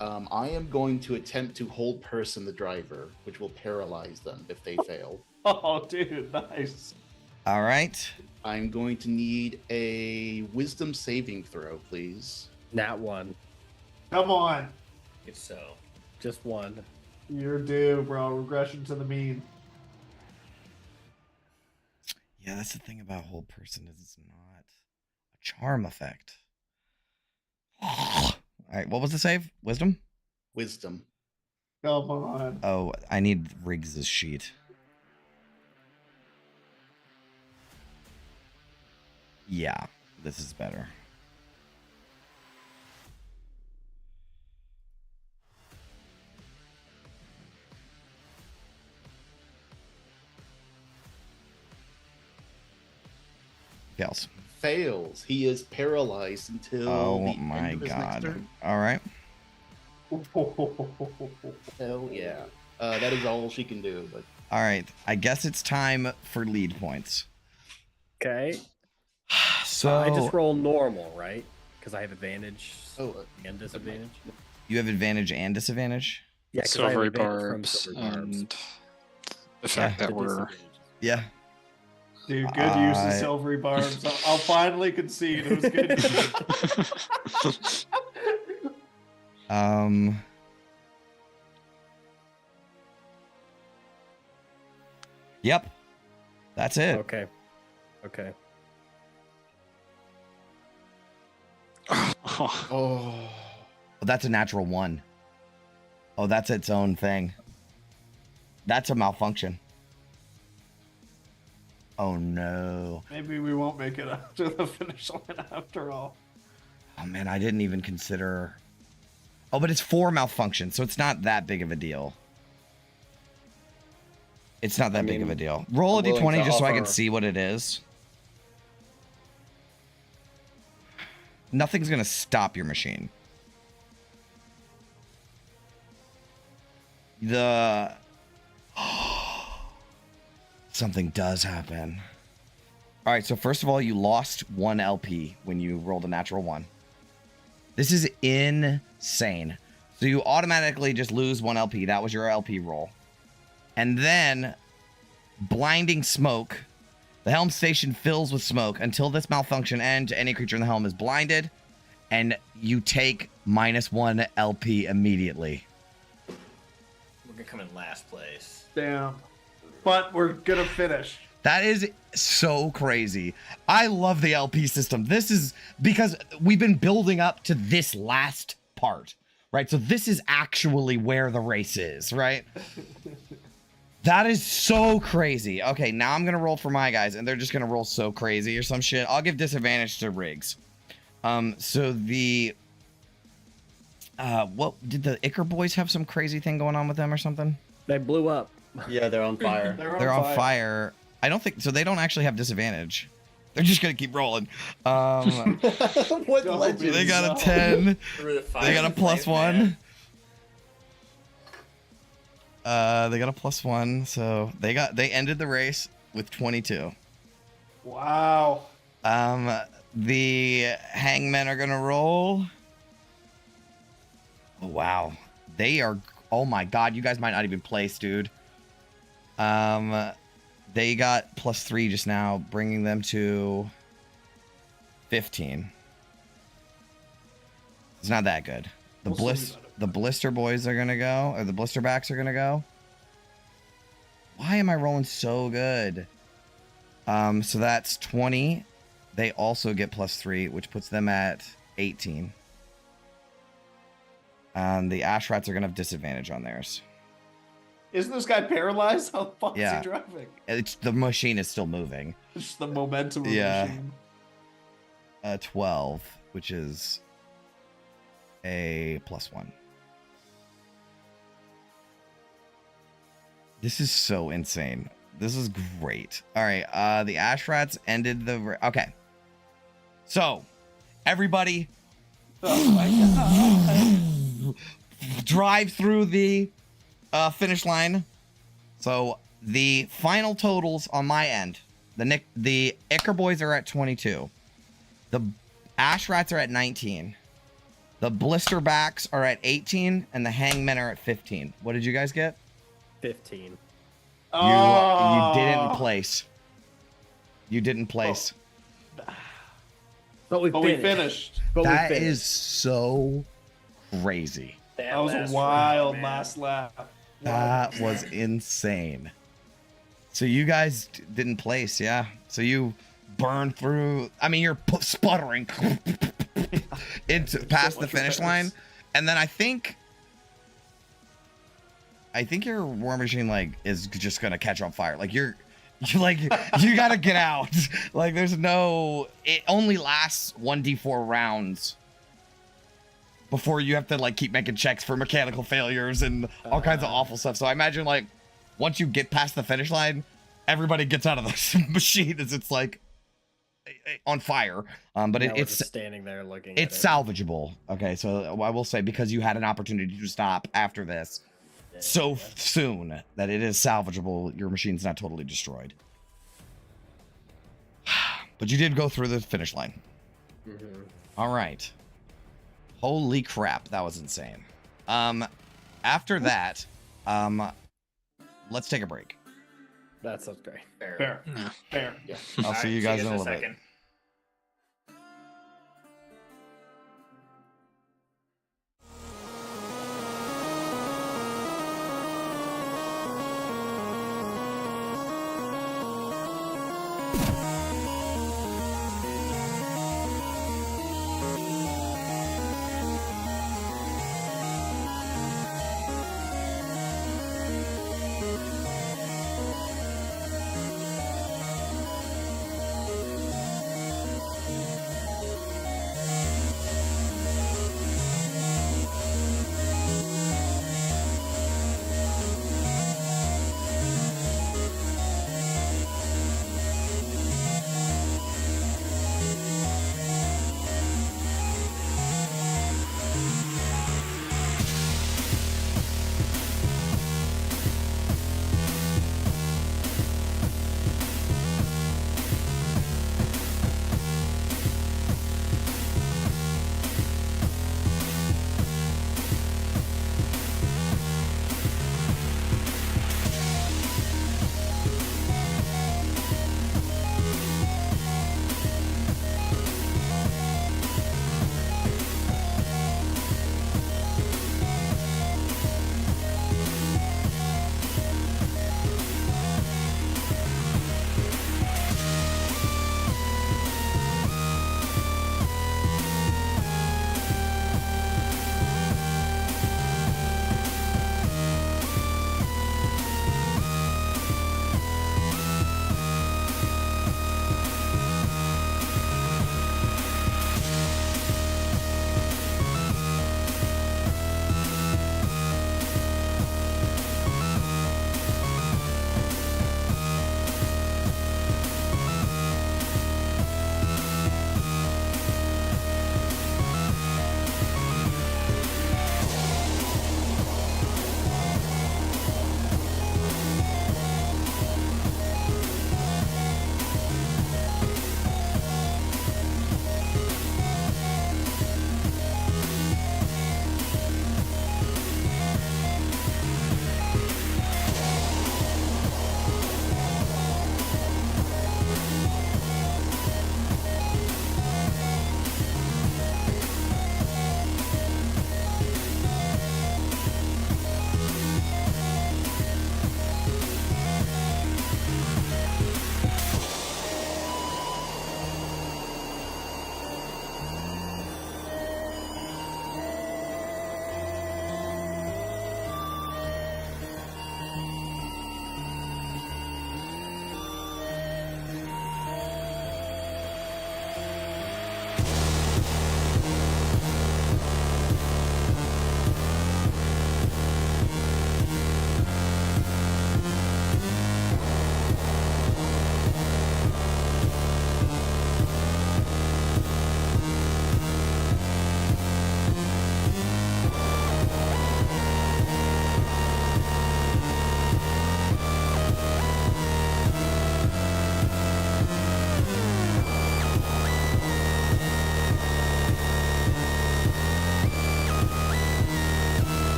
I am going to attempt to hold person the driver, which will paralyze them if they fail. Oh, dude, nice. All right. I'm going to need a wisdom saving throw, please. Nat 1. Come on. If so. Just one. You're due, bro. Regression to the mean. Yeah, that's the thing about hold person is it's not a charm effect. All right, what was the save? Wisdom? Wisdom. Come on. Oh, I need Riggs' sheet. Yeah, this is better. Fails. Fails. He is paralyzed until the my end of his next god. turn. All right. Hell yeah. That is all she can do. But All right. I guess it's time for lead points. Okay. So I just roll normal, right? Because I have advantage and okay. disadvantage. You have advantage and disadvantage? Yeah, because I have Silvery advantage from barbs silvery barbs. and the fact that The we're disadvantage. Yeah. Dude, good use of silvery barbs. I'll finally concede. It was good. Yep. That's it. Okay. Okay. oh, That's a natural one. Oh, that's its own thing. That's a malfunction. Oh no. Maybe we won't make it up to the finish line after all. Oh man, I didn't even consider. Oh, but it's 4 malfunctions, so it's not that big of a deal. It's not that big of a deal. Roll a I'm willing d20 to just so I can offer- see what it is. Nothing's gonna stop your machine. Something does happen. All right, so first of all, you lost 1 LP when you rolled a natural 1. This is insane. So you automatically just lose 1 LP. That was your LP roll. And then blinding smoke. The helm station fills with smoke. Until this malfunction ends, any creature in the helm is blinded. And you take -1 LP immediately. We're gonna come in last place. Damn. But we're gonna finish. That is so crazy. I love the LP system. This is because we've been building up to this last part, right? So this is actually where the race is, right? That is so crazy. Okay, now I'm going to roll for my guys, and they're just going to roll so crazy or some shit. I'll give disadvantage to Riggs. So the... what did the Icar boys have some crazy thing going on with them or something? They blew up. Yeah, they're on fire. They're on fire. I don't think so. They don't actually have disadvantage. They're just gonna keep rolling. What legend? They got a 10. They got a +1. They got a +1, so they ended the race with 22. Wow. The hangmen are gonna roll. Oh, wow. They are. Oh my god, you guys might not even place, dude. They got +3 just now, bringing them to 15. It's not that good. The blister boys are gonna go, or the blister backs are gonna go. Why am I rolling so good? So that's 20. They also get +3, which puts them at 18. The ash rats are gonna have disadvantage on theirs. Isn't this guy paralyzed? How the fuck is Yeah. he driving? It's the machine is still moving. It's just the momentum of Yeah. the machine. 12, which is a +1. This is so insane. This is great. All right, the ash rats ended the... Okay. So, everybody... Oh my god. drive through the finish line. So the final totals on my end, the Icar boys are at 22, the ash rats are at 19, the blister backs are at 18, and the hangmen are at 15. What did you guys get? 15. You didn't place. You didn't place. But we finished. But That we finished. is so crazy. That was a wild last lap. That was insane. So you guys didn't place, yeah? So you burned through. I mean, you're sputtering into past the finish line, and then I think your war machine like is just gonna catch on fire. Like you're like you gotta get out. Like there's no. It only lasts 1d4 rounds before you have to like keep making checks for mechanical failures and all kinds of awful stuff. So I imagine like once you get past the finish line, everybody gets out of the machine as it's like on fire. But it's just standing there looking. It's at salvageable. Okay, so I will say because you had an opportunity to stop after this so soon that it is salvageable. Your machine's not totally destroyed. But you did go through the finish line. All right. Holy crap, that was insane. After that, let's take a break. That sounds great. Fair. Yeah. I'll see you guys in a little bit. Second.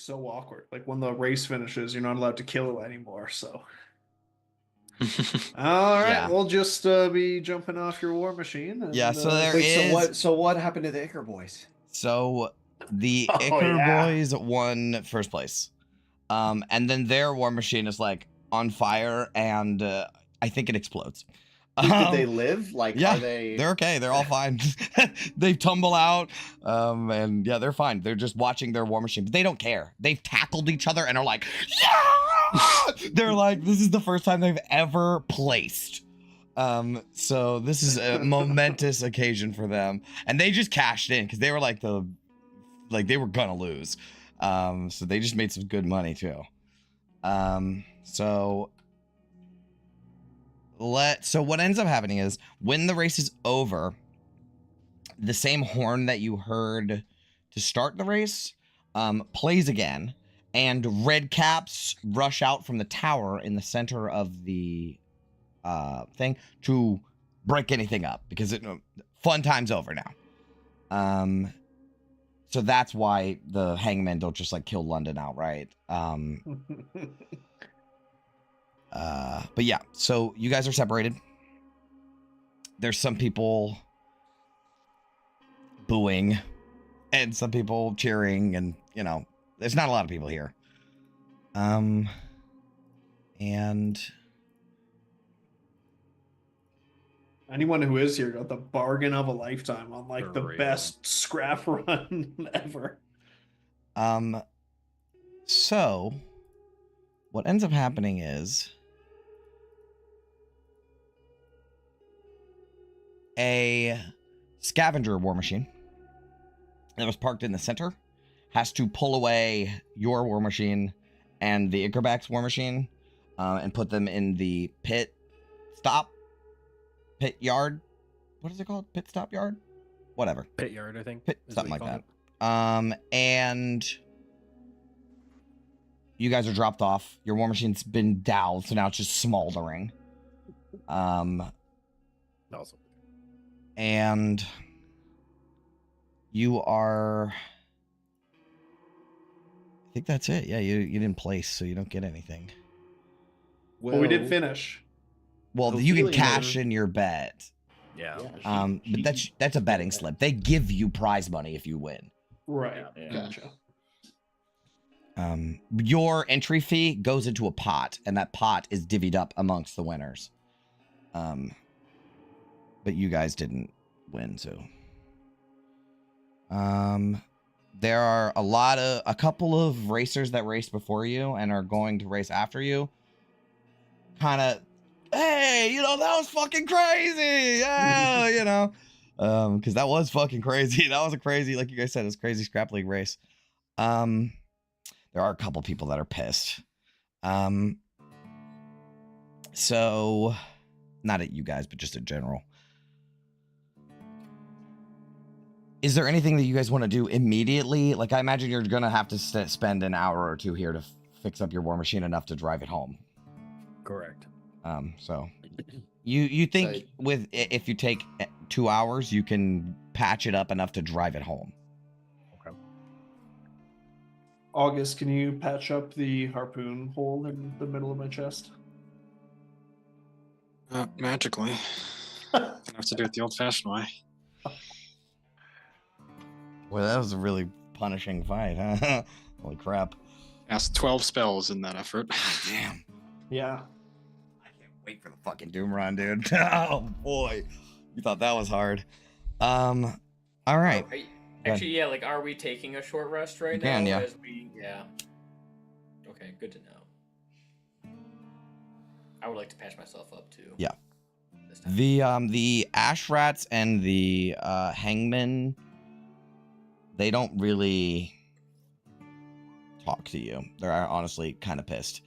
so awkward. Like when the race finishes, you're not allowed to kill anymore. So, all right, Yeah. we'll just be jumping off your war machine. And, Yeah, so there Wait, is. so what happened to the Icar boys? So the Oh, Icar yeah. boys won first place. And then their war machine is like on fire, and I think it explodes. Did they live? Like, yeah, are they? They're okay. They're all fine. They tumble out, and yeah, they're fine. They're just watching their war machine, but they don't care. They've tackled each other and are like, yeah! They're like, this is the first time they've ever placed. So this is a momentous occasion for them, and they just cashed in because they were like they were gonna lose. So they just made some good money too. So what ends up happening is when the race is over, the same horn that you heard to start the race plays again, and red caps rush out from the tower in the center of the thing to break anything up because fun time's over now. So that's why the hangmen don't just like kill London outright. But yeah, so you guys are separated. There's some people booing and some people cheering, and there's not a lot of people here. And anyone who is here got the bargain of a lifetime on like For the real. best scrap run ever. So what ends up happening is a scavenger war machine that was parked in the center has to pull away your war machine and the Icarbac's war machine and put them in the pit yard. What is it called? Pit stop yard? Whatever. Pit yard, I think. Pit, is something what like you that. call it. And you guys are dropped off. Your war machine's been doused, so now it's just smoldering. Awesome. And you are, I think that's it. Yeah, you didn't place, so you don't get anything. But we did finish. Well, you can Ophelia- cash in your bet. Yeah. But that's a betting slip. They give you prize money if you win. Right. Yeah. Gotcha. Your entry fee goes into a pot, and that pot is divvied up amongst the winners. But you guys didn't win, so. There are a couple of racers that raced before you and are going to race after you. Kind of, hey, that was fucking crazy. Yeah, because that was fucking crazy. That was a crazy, like you guys said, it was a crazy scrap league race. There are a couple people that are pissed. So not at you guys, but just in general. Is there anything that you guys want to do immediately? Like, I imagine you're going to have to spend an hour or two here to fix up your war machine enough to drive it home. Correct. So you think if you take 2 hours, you can patch it up enough to drive it home. Okay. August, can you patch up the harpoon hole in the middle of my chest? Magically. I have to do it the old-fashioned way. Well, that was a really punishing fight, huh? Holy crap. Cast 12 spells in that effort. Damn. Yeah. I can't wait for the fucking Doom run, dude. Oh, boy. You thought that was hard. All right. Actually, yeah, like, are we taking a short rest right now? Yeah. Yeah. Okay, good to know. I would like to patch myself up, too. Yeah. The ash rats and the hangmen, they don't really talk to you. They're honestly kind of pissed.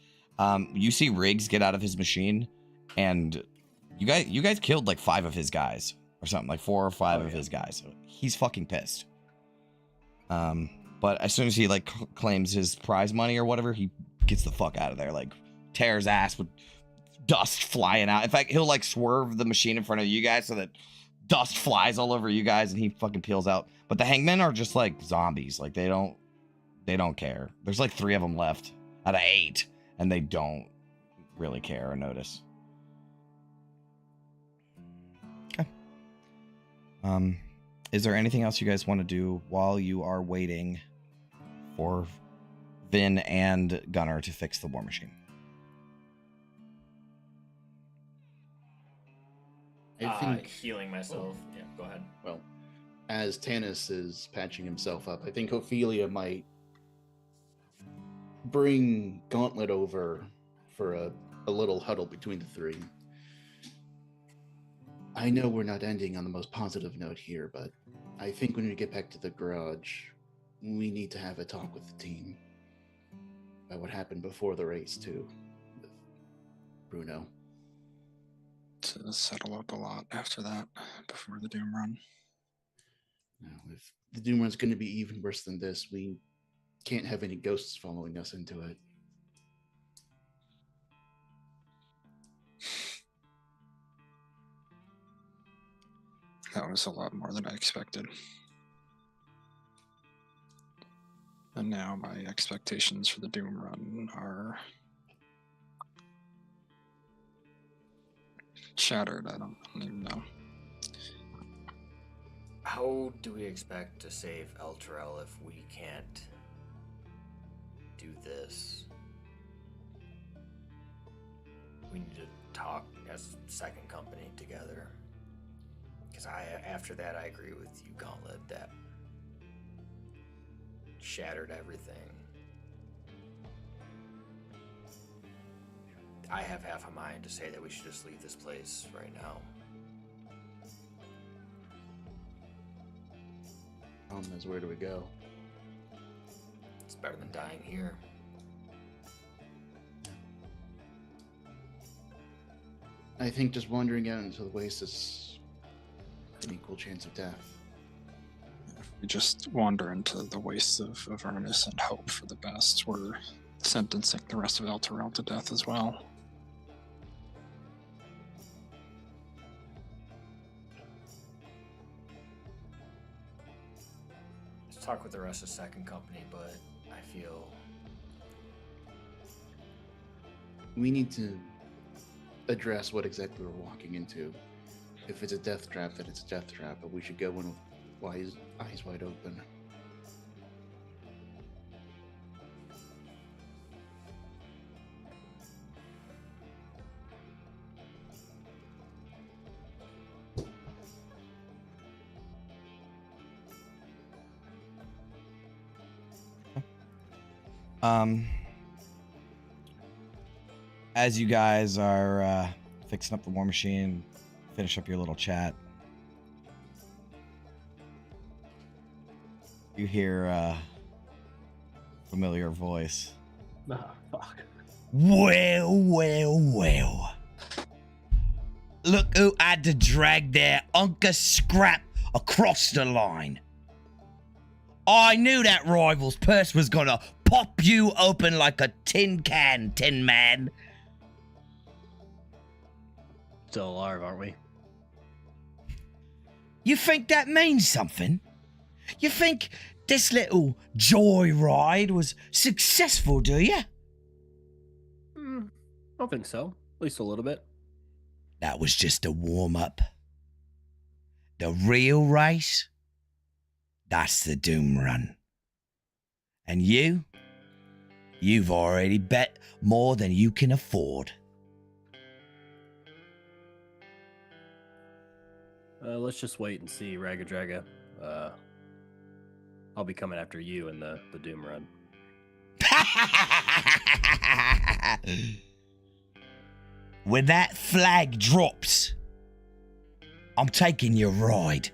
You see Riggs get out of his machine, and you guys killed like 5 of his guys or something, like 4 or 5 of his guys. So he's fucking pissed. But as soon as he like claims his prize money or whatever, he gets the fuck out of there. Like tears ass with dust flying out. In fact, he'll like swerve the machine in front of you guys so that dust flies all over you guys, and he fucking peels out. But the hangmen are just like zombies. Like they don't They don't care. There's like 3 of them left out of 8, and they don't really care or notice. Okay. Is there anything else you guys want to do while you are waiting for Vin and Gunnar to fix the war machine? I think healing myself. Yeah, go ahead. Well, as Tanis is patching himself up, I think Ophelia might bring Gauntlet over for a little huddle between the 3. I know we're not ending on the most positive note here, but I think when we get back to the garage, we need to have a talk with the team about what happened before the race, too, with Bruno. To settle up a lot after that, before the Doom Run. Now, if the Doom Run's going to be even worse than this, we can't have any ghosts following us into it. That was a lot more than I expected. And now my expectations for the Doom Run are shattered. I don't even know. How do we expect to save Elturel if we can't do this? We need to talk as second company together. Because after that, I agree with you, Gauntlet, that shattered everything. I have half a mind to say that we should just leave this place right now. Is where do we go? It's better than dying here. I think just wandering out into the waste is an equal chance of death. If we just wander into the wastes of Avernus and hope for the best, we're sentencing the rest of Elturel to death as well. Let's talk with the rest of second company, but I feel we need to address what exactly we're walking into. If it's a death trap, then it's a death trap, but we should go in with eyes wide open. As you guys are fixing up the war machine, finish up your little chat, you hear a familiar voice. Oh, fuck. Well. Look who had to drag their Unca scrap across the line. I knew that rival's purse was gonna pop you open like a tin can, Tin Man. Still alive, aren't we? You think that means something? You think this little joyride was successful, do you? I don't think so. At least a little bit. That was just a warm-up. The real race, that's the Doom Run. And you've already bet more than you can afford. Let's just wait and see, Ragadraga. I'll be coming after you in the Doom Run. When that flag drops, I'm taking your ride.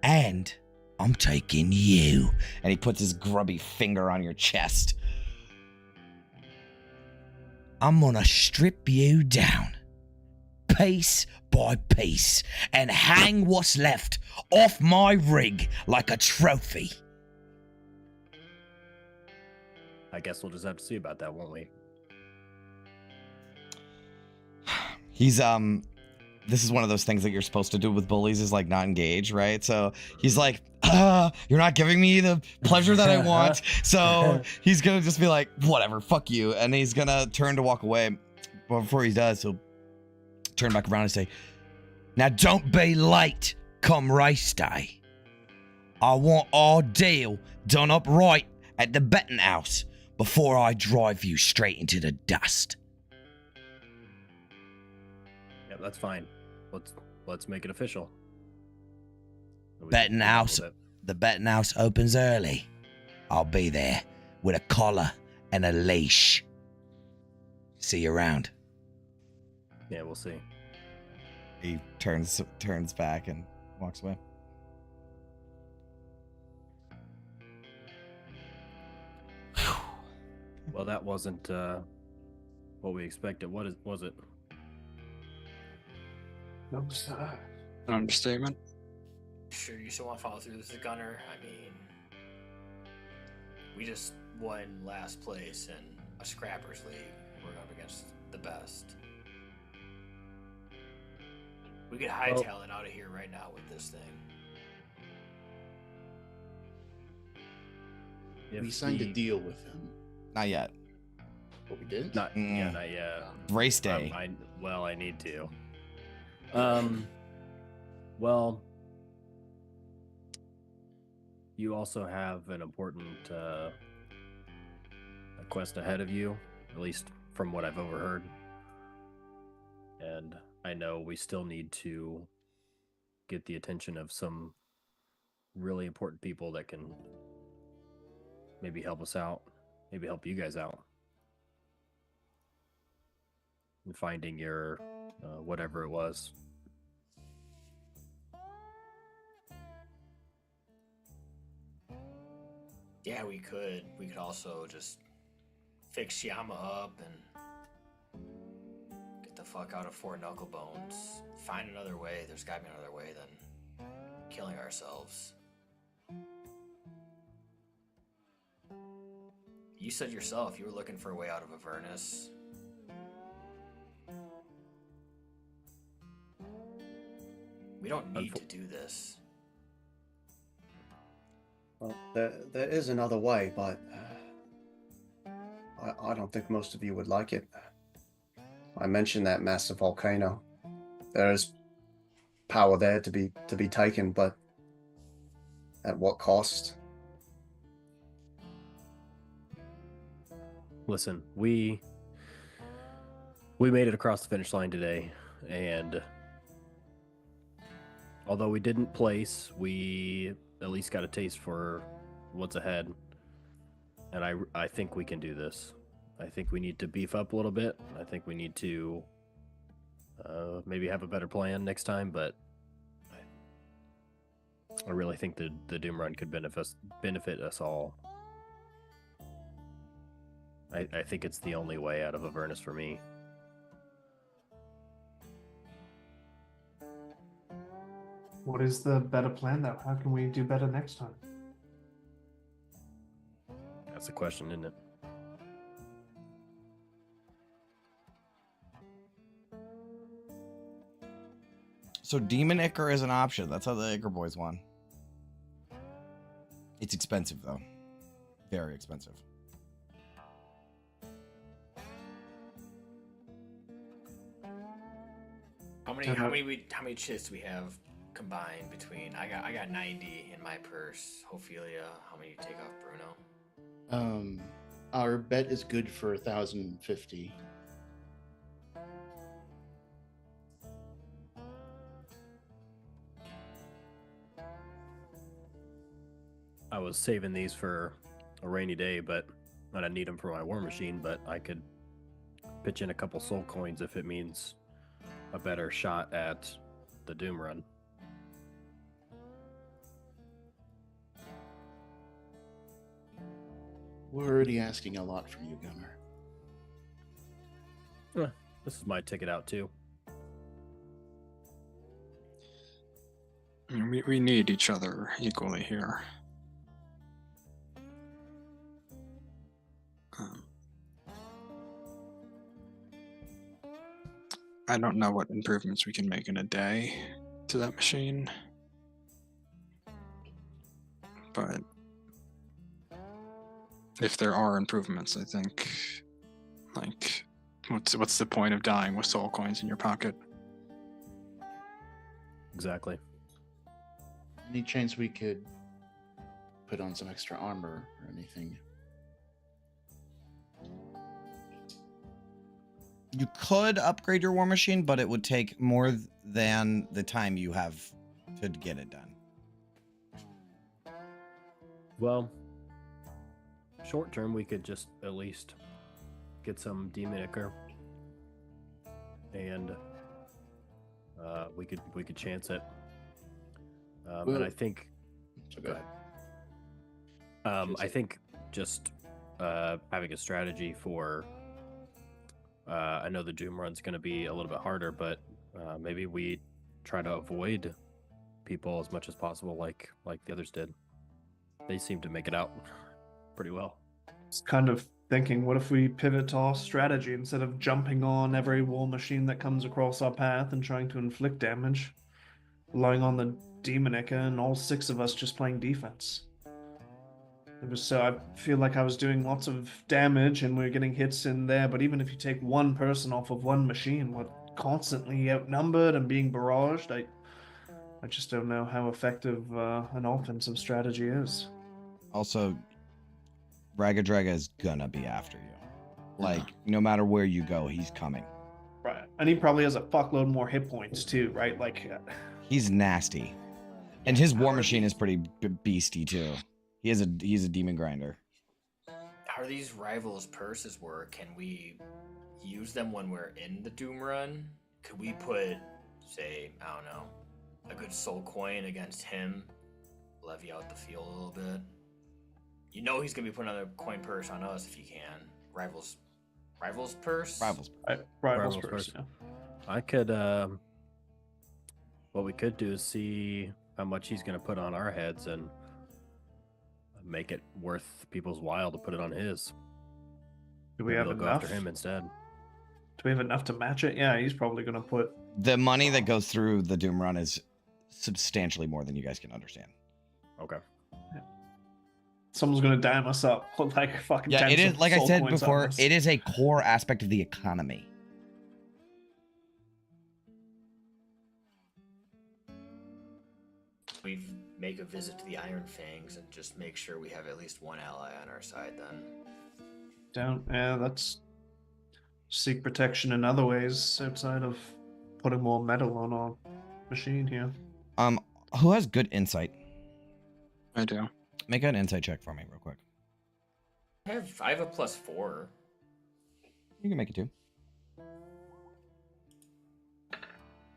And I'm taking you. And he puts his grubby finger on your chest. I'm gonna strip you down, piece by piece, and hang what's left off my rig like a trophy. I guess we'll just have to see about that, won't we? He's this is one of those things that you're supposed to do with bullies is like not engage, right? So he's like, you're not giving me the pleasure that I want. So he's gonna just be like, whatever, fuck you. And he's gonna turn to walk away. But before he does, he'll turn back around and say, now don't be late come race day. I want our deal done up right at the betting house before I drive you straight into the dust. Yeah, that's fine. Let's make it official. Betting house. The betting house opens early. I'll be there with a collar and a leash. See you around. Yeah, we'll see. He turns back and walks away. Well, that wasn't what we expected. What was it? No, sir. Understatement. Sure, you still want to follow through this, Gunner? I mean, we just won last place in a Scrappers League. We're up against the best. We could hightail it out of here right now with this thing. We signed a deal with him. Not yet. But we did? Not yet. Race day. I need to. Well, you also have an important quest ahead of you, at least from what I've overheard. And I know we still need to get the attention of some really important people that can maybe help us out, maybe help you guys out in finding your whatever it was. Yeah, we could. We could also just fix Yama up and get the fuck out of Fort Knucklebones. Find another way. There's gotta be another way than killing ourselves. You said yourself you were looking for a way out of Avernus. We don't need to do this. Well, there is another way, but I don't think most of you would like it. I mentioned that massive volcano. There is power there to be taken, but at what cost? Listen, we made it across the finish line today, and although we didn't place, we at least got a taste for what's ahead. And I think we can do this. I think we need to beef up a little bit. I think we need to maybe have a better plan next time, but I really think the Doom Run could benefit us all. I think it's the only way out of Avernus for me. What is the better plan, though? How can we do better next time? That's the question, isn't it? So Demon Ichor is an option. That's how the Ichor Boys won. It's expensive, though. Very expensive. How many chits do we have combined between? I got 90 in my purse. Ophelia, how many you take off Bruno? Our bet is good for 1,050. I was saving these for a rainy day, and I need them for my war machine, but I could pitch in a couple soul coins if it means a better shot at the Doom Run. We're already asking a lot from you, Gunner. This is my ticket out too. We need each other equally here. I don't know what improvements we can make in a day to that machine. But if there are improvements, I think, like, what's the point of dying with soul coins in your pocket? Exactly. Any chance we could put on some extra armor or anything? You could upgrade your war machine, but it would take more than the time you have to get it done. Well, short term, we could just at least get some demon ichor, and we could chance it. And I think, go ahead. I think just having a strategy for. I know the Doom run's going to be a little bit harder, but maybe we try to avoid people as much as possible, like the others did. They seem to make it out pretty well. It's kind of thinking, what if we pivot to our strategy instead of jumping on every war machine that comes across our path and trying to inflict damage, relying on the Demonica and all 6 of us just playing defense. It was so I feel like I was doing lots of damage and we were getting hits in there, but even if you take one person off of one machine, we're constantly outnumbered and being barraged. I just don't know how effective an offensive strategy is. Also, Ragadraga is gonna be after you. Like, no matter where you go, he's coming. Right. And he probably has a fuckload more hit points too, right? Like, he's nasty. And his war machine is pretty beasty too. He's a demon grinder. How do these rivals purses work? Can we use them when we're in the Doom run? Could we put, say, I don't know, a good soul coin against him, levy out the field a little bit? You know he's gonna be putting another coin purse on us if he can. Rivals purse. Rivals purse. Yeah. I could. What we could do is see how much he's going to put on our heads and make it worth people's while to put it on his. Do we have enough? Go after him instead. Do we have enough to match it? Yeah, he's probably going to put. The money that goes through the Doom run is substantially more than you guys can understand. Okay. Yeah. Someone's going to dime us up. Put like fucking. Yeah, it is. Like I said before, it is a core aspect of the economy. We make a visit to the Iron Fangs and just make sure we have at least one ally on our side then. Yeah, that's seek protection in other ways outside of putting more metal on our machine here. Who has good insight? I do. Make an insight check for me real quick. I have a +4. You can make it too.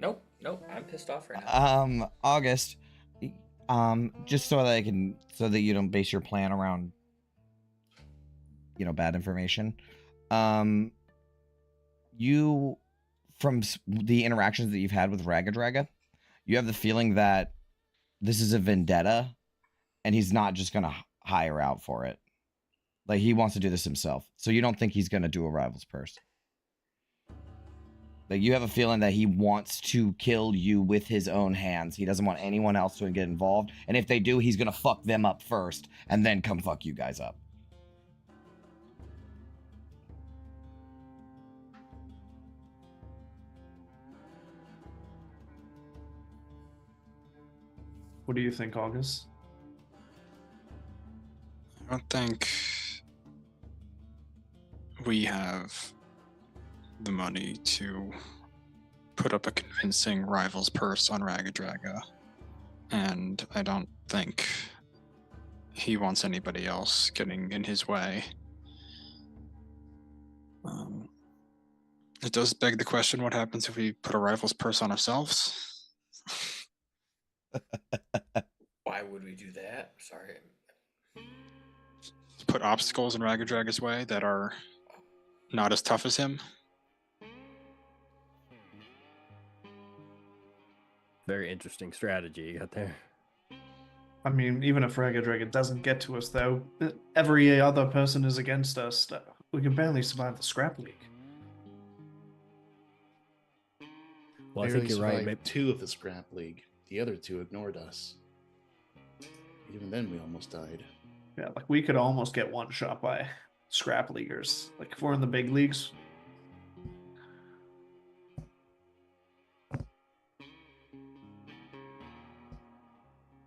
Nope, I'm pissed off right now. August, just so that you don't base your plan around, bad information. You, from the interactions that you've had with Ragadraga, you have the feeling that this is a vendetta, and he's not just gonna hire out for it. Like, he wants to do this himself. So you don't think he's gonna do a rival's purse. Like, you have a feeling that he wants to kill you with his own hands. He doesn't want anyone else to get involved. And if they do, he's going to fuck them up first and then come fuck you guys up. What do you think, August? I don't think we have the money to put up a convincing rival's purse on Ragadraga, and I don't think he wants anybody else getting in his way. It does beg the question, what happens if we put a rival's purse on ourselves? Why would we do that? Sorry. Put obstacles in Ragadraga's way that are not as tough as him? Very interesting strategy you got there. I mean, even if Ragadraga doesn't get to us, though, every other person is against us. We can barely survive the scrap league. Well, I Barely think you're right. survived Maybe... 2 of the scrap league. The other 2 ignored us. Even then, we almost died. Yeah, like we could almost get one shot by scrap leaguers. Like if we're in the big leagues.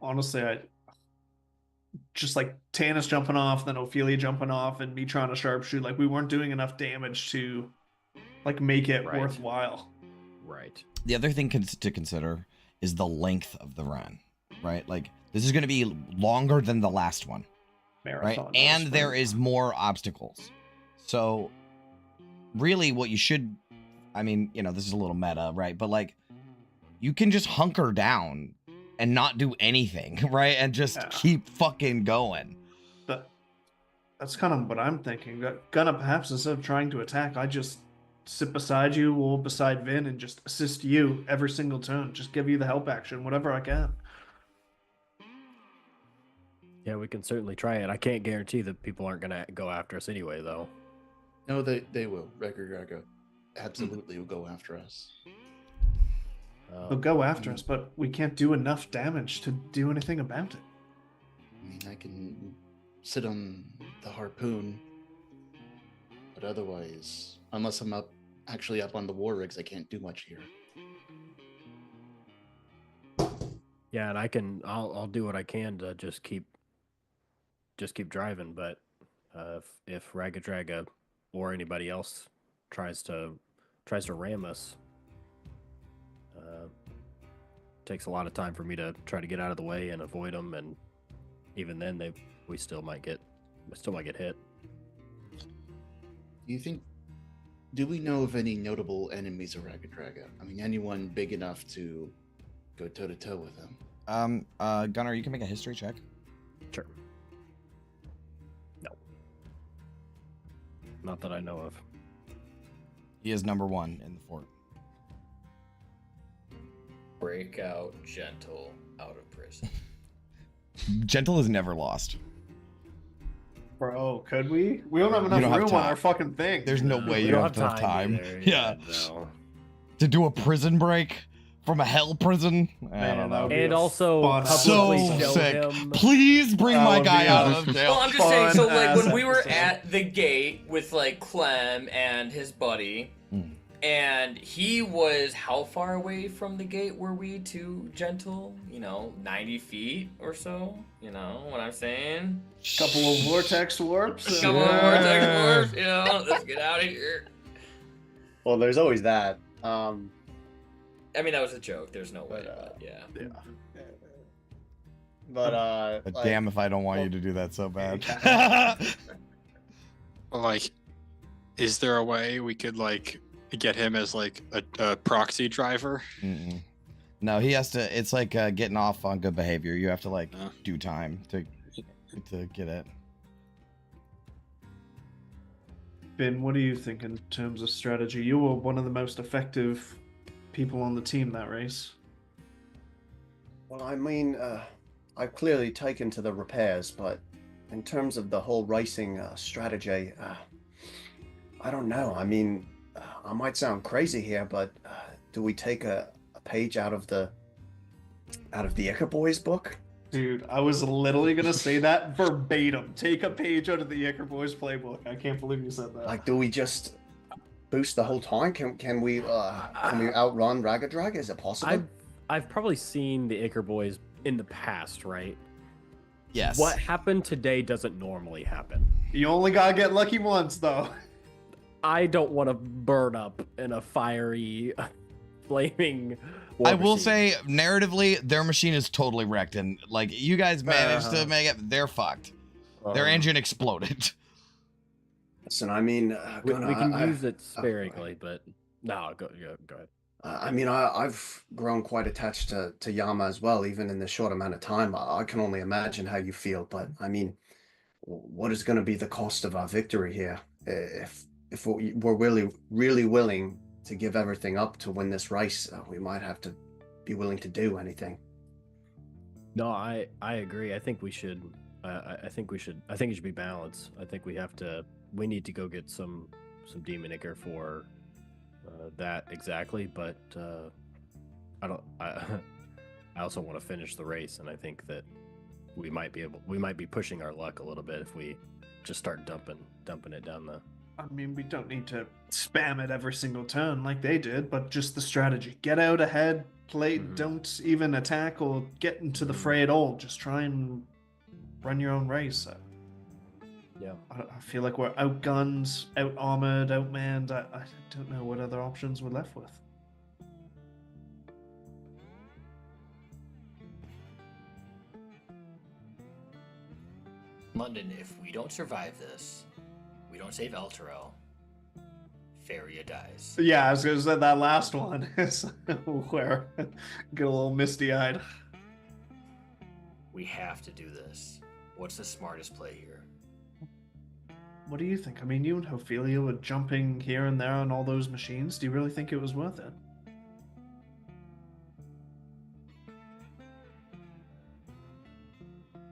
Honestly, I just like Tannis jumping off, then Ophelia jumping off, and me trying to sharpshoot. Like we weren't doing enough damage to like make it Right. worthwhile. Right. The other thing to consider is the length of the run, right? Like this is going to be longer than the last one, Marathon, right? And there is more obstacles. So really what you should, I mean, you know, this is a little meta, right? But like you can just hunker down and not do anything, right? And just keep fucking going. That's kind of what I'm thinking. Gonna perhaps instead of trying to attack, I just sit beside you or beside Vin and just assist you every single turn. Just give you the help action, whatever I can. Yeah, we can certainly try it. I can't guarantee that people aren't gonna go after us anyway, though. No, they will. Raga absolutely will go after us. They'll go after us, but we can't do enough damage to do anything about it. I mean, I can sit on the harpoon, but otherwise, unless I'm actually up on the war rigs, I can't do much here. Yeah, and I'll do what I can to just keep driving. But if Raga Draga or anybody else tries to ram us, takes a lot of time for me to try to get out of the way and avoid them, and even then we still might get hit. Do we know of any notable enemies of Raga Draga? I mean, anyone big enough to go toe to toe with him? Gunnar, you can make a history check. Sure. No. Not that I know of. He is number 1 in the fort. Break out Gentle out of prison. Gentle is never lost. Bro, could we? We don't have enough room on our fucking thing. There's no way you don't have time. either. Yeah. No. To do a prison break from a hell prison? I don't know. And also So publicly show sick. him. Please bring my guy out of jail. Well, I'm just saying, so like when we were at the gate with like Clem and his buddy, and he was how far away from the gate were we to Gentle? 90 feet or so. You know what I'm saying? Couple of vortex warps. Couple of vortex warps. Let's get out of here. Well, there's always that. I mean, that was a joke. There's no way. But yeah. But But damn if I don't want you to do that so bad. Like, is there a way we could like get him as like a proxy driver? Mm-mm. No, he has to. It's like getting off on good behavior. You have to like do time to get it. Ben, what do you think in terms of strategy? You were one of the most effective people on the team that race. Well, I mean, I've clearly taken to the repairs, but in terms of the whole racing strategy, I don't know. I mean, I might sound crazy here, but do we take a page out of the Iker Boys book? Dude, I was literally gonna say that verbatim. Take a page out of the Iker Boys playbook. I can't believe you said that. Like, do we just boost the whole time? Can we outrun Raga Draga? Is it possible? I've probably seen the Iker Boys in the past, right? Yes. What happened today doesn't normally happen. You only gotta get lucky once, though. I don't want to burn up in a fiery, flaming. I will say, narratively, their machine is totally wrecked, and like you guys managed to make it, they're fucked. Their engine exploded. Listen, I mean, we can use it sparingly, but no, go ahead. I mean, I've grown quite attached to Yama as well, even in this short amount of time. I can only imagine how you feel, but I mean, what is going to be the cost of our victory here? If we're really willing to give everything up to win this race, we might have to be willing to do anything. No, I agree. I think we should. I think it should be balanced. I think we need to go get some demon Iker for that exactly, but I also want to finish the race, and I think that we might be pushing our luck a little bit if we just start dumping it down the. I mean, we don't need to spam it every single turn like they did, but just the strategy: get out ahead, play, don't even attack or get into the fray at all. Just try and run your own race. Yeah, I feel like we're outgunned, out armored, outmanned. I don't know what other options we're left with. London, if we don't survive this, we don't save Elturel, Faria dies. Yeah, I was gonna say that last one is where get a little misty-eyed. We have to do this. What's the smartest play here? What do you think? I mean, you and Ophelia were jumping here and there on all those machines. Do you really think it was worth it?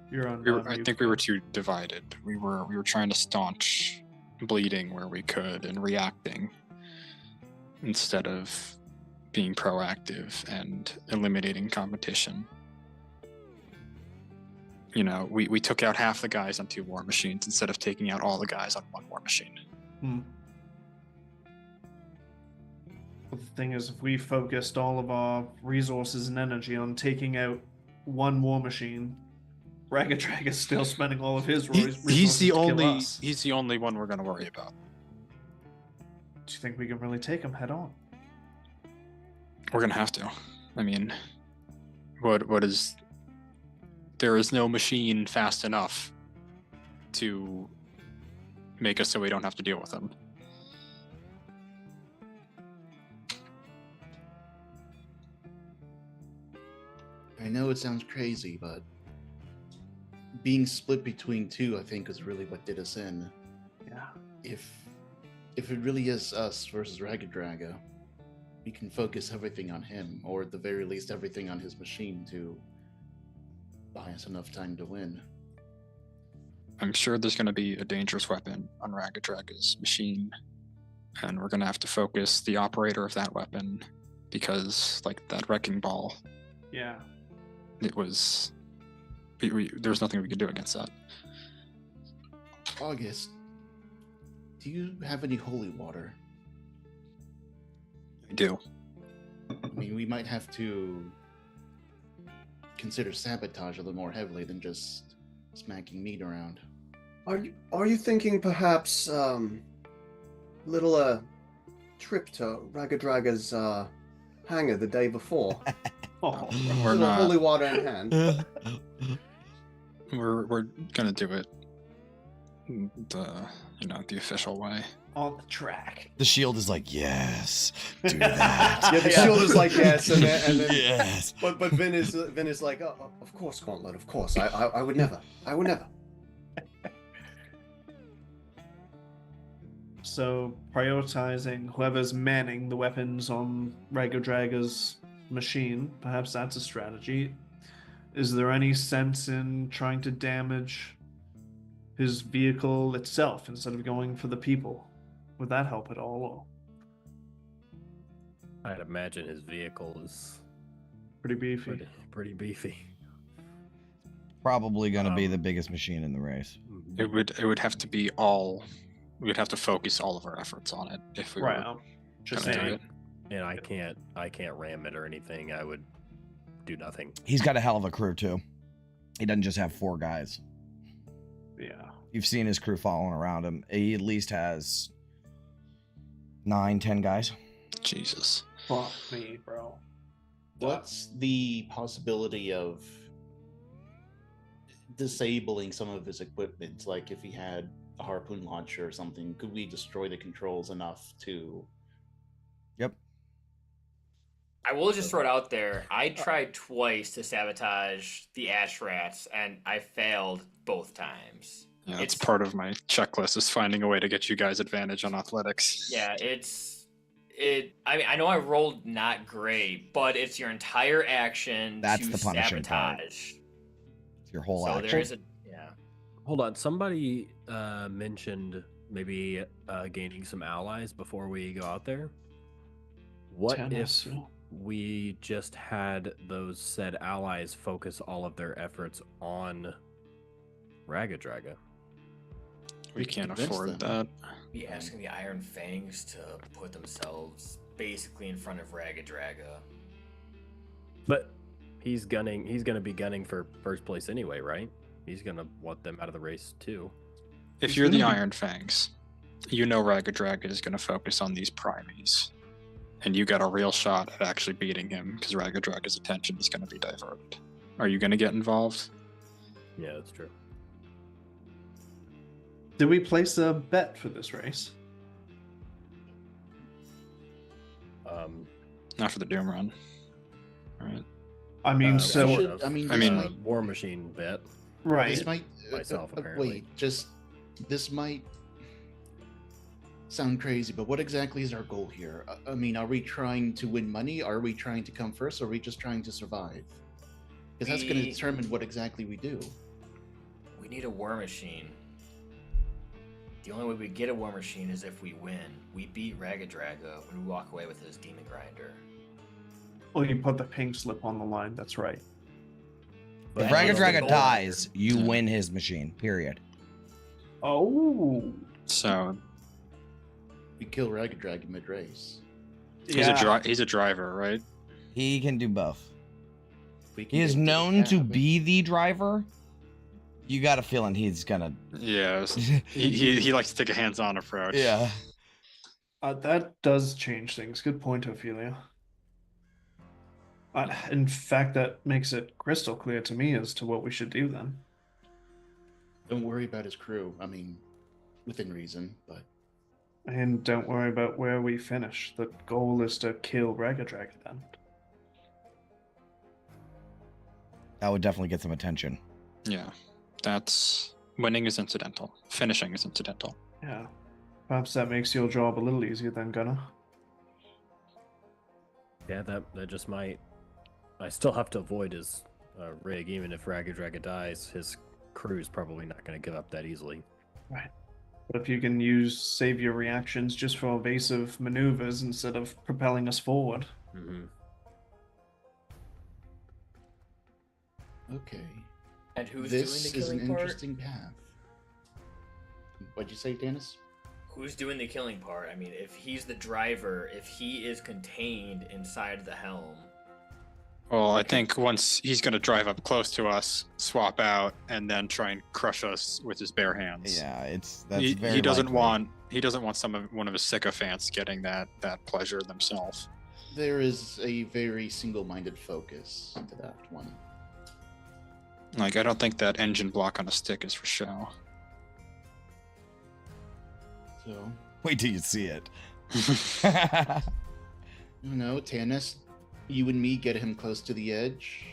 You're on. I think we were too divided. We were trying to staunch bleeding where we could and reacting instead of being proactive and eliminating competition. You know, we took out half the guys on 2 war machines instead of taking out all the guys on 1 war machine. The thing is, if we focused all of our resources and energy on taking out 1 war machine, Ragadrag is still spending all of his resources He's the to kill only us. he's the only one we're going to worry about. Do you think we can really take him head on? We're going to have to. I mean, what is... There is no machine fast enough to make us so we don't have to deal with them. I know it sounds crazy, but being split between 2, I think, is really what did us in. Yeah. If it really is us versus Ragadraga, we can focus everything on him, or at the very least everything on his machine to buy us enough time to win. I'm sure there's going to be a dangerous weapon on Ragadraga's machine, and we're going to have to focus the operator of that weapon because, like, that wrecking ball. Yeah. It was... there's nothing we could do against that. August, do you have any holy water? I do. I mean, we might have to consider sabotage a little more heavily than just smacking meat around. Are you thinking perhaps little trip to Ragadraga's hangar the day before? We're not. Holy water in hand. We're gonna do it the official way. On the track. The shield is like, yes, do that. Yeah, the shield is like yes, and then yes. But Vin is like, oh, of course, Gauntlet, of course. I would never. So prioritizing whoever's manning the weapons on Ragadraga's machine, perhaps that's a strategy. Is there any sense in trying to damage his vehicle itself instead of going for the people? Would that help at all? I'd imagine his vehicle is Pretty beefy. Pretty beefy. Probably going to be the biggest machine in the race. It would have to be all. We'd have to focus all of our efforts on it if we were Just gonna do saying. it. And I can't ram it or anything. I would do nothing. He's got a hell of a crew too. He doesn't just have 4 guys. Yeah. You've seen his crew following around him. He at least has 9-10 guys. Jesus. Fuck me, bro. What's the possibility of disabling some of his equipment? Like if he had a harpoon launcher or something, could we destroy the controls enough to... Yep. I will just throw it out there. I tried twice to sabotage the ash rats, and I failed both times. Yeah, it's part of my checklist is finding a way to get you guys advantage on athletics. Yeah, I mean, I know I rolled not great, but it's your entire action That's to the punishing part. sabotage. It's your whole So action. there is yeah. Hold on. Somebody mentioned maybe gaining some allies before we go out there. What Tennis. we just had those said allies focus all of their efforts on Ragadraga. We can't convince afford them. that. Be asking the Iron Fangs to put themselves basically in front of Ragadraga. But he's gonna be gunning for first place anyway, right? He's gonna want them out of the race too. If you're the Iron Fangs, you know Ragadraga is going to focus on these primies. And you got a real shot at actually beating him because Ragadraga's attention is going to be diverted. Are you going to get involved? Yeah, that's true. Did we place a bet for this race? Not for the Doom Run. All right. I mean, so sort of. I mean, War Machine bet. right. This might Myself, apparently. wait. This might sound crazy, but what exactly is our goal here? I mean, are we trying to win money? Are we trying to come first? Or are we just trying to survive? Because that's going to determine what exactly we do. We need a war machine. The only way we get a war machine is if we win. We beat Ragadraga when we walk away with his demon grinder. Well, you put the pink slip on the line. That's right. If But Ragadraga goal dies, you win his machine. Period. Oh. So We kill Ragadraga mid-race. he's a driver, right? He can do both. We can He is get to the known to cab. be the driver. You got a feeling he's gonna. Yeah. He likes to take a hands-on approach. Yeah. That does change things. Good point, Ophelia. In fact, that makes it crystal clear to me as to what we should do then. Don't worry about his crew. I mean, within reason, but And don't worry about where we finish. The goal is to kill Ragadraga then. That would definitely get some attention. Yeah. That's winning is incidental. Finishing is incidental. Yeah. Perhaps that makes your job a little easier then, Gunnar. Yeah, that just might. I still have to avoid his rig, even if Ragadraga dies. His crew's probably not going to give up that easily. Right. But if you can save your reactions just for evasive maneuvers instead of propelling us forward. Mm-hmm. okay. And who's This doing is the an killing part? interesting path. What'd you say, Dennis? Who's doing the killing part? I mean, if he's the driver, if he is contained inside the helm. Well, I think once he's going to drive up close to us, swap out, and then try and crush us with his bare hands. Yeah, that's He, very he doesn't likely. want one of his sycophants getting that pleasure themselves. There is a very single-minded focus to that one. Like, I don't think that engine block on a stick is for show. So, Wait till you see it. you know, Tannis, you and me get him close to the edge.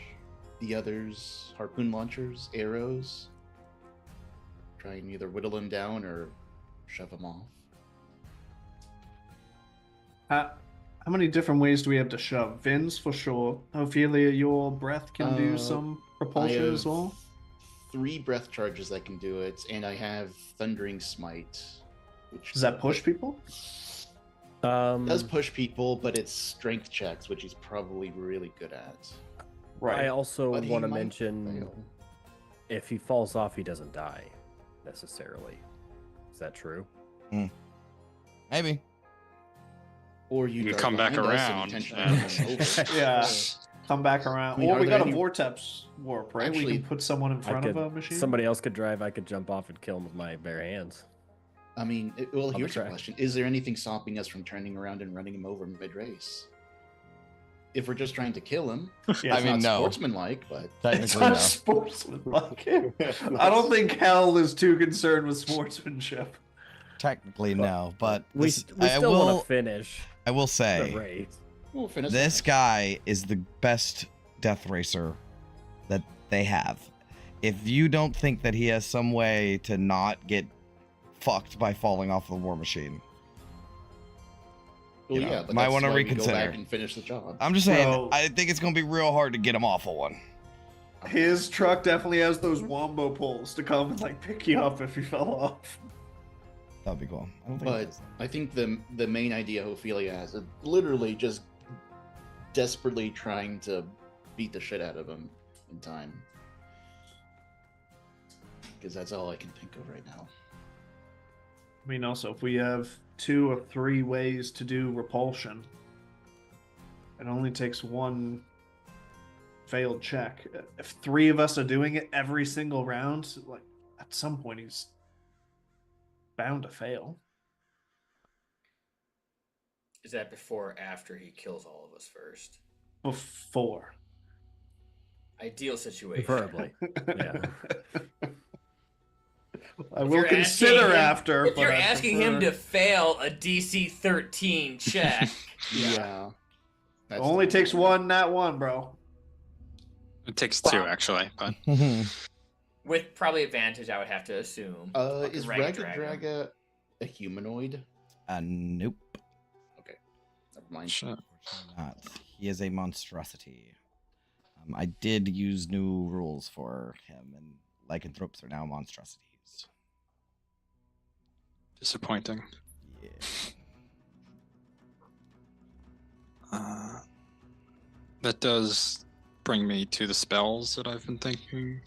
The others, harpoon launchers, arrows. Try and either whittle him down or shove him off. How many different ways do we have to shove? Vin's for sure. Ophelia, your breath can do some propulsion as well. 3 breath charges that can do it, and I have Thundering Smite. Which Does that push people? does push people, but it's strength checks, which he's probably really good at. I also But he want to might mention fail. if he falls off, he doesn't die necessarily. Is that true? Maybe. Or you You drive come back behind us and around, intentionally yeah. run over. Yeah. Come back around. I mean, Or are we there got a any- vortex warp, right? we Actually, can put someone in front of a machine. Somebody else could drive. I could jump off and kill him with my bare hands. I mean, well, the here's a track. question. Is there anything stopping us from turning around and running him over mid-race? If we're just trying to kill him, Yeah, I mean, not no. sportsmanlike, but It's Technically, not no. sportsmanlike. I don't think Hal is too concerned with sportsmanship. Technically, no. But We this- still I want will. to finish I will the say race. we'll finish this that. guy is the best death racer that they have. If you don't think that he has some way to not get fucked by falling off the war machine, Well, you know, yeah, but might that's wanna why we reconsider. Go back and finish the job. I'm just saying, Well- I think it's gonna be real hard to get him off of one. His truck definitely has those wombo poles to come and like pick you up if you fell off. That'd be cool. I don't think But I think the main idea Ophelia has is literally just desperately trying to beat the shit out of him in time. Because that's all I can think of right now. I mean, also, if we have 2 or 3 ways to do repulsion, it only takes 1 failed check. If 3 of us are doing it every single round, like at some point he's bound to fail. Is that before or after he kills all of us first? Before. Ideal situation. Preferably. Yeah. I will consider after. If but you're I asking prefer... him to fail a DC 13 check. Yeah. It only takes 1, not 1, bro. It takes 2, actually, but With probably advantage, I would have to assume. Is Ragadraga a humanoid? Nope. Okay. Never mind. Shit. Not. He is a monstrosity. I did use new rules for him, and lycanthropes are now monstrosities. Disappointing. Yeah. That does bring me to the spells that I've been thinking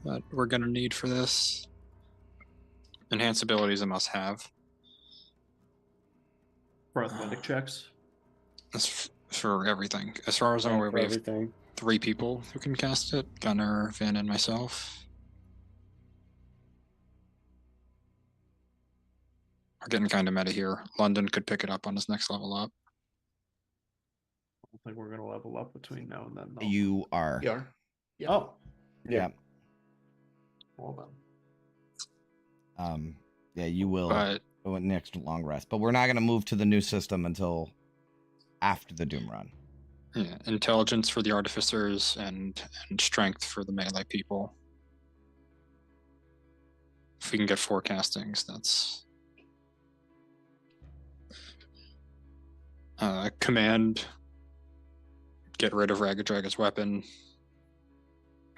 that we're gonna need for this. Enhance ability is a must-have. For athletic checks. That's for everything. As far as I'm aware, we have 3 people who can cast it: Gunnar, Vin, and myself. We're getting kind of meta here. London could pick it up on his next level up. I don't think we're going to level up between now and then. Though. You are. You are. Yeah. Oh. Yeah. Well then. Yeah, you will. But next long rest, but we're not going to move to the new system until after the Doom run. yeah, intelligence for the artificers and strength for the melee people. If we can get forecastings, that's command. Get rid of Ragadraga's weapon.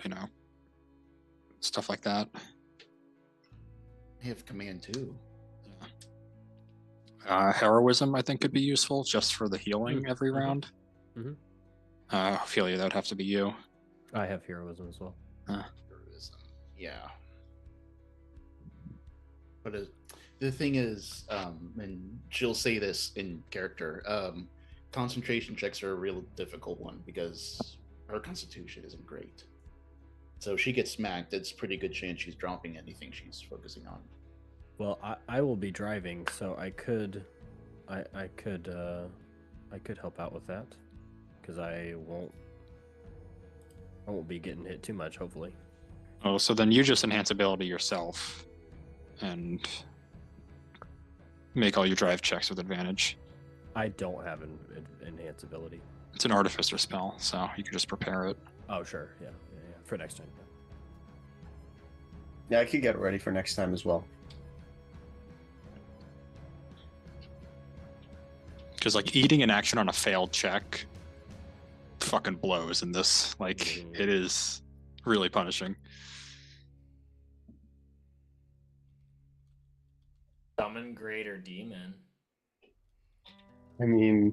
You know, stuff like that. I have command too. Heroism, I think, could be useful just for the healing every round. Mm-hmm. Ophelia, that would have to be you. I have heroism as well. Heroism, yeah. But the thing is, and she'll say this in character, concentration checks are a real difficult one because her constitution isn't great. So if she gets smacked, it's a pretty good chance she's dropping anything she's focusing on. Well, I will be driving, so I could help out with that, because I won't be getting hit too much, hopefully. Oh, so then you just enhance ability yourself, and make all your drive checks with advantage. I don't have an enhance ability. It's an artificer spell, so you can just prepare it. Oh, sure, yeah, for next time. Yeah, I could get it ready for next time as well. Because like eating an action on a failed check fucking blows in this. Like it is really punishing. Summon greater demon. I mean,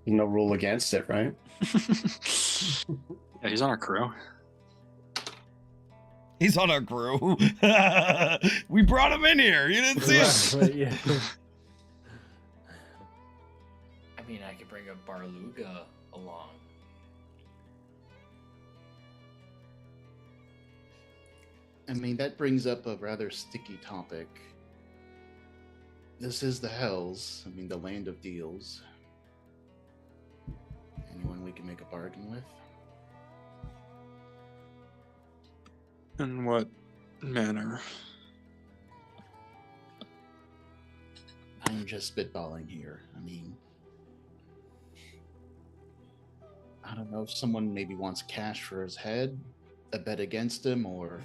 there's no rule against it, right? Yeah, he's on our crew. He's on our crew. We brought him in here. You didn't see him. Yeah. I mean, I could bring a Barluga along. I mean, that brings up a rather sticky topic. This is the Hells. I mean, the land of deals. Anyone we can make a bargain with? In what manner? I'm just spitballing here. I mean, I don't know if someone maybe wants cash for his head, a bet against him, or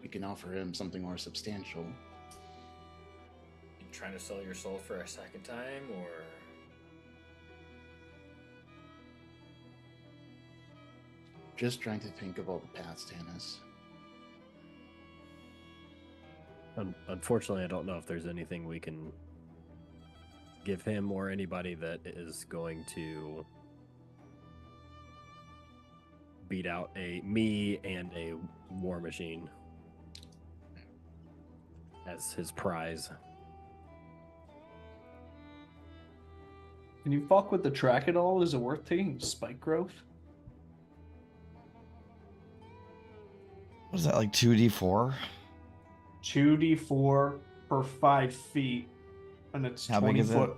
we can offer him something more substantial. You trying to sell your soul for a second time, or? Just trying to think of all the paths, Tannis. Unfortunately, I don't know if there's anything we can give him or anybody that is going to beat out me and a war machine as his prize. Can you fuck with the track at all? Is it worth taking spike growth? What is that, like 2d4? 2d4 per 5 feet, and it's How 20 big is foot,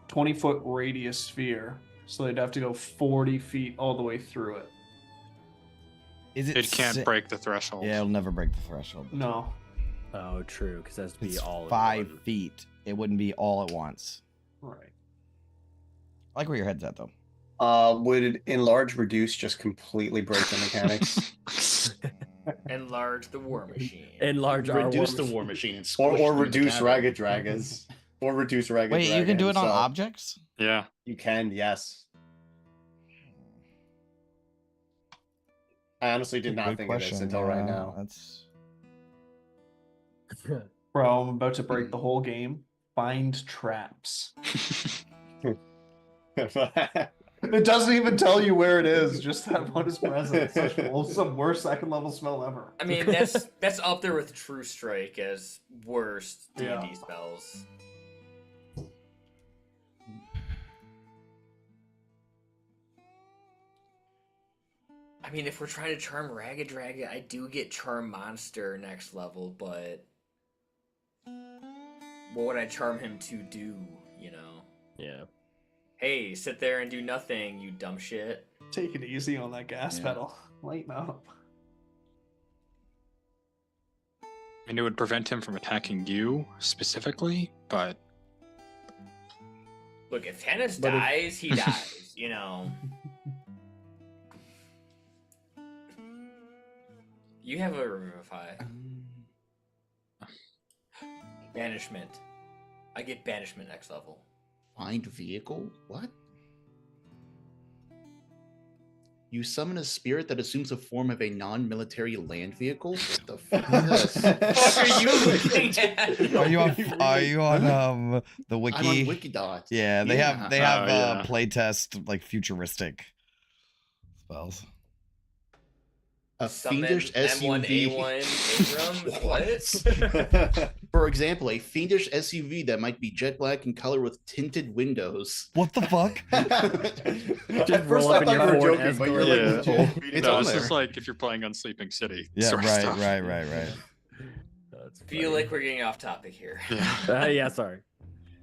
it? 20-foot radius sphere. So they'd have to go 40 feet all the way through it. Is It can't break the threshold. Yeah, it'll never break the threshold. No. Oh, true, because it has to be It's all 5 in one. feet. It wouldn't be all at once. Right. I like where your head's at, though. Would enlarge reduce just completely break the mechanics? Enlarge the war machine. Enlarge our Reduce the machine. war machine and or squish them into reduce powder. ragged dragons? Or reduce ragged Wait, you can do it on so objects? Yeah. You can, yes. I honestly did not Good think of this question. until right Yeah, now. That's Bro, I'm about to break the whole game. Find traps. It doesn't even tell you where it is, just that one is present. Such wholesome, worst second level spell ever. I mean, that's up there with True Strike as worst D&D Yeah. spells. I mean, if we're trying to charm Ragged Dragon, I do get Charm Monster next level, but what would I charm him to do, you know? Yeah. Hey, sit there and do nothing, you dumb shit. Take it easy on that gas Yeah. pedal. Lighten up. And it would prevent him from attacking you specifically, but Look, if Tannis But if- dies, he dies, you know? You have a Revivify. Banishment. I get Banishment next level. Find vehicle? What? You summon a spirit that assumes the form of a non-military land vehicle? What the fuck is this? What are you looking at? Are you on the wiki? I'm on Wikidot. Yeah, they Yeah. have yeah. playtest like futuristic spells. A Summon fiendish SUV. M1A1 Abrams? What? For example, a fiendish SUV that might be jet black in color with tinted windows. What the fuck? At first roll I up in thought you your were Ford joking, but you're Escort. like, Yeah. legit reading It's no, on this there. is like if you're playing on Sleeping City. Yeah, sort of right, stuff. right. That's Feel like we're getting off topic here. Yeah. yeah, sorry.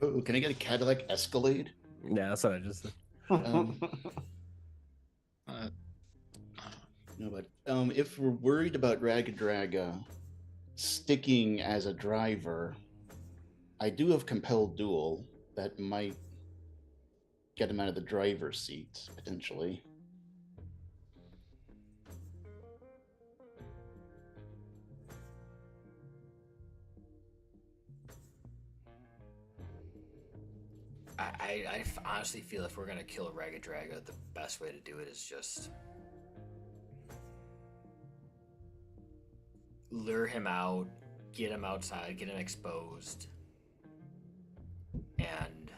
Oh, can I get a Cadillac Escalade? Yeah, that's what I just said. Um, Uh, No, but if we're worried about Ragged Draga sticking as a driver, I do have Compelled Duel that might get him out of the driver's seat, potentially. I honestly feel if we're gonna kill Ragged Draga, the best way to do it is just lure him out, get him outside, get him exposed, and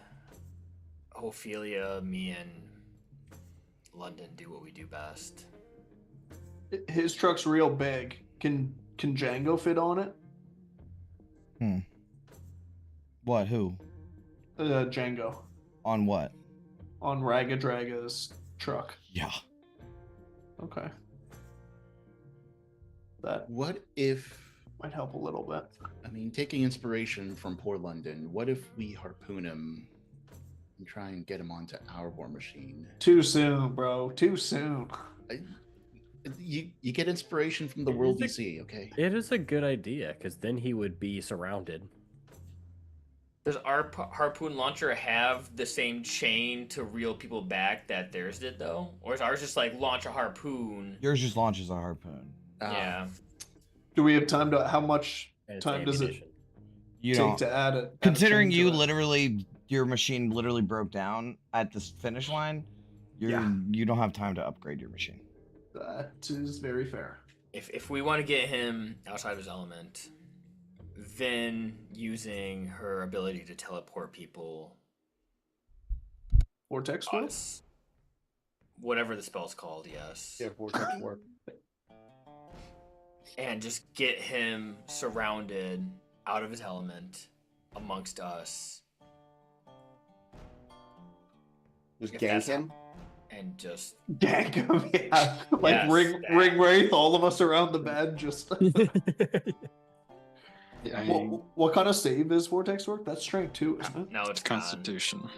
Ophelia, me, and London do what we do best. His truck's real big. Can Django fit on it? What? Who? Django. On what? On Ragged Draga's truck. Yeah. Okay. That What if, might help a little bit. I mean, taking inspiration from poor London, what if we harpoon him and try and get him onto our war machine? Too soon, bro. Too soon. You get inspiration from the world you see, okay? It is a good idea because then he would be surrounded. Does our harpoon launcher have the same chain to reel people back that theirs did, though? Or is ours just like launch a harpoon? Yours just launches a harpoon. Yeah. Do we have time to? How much And it's time does it ammunition. You take don't. to add it? Considering you literally. your machine literally broke down at this finish line, you don't have time to upgrade your machine. That is very fair. If we want to get him outside of his element, then using her ability to teleport people. Vortex field? whatever the spell's called, yes. Yeah, vortex work. And just get him surrounded, out of his element, amongst us. Just If gank that's him? And just Gank him, yeah. Like Yes, ring wraith, all of us around the bed, just. What kind of save is vortex work? That's strength too, isn't it? No, it's Constitution.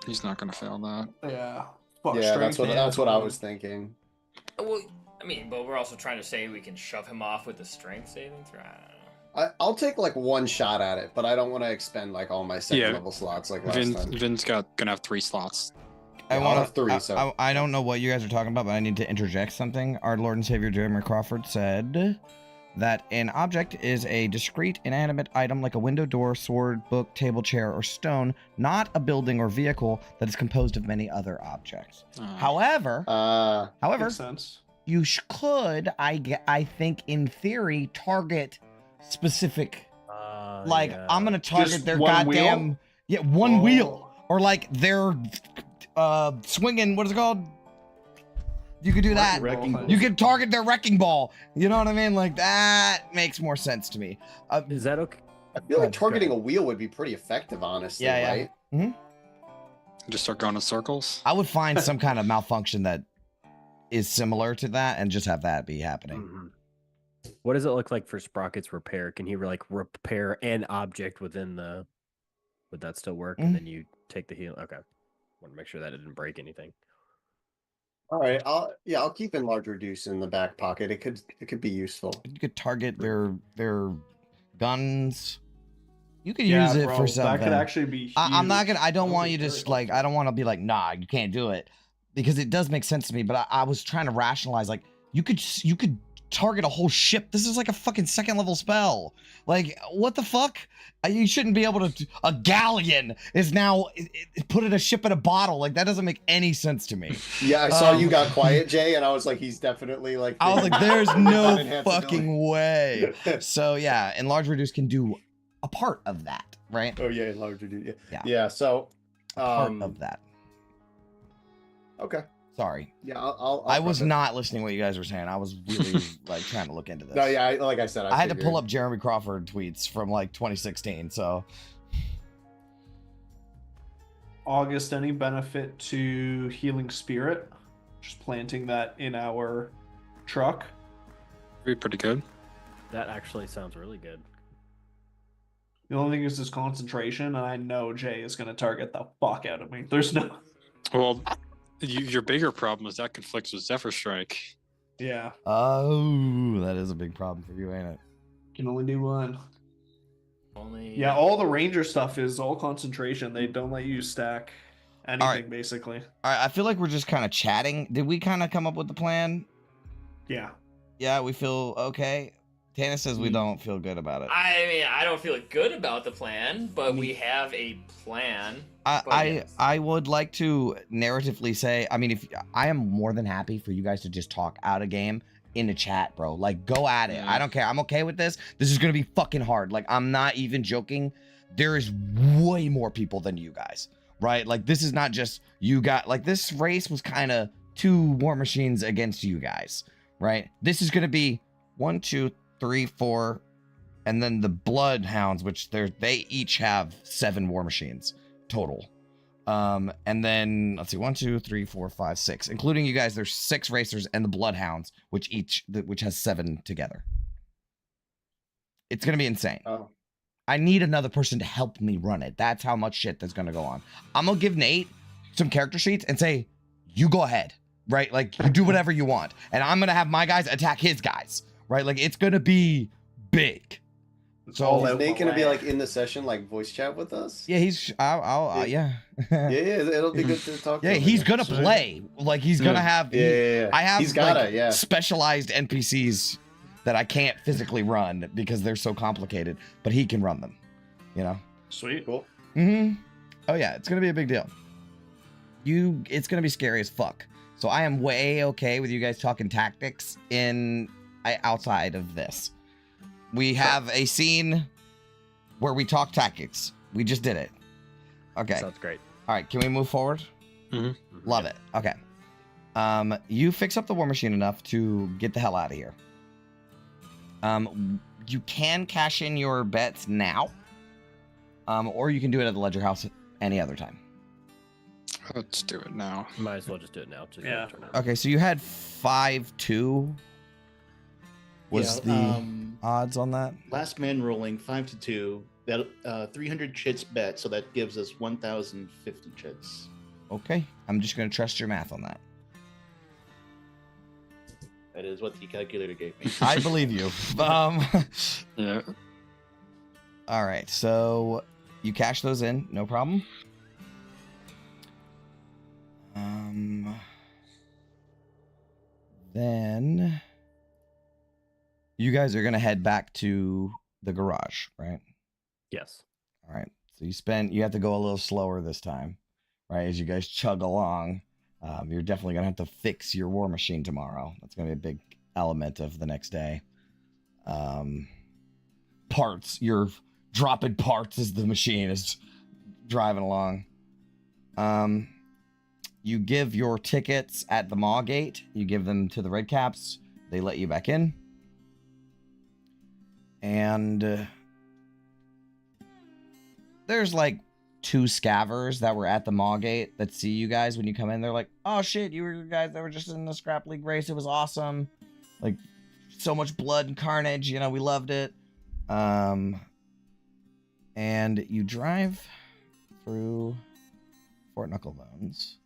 He's not gonna fail that. Yeah. Fuck, Yeah, strength that's what I and- was thinking. Well, I mean, but we're also trying to say we can shove him off with the strength saving throw. I don't know. I'll take like one shot at it, but I don't want to expend like all my second level slots like last time. Vin's gonna have 3 slots. I I'll want have 3, so. I don't know what you guys are talking about, but I need to interject something. Our Lord and Savior Jeremy Crawford said that an object is a discrete inanimate item like a window, door, sword, book, table, chair, or stone, not a building or vehicle that is composed of many other objects. However, Makes sense. you could, I think, in theory, target specific. Like yeah. I'm gonna target Just their one goddamn wheel? one wheel, or like their swinging. What is it called? You could do that. Wrecking ball. You could target their wrecking ball. You know what I mean? Like that makes more sense to me. Is that okay? I feel like targeting a wheel would be pretty effective, honestly, Yeah, yeah. right? Mm-hmm. Just start going in circles. I would find some kind of malfunction that is similar to that and just have that be happening. Mm-hmm. What does it look like for Sprocket's repair? Can he like repair an object within the? Would that still work? And then you take the heal. Okay, want to make sure that it didn't break anything. All right, I'll keep enlarge reduce in the back pocket. It could be useful. You could target their guns. You could Yeah, use it bro, for something. that could actually be huge. I'm not gonna. I don't That would want be you to very just like. I don't want to be like, nah, you can't do it, because it does make sense to me. But I was trying to rationalize, like, you could target a whole ship. This is like a fucking 2nd level spell. Like, what the fuck? You shouldn't be able to. A galleon is now put in a ship in a bottle. Like, that doesn't make any sense to me. Yeah, I saw you got quiet, Jay, and I was like, he's definitely like. I was like, there's no enhanceability. fucking way. So yeah, enlarge reduce can do a part of that, right? Oh yeah, enlarge reduce. Yeah. Yeah. So. Part of that. Okay. Sorry. Yeah, I'll I was prep it. not listening to what you guys were saying. I was really like trying to look into this. No, yeah, like I said, I had to figured. pull up Jeremy Crawford tweets from like 2016. So August, any benefit to healing spirit? Just planting that in our truck. Be pretty good. That actually sounds really good. The only thing is this concentration, and I know Jay is going to target the fuck out of me. There's no. Well, your bigger problem is that conflicts with Zephyr Strike. Yeah. oh, that is a big problem for you, ain't it? Can only do one. Only. Yeah, all the ranger stuff is all concentration. They don't let you stack anything, right. basically. All right, I feel like we're just kind of chatting. Did we kind of come up with the plan? Yeah. Yeah, we feel okay. Tana says we don't feel good about it. I mean, I don't feel good about the plan, but we have a plan. I would like to narratively say, I mean, if I am more than happy for you guys to just talk out a game in the chat, bro. Like, go at it. I don't care. I'm okay with this. This is gonna be fucking hard. Like, I'm not even joking. There is way more people than you guys, right? Like, this is not just you got. Like, this race was kind of 2 war machines against you guys, right? This is gonna be 1, 2, 3, 4, and then the bloodhounds, which they each have 7 war machines total. And then let's see, 1, 2, 3, 4, 5, 6, including you guys. There's 6 racers and the bloodhounds, which has 7 together. It's gonna be insane. Oh. I need another person to help me run it. That's how much shit that's gonna go on. I'm gonna give Nate some character sheets and say, you go ahead, right? Like, you do whatever you want, and I'm gonna have my guys attack his guys. Right, like, it's gonna be big. So is Nate gonna be like in the session, like voice chat with us? yeah, he's. I'll yeah. Yeah, it'll be good to talk. Yeah, to him he's again. gonna play. Like, he's gonna have. Yeah. I have. He's gotta. like, Yeah. specialized NPCs that I can't physically run because they're so complicated, but he can run them. You know. Sweet. Cool. Oh yeah, it's gonna be a big deal. It's gonna be scary as fuck. So I am way okay with you guys talking tactics outside of this. We have a scene where we talk tactics. We just did it. Okay. Sounds great. All right, can we move forward? Mhm. Love it. Okay. You fix up the war machine enough to get the hell out of here. You can cash in your bets now, or you can do it at the Ledger House any other time. Let's do it now. Might as well just do it now. Yeah. Okay, so you had 5-2. Was the odds on that? Last man rolling 5-2. That 300 chits bet, so that gives us 1,050 chits. Okay, I'm just gonna trust your math on that. That is what the calculator gave me. I believe you. Yeah. All right, so you cash those in, no problem. Then you guys are gonna head back to the garage, right? Yes. All right. So you have to go a little slower this time, right? As you guys chug along, you're definitely gonna have to fix your war machine tomorrow. That's gonna be a big element of the next day. Parts, you're dropping parts as the machine is driving along. You give your tickets at the mall gate. You give them to the Red Caps. They let you back in. And there's like 2 scavvers that were at the mall gate that see you guys when you come in. They're like, oh shit, you were the guys that were just in the Scrap League race. It was awesome. Like, so much blood and carnage. You know, we loved it. And you drive through Fort Knucklebones,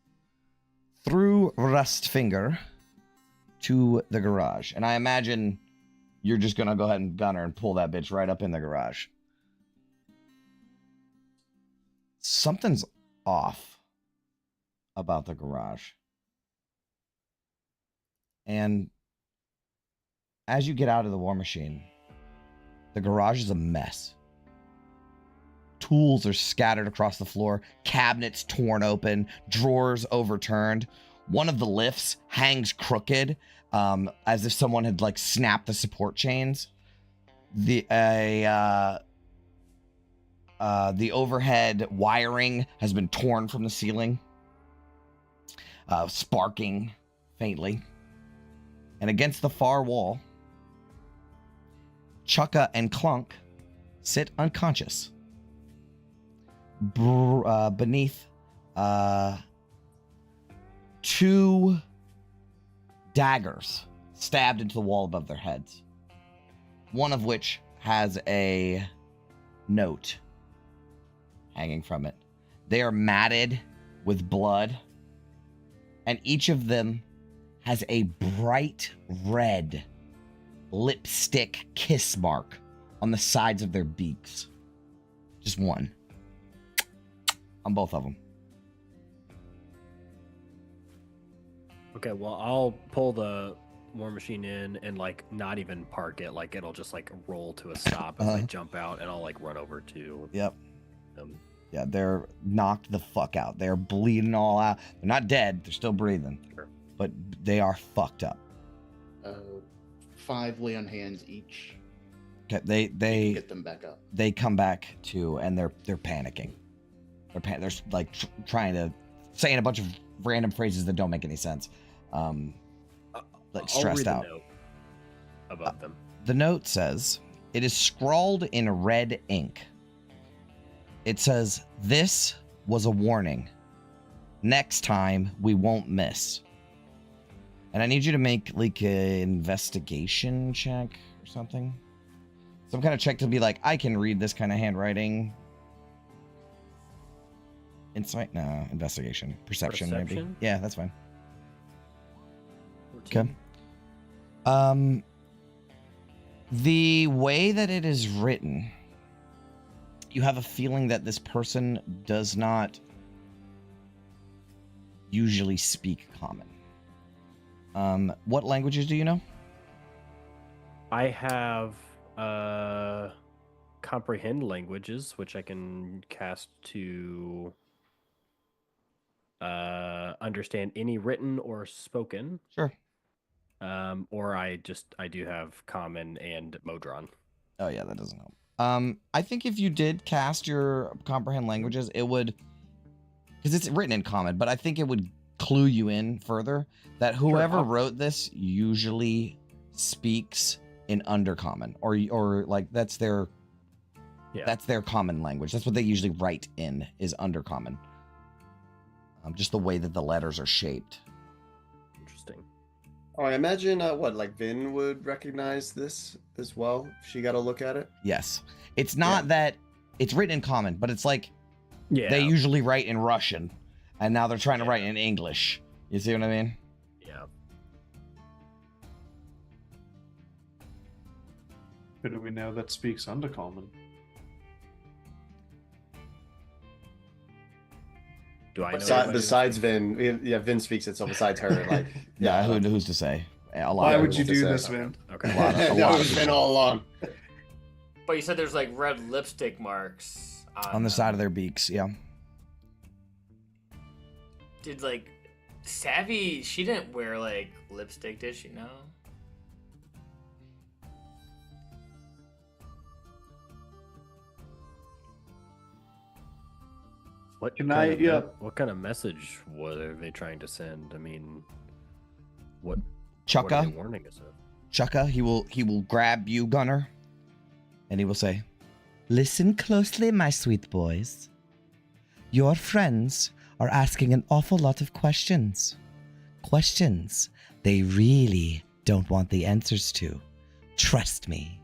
through Rustfinger, to the garage. And I imagine you're just going to go ahead and gunner and pull that bitch right up in the garage. Something's off about the garage. And as you get out of the war machine, the garage is a mess. Tools are scattered across the floor, cabinets torn open, drawers overturned. One of the lifts hangs crooked, as if someone had like snapped the support chains. The overhead wiring has been torn from the ceiling, sparking faintly. And against the far wall, Chukka and Clunk sit unconscious. Beneath 2 daggers stabbed into the wall above their heads. One of which has a note hanging from it. They are matted with blood, and each of them has a bright red lipstick kiss mark on the sides of their beaks. Just one. On both of them. Okay, well, I'll pull the war machine in and like not even park it. Like it'll just like roll to a stop as I jump out, and I'll like run over to. Yep. Yeah, they're knocked the fuck out. They're bleeding all out. They're not dead. They're still breathing. Sure. But they are fucked up. 5 lay on hands each. Okay, they get them back up. They come back too, and they're panicking. They're like trying to saying a bunch of random phrases that don't make any sense. Like stressed out. The note above them. The note says, it is scrawled in red ink. It says, "This was a warning. Next time we won't miss." And I need you to make like an investigation check or something. Some kind of check to be like, I can read this kind of handwriting. Insight? No, investigation. Perception, maybe. Yeah, that's fine. 14. Okay. The way that it is written, you have a feeling that this person does not usually speak common. What languages do you know? I have comprehend languages, which I can cast to understand any written or spoken. Sure. Or I do have common and Modron. Oh yeah, that doesn't help. I think if you did cast your comprehend languages, it would, because it's written in common, but I think it would clue you in further that whoever wrote this usually speaks in undercommon, or like that's their common language. That's what they usually write in, is undercommon. Just the way that the letters are shaped. Interesting. Oh, I imagine like Vin would recognize this as well if she got a look at it. Yes. It's not that it's written in common, but it's like they Yeah. usually write in Russian, and now they're trying to write in English. You see what I mean? Yeah. Who do we know that speaks undercommon? Do I know? Besides Vin, yeah, Vin speaks it. So besides her, like, Yeah, who's to say? A lot Why of would people you to do say. this, Vin? Okay. A lot that of was Vin people. all along. But you said there's like red lipstick marks On the side of their beaks, yeah. Did like Savvy? She didn't wear like lipstick, did she? No. What Can kind I- of yeah. What kind of message were they trying to send? I mean, what? What are Chukka, they warning us of? Chukka, he will grab you, Gunner, and he will say, "Listen closely, my sweet boys. Your friends are asking an awful lot of questions. Questions they really don't want the answers to. Trust me."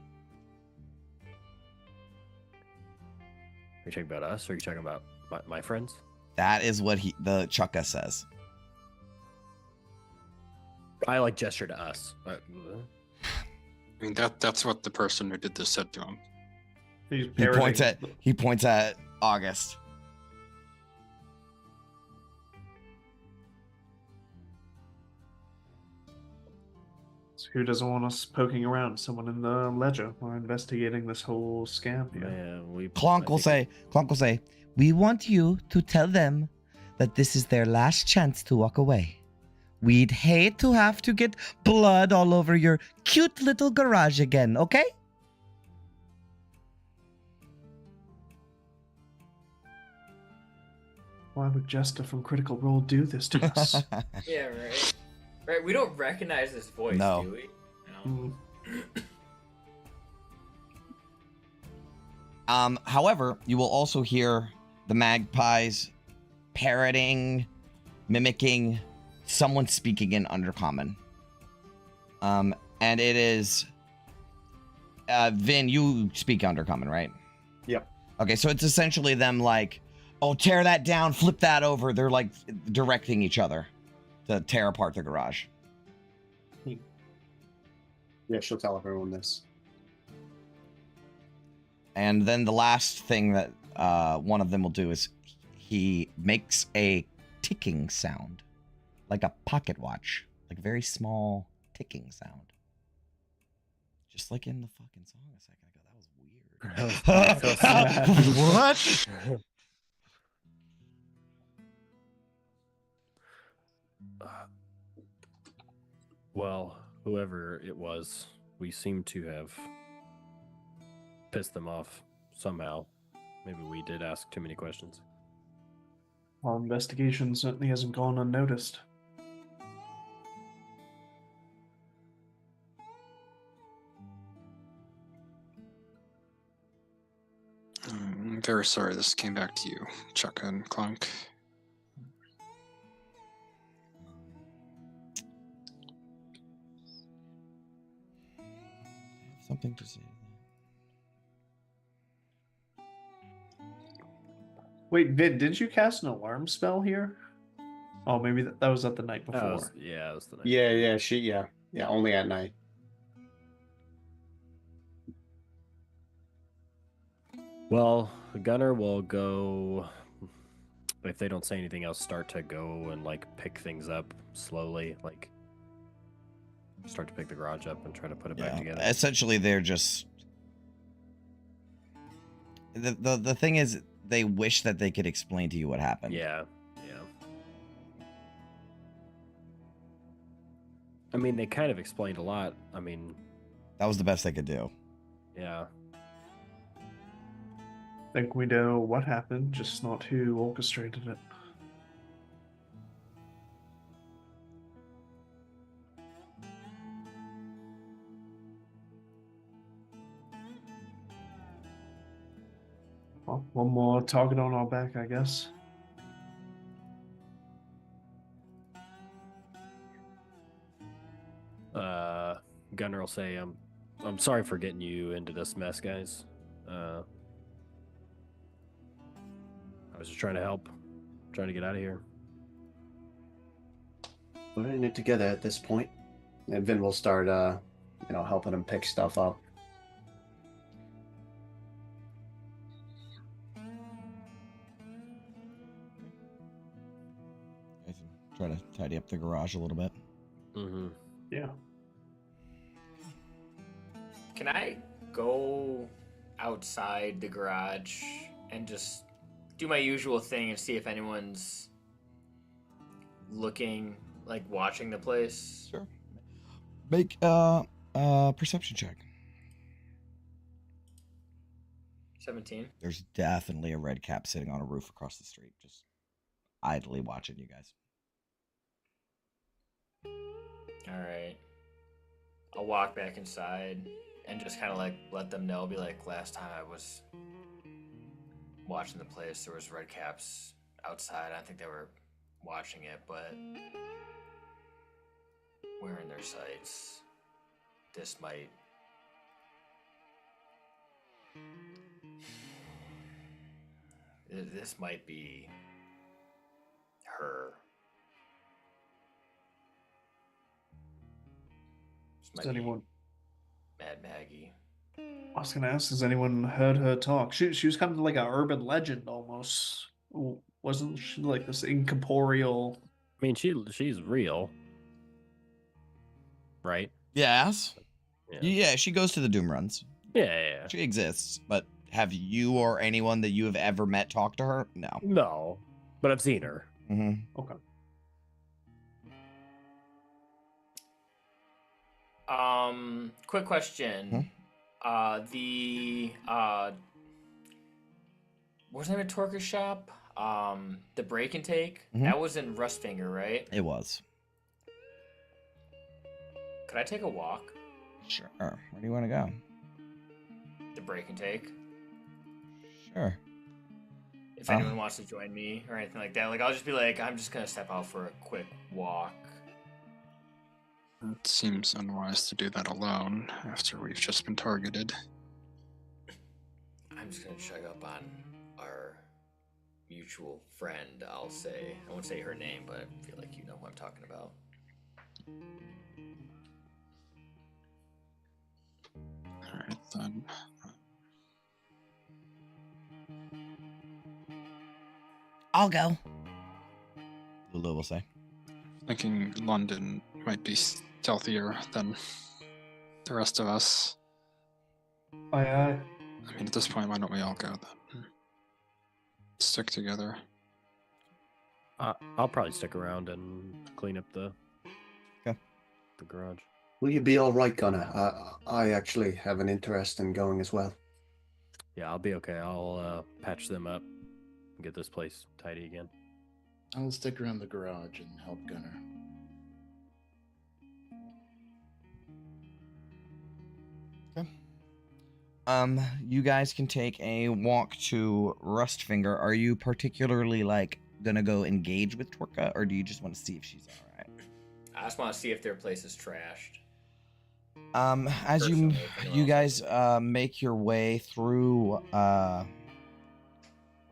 Are you talking about us, or are you talking about my friends? That is what the Chukka says. I like gesture to us. I mean, that's what the person who did this said to him. He's He points at August. Who doesn't want us poking around someone in the ledger or investigating this whole scam here? Man, Clonk will say, "We want you to tell them that this is their last chance to walk away. We'd hate to have to get blood all over your cute little garage again, okay?" Why would Jester from Critical Role do this to us? Yeah, right. Right, we don't recognize this voice, No. do we? No. However, you will also hear the magpies parroting, mimicking someone speaking in Undercommon. And it is Vin, you speak Undercommon, right? Yep. Okay, so it's essentially them like, "Oh, tear that down, flip that over." They're like directing each other to tear apart the garage. Yeah, she'll tell everyone this. And then the last thing that one of them will do is he makes a ticking sound, like a pocket watch, like a very small ticking sound. Just like in the fucking song a second ago. That was weird. What? Well, whoever it was, we seem to have pissed them off somehow. Maybe we did ask too many questions. Our investigation certainly hasn't gone unnoticed. I'm very sorry this came back to you, Chukka and Clunk. Something to say. Wait, Vin, didn't you cast an alarm spell here? Oh, maybe that was at the night before. That was the night. Yeah, only at night. Well, the gunner will go, if they don't say anything else, start to go and like pick things up slowly, like start to pick the garage up and try to put it back together. Essentially, they're just the thing is they wish that they could explain to you what happened. Yeah. I mean, they kind of explained a lot. I mean, that was the best they could do. Yeah. Think we know what happened, just not who orchestrated it. Well, one more target on our back, I guess. Gunner will say, I'm sorry for getting you into this mess, guys. I was just trying to help, trying to get out of here. We're in it together at this point. And Vin will start, helping him pick stuff up. Try to tidy up the garage a little bit. Mm-hmm. Yeah. Can I go outside the garage and just do my usual thing and see if anyone's looking, like watching the place? Sure. Make perception check. 17. There's definitely a red cap sitting on a roof across the street, just idly watching you guys. All right. I'll walk back inside and just kind of like let them know, be like, last time I was watching the place, there was red caps outside. I think they were watching it, but we're in their sights. This might be her. Has anyone... Mad Maggie. I was gonna ask, has anyone heard her talk? She was kind of like an urban legend almost. Wasn't she like this incorporeal? I mean, she's real, right? Yes. Yeah, she goes to the Doom runs. Yeah. She exists, but have you or anyone that you have ever met talk to her? No. No, but I've seen her. Mm-hmm. Okay. Quick question. What's the name of Torca's shop? The break and take? That was in Rustfinger, right? It was. Could I take a walk? Sure. Where do you want to go? The break and take. Sure. If anyone wants to join me or anything like that, like I'll just be like, I'm just gonna step out for a quick walk. It seems unwise to do that alone after we've just been targeted. I'm just gonna check up on our mutual friend, I'll say. I won't say her name, but I feel like you know who I'm talking about. Alright then. I'll go. Lulu will say. Thinking London might be stealthier than the rest of us. Aye. I mean, at this point, why don't we all go then? Stick together. I'll probably stick around and clean up the garage. Will you be all right, Gunner? I actually have an interest in going as well. Yeah, I'll be okay. I'll patch them up and get this place tidy again. I'll stick around the garage and help Gunner. You guys can take a walk to Rustfinger. Are you particularly gonna go engage with Torka, or do you just want to see if she's all right? I just want to see if their place is trashed. As you guys make your way through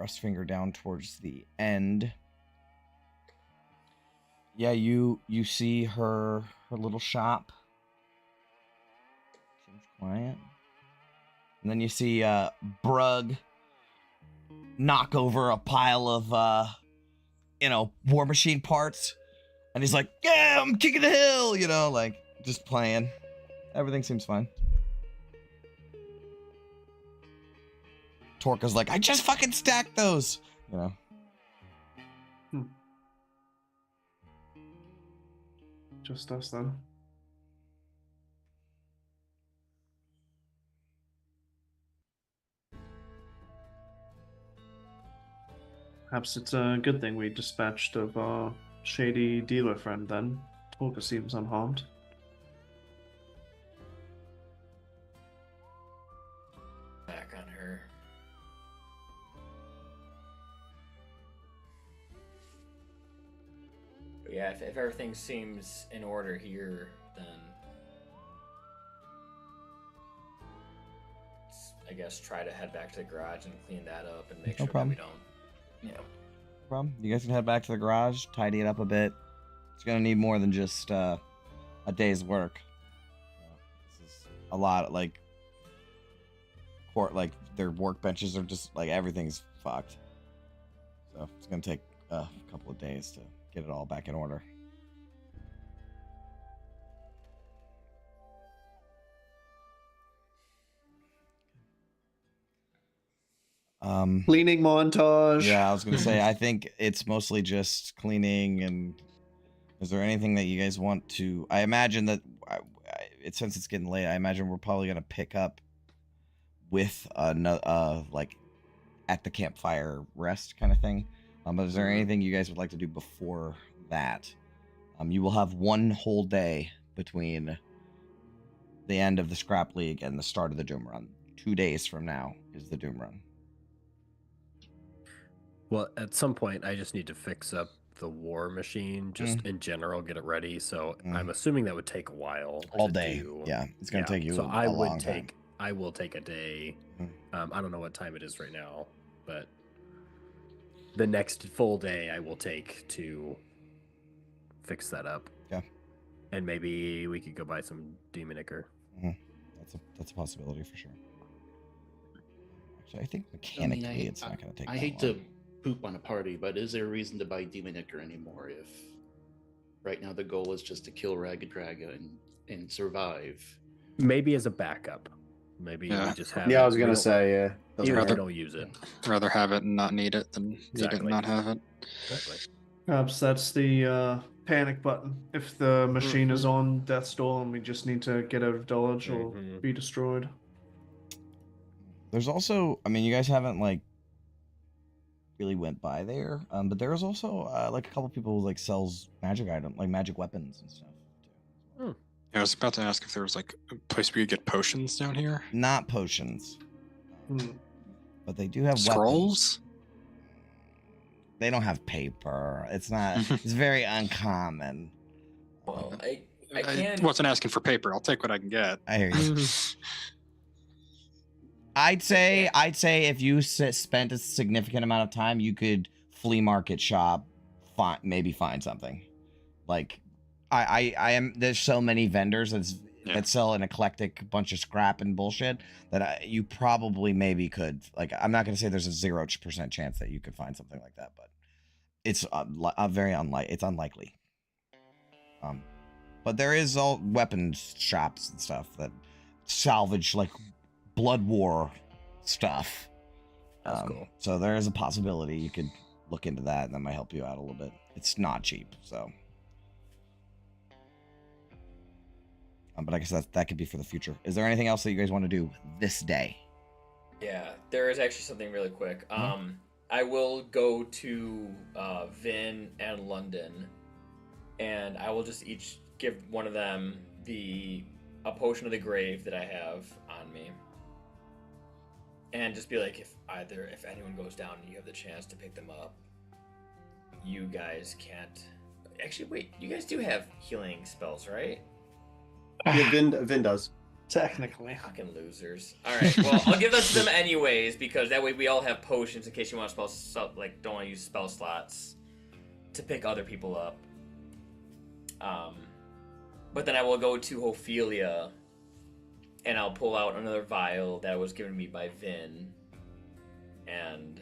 Rustfinger down towards the end, yeah, you see her little shop. Seems quiet. And then you see Brug knock over a pile of War Machine parts, and he's like, "Yeah, I'm kicking the hill," just playing. Everything seems fine. Torka's like, "I just fucking stacked those," Just us then. Perhaps it's a good thing we dispatched of our shady dealer friend then. Torka seems unharmed. Back on her. yeah, if everything seems in order here, then I guess try to head back to the garage and clean that up and make No sure problem. that we don't, No problem. You guys can head back to the garage, tidy it up a bit. It's gonna need more than just a day's work. This is a lot. Like their workbenches are just like everything's fucked. So it's gonna take a couple of days to get it all back in order. Cleaning montage. Yeah, I was gonna say I think it's mostly just cleaning. And is there anything that you guys want to? I imagine that since it's getting late, I imagine we're probably gonna pick up with another like at the campfire rest kind of thing. But is there anything you guys would like to do before that? You will have one whole day between the end of the Scrap League and the start of the Doom Run. 2 days from now is the Doom Run. Well, at some point, I just need to fix up the war machine, just in general, get it ready. So I'm assuming that would take a while. All day. Yeah, it's gonna take you so a long time. I will take a day. I don't know what time it is right now, but the next full day I will take to fix that up. Yeah. And maybe we could go buy some demon ichor. That's a possibility for sure. Actually, I think mechanically it's not going to take. I hate to poop on a party, but is there a reason to buy demon ichor anymore? If right now the goal is just to kill Ragged Dragon and survive. Maybe as a backup. Maybe we just have. Yeah, I was gonna say, yeah. Even if we don't use it. Rather have it and not need it than need it and not have it. Exactly. Perhaps that's the panic button. If the machine is on death's door and we just need to get out of Dodge or be destroyed. There's also, I mean, you guys haven't like really went by there, but there's also like a couple people who like sells magic items, like magic weapons and stuff. I was about to ask if there was like a place where you get potions down here. Not potions, but they do have scrolls. Weapons. They don't have paper. It's not. It's very uncommon. Well, I can't. Wasn't asking for paper. I'll take what I can get. I hear you. I'd say if you spent a significant amount of time, you could flea market shop, maybe find something. Like, I am. There's so many vendors that sell an eclectic bunch of scrap and bullshit that you probably maybe could. Like, I'm not gonna say there's a 0% chance that you could find something like that, but it's very unlikely. It's unlikely. But there is all weapons shops and stuff that salvage like Blood War stuff. That's cool. So there is a possibility you could look into that, and that might help you out a little bit. It's not cheap, so. But I guess that could be for the future. Is there anything else that you guys want to do this day? Yeah, there is actually something really quick. I will go to Vin and London, and I will just each give one of them a potion of the grave that I have on me, and just be like, if anyone goes down and you have the chance to pick them up, you guys can't. Actually, wait, you guys do have healing spells, right? Yeah, Vin does. Technically. Fucking losers. Alright, well, I'll give that to them anyways, because that way we all have potions in case you want to don't want to use spell slots to pick other people up. But then I will go to Ophelia, and I'll pull out another vial that was given me by Vin, and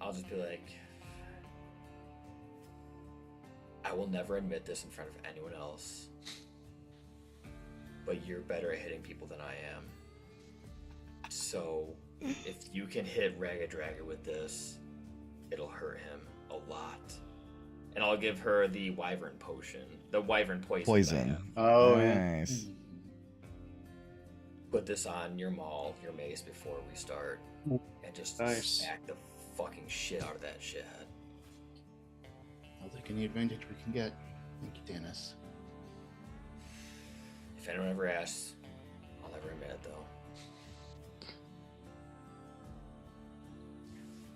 I'll just be like, I will never admit this in front of anyone else, but you're better at hitting people than I am. So if you can hit Ragged Dragon with this, it'll hurt him a lot. And I'll give her the wyvern potion, the wyvern poison. Oh, nice. Yeah. Put this on your maul, your mace before we start, and just smack the fucking shit out of that shithead. I'll take any advantage we can get. Thank you, Dennis. If anyone ever asks, I'll never admit it, though.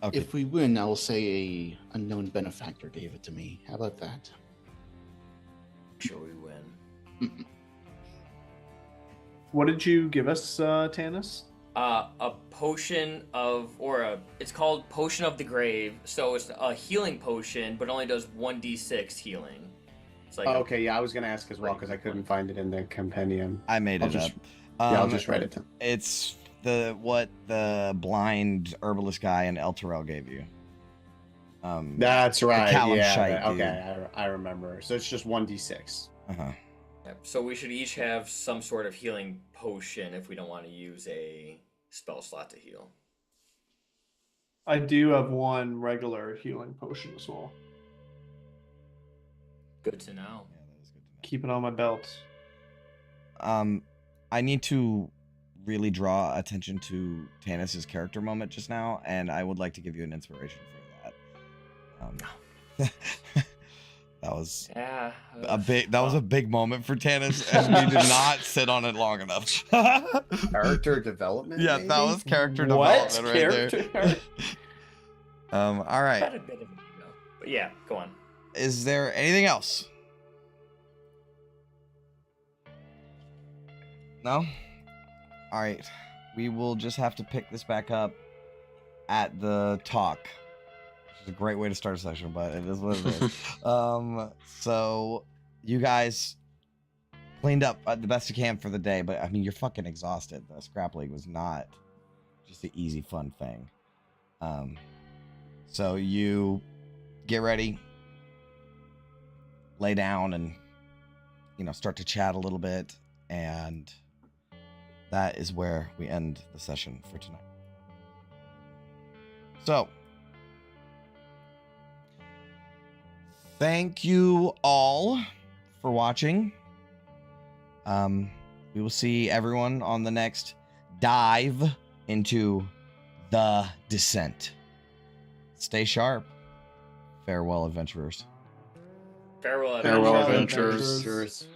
Okay. If we win, I'll say a unknown benefactor gave it to me. How about that? Sure, we win. What did you give us, Tanis? A potion of, it's called Potion of the Grave. So it's a healing potion, but only does 1d6 healing. It's like okay, yeah, I was gonna ask as well because I couldn't find it in the compendium. I made it up. Yeah, I'll just write it down. It's what the blind herbalist guy in El Terrell gave you. That's right. Yeah. Okay, I remember. So it's just 1d6. Yep. So we should each have some sort of healing potion if we don't want to use a spell slot to heal. I do have one regular healing potion as well. Good to know. Yeah, that is good to know. Keep it on my belt. I need to really draw attention to Tanis's character moment just now, and I would like to give you an inspiration for that. That was a big moment for Tanis, and we did not sit on it long enough. Character development. Yeah, maybe? that was character development right there. All right. Got a bit of it, though. But yeah, go on. Is there anything else? No? All right. We will just have to pick this back up at the talk. Which is a great way to start a session, but it is what it is. So you guys cleaned up the best you can for the day, but I mean, you're fucking exhausted. The scrap league was not just an easy, fun thing. So you get ready, lay down, and start to chat a little bit, and that is where we end the session for tonight. So thank you all for watching. We will see everyone on the next dive into the descent. Stay sharp. Farewell, adventurers. Farewell, adventurers.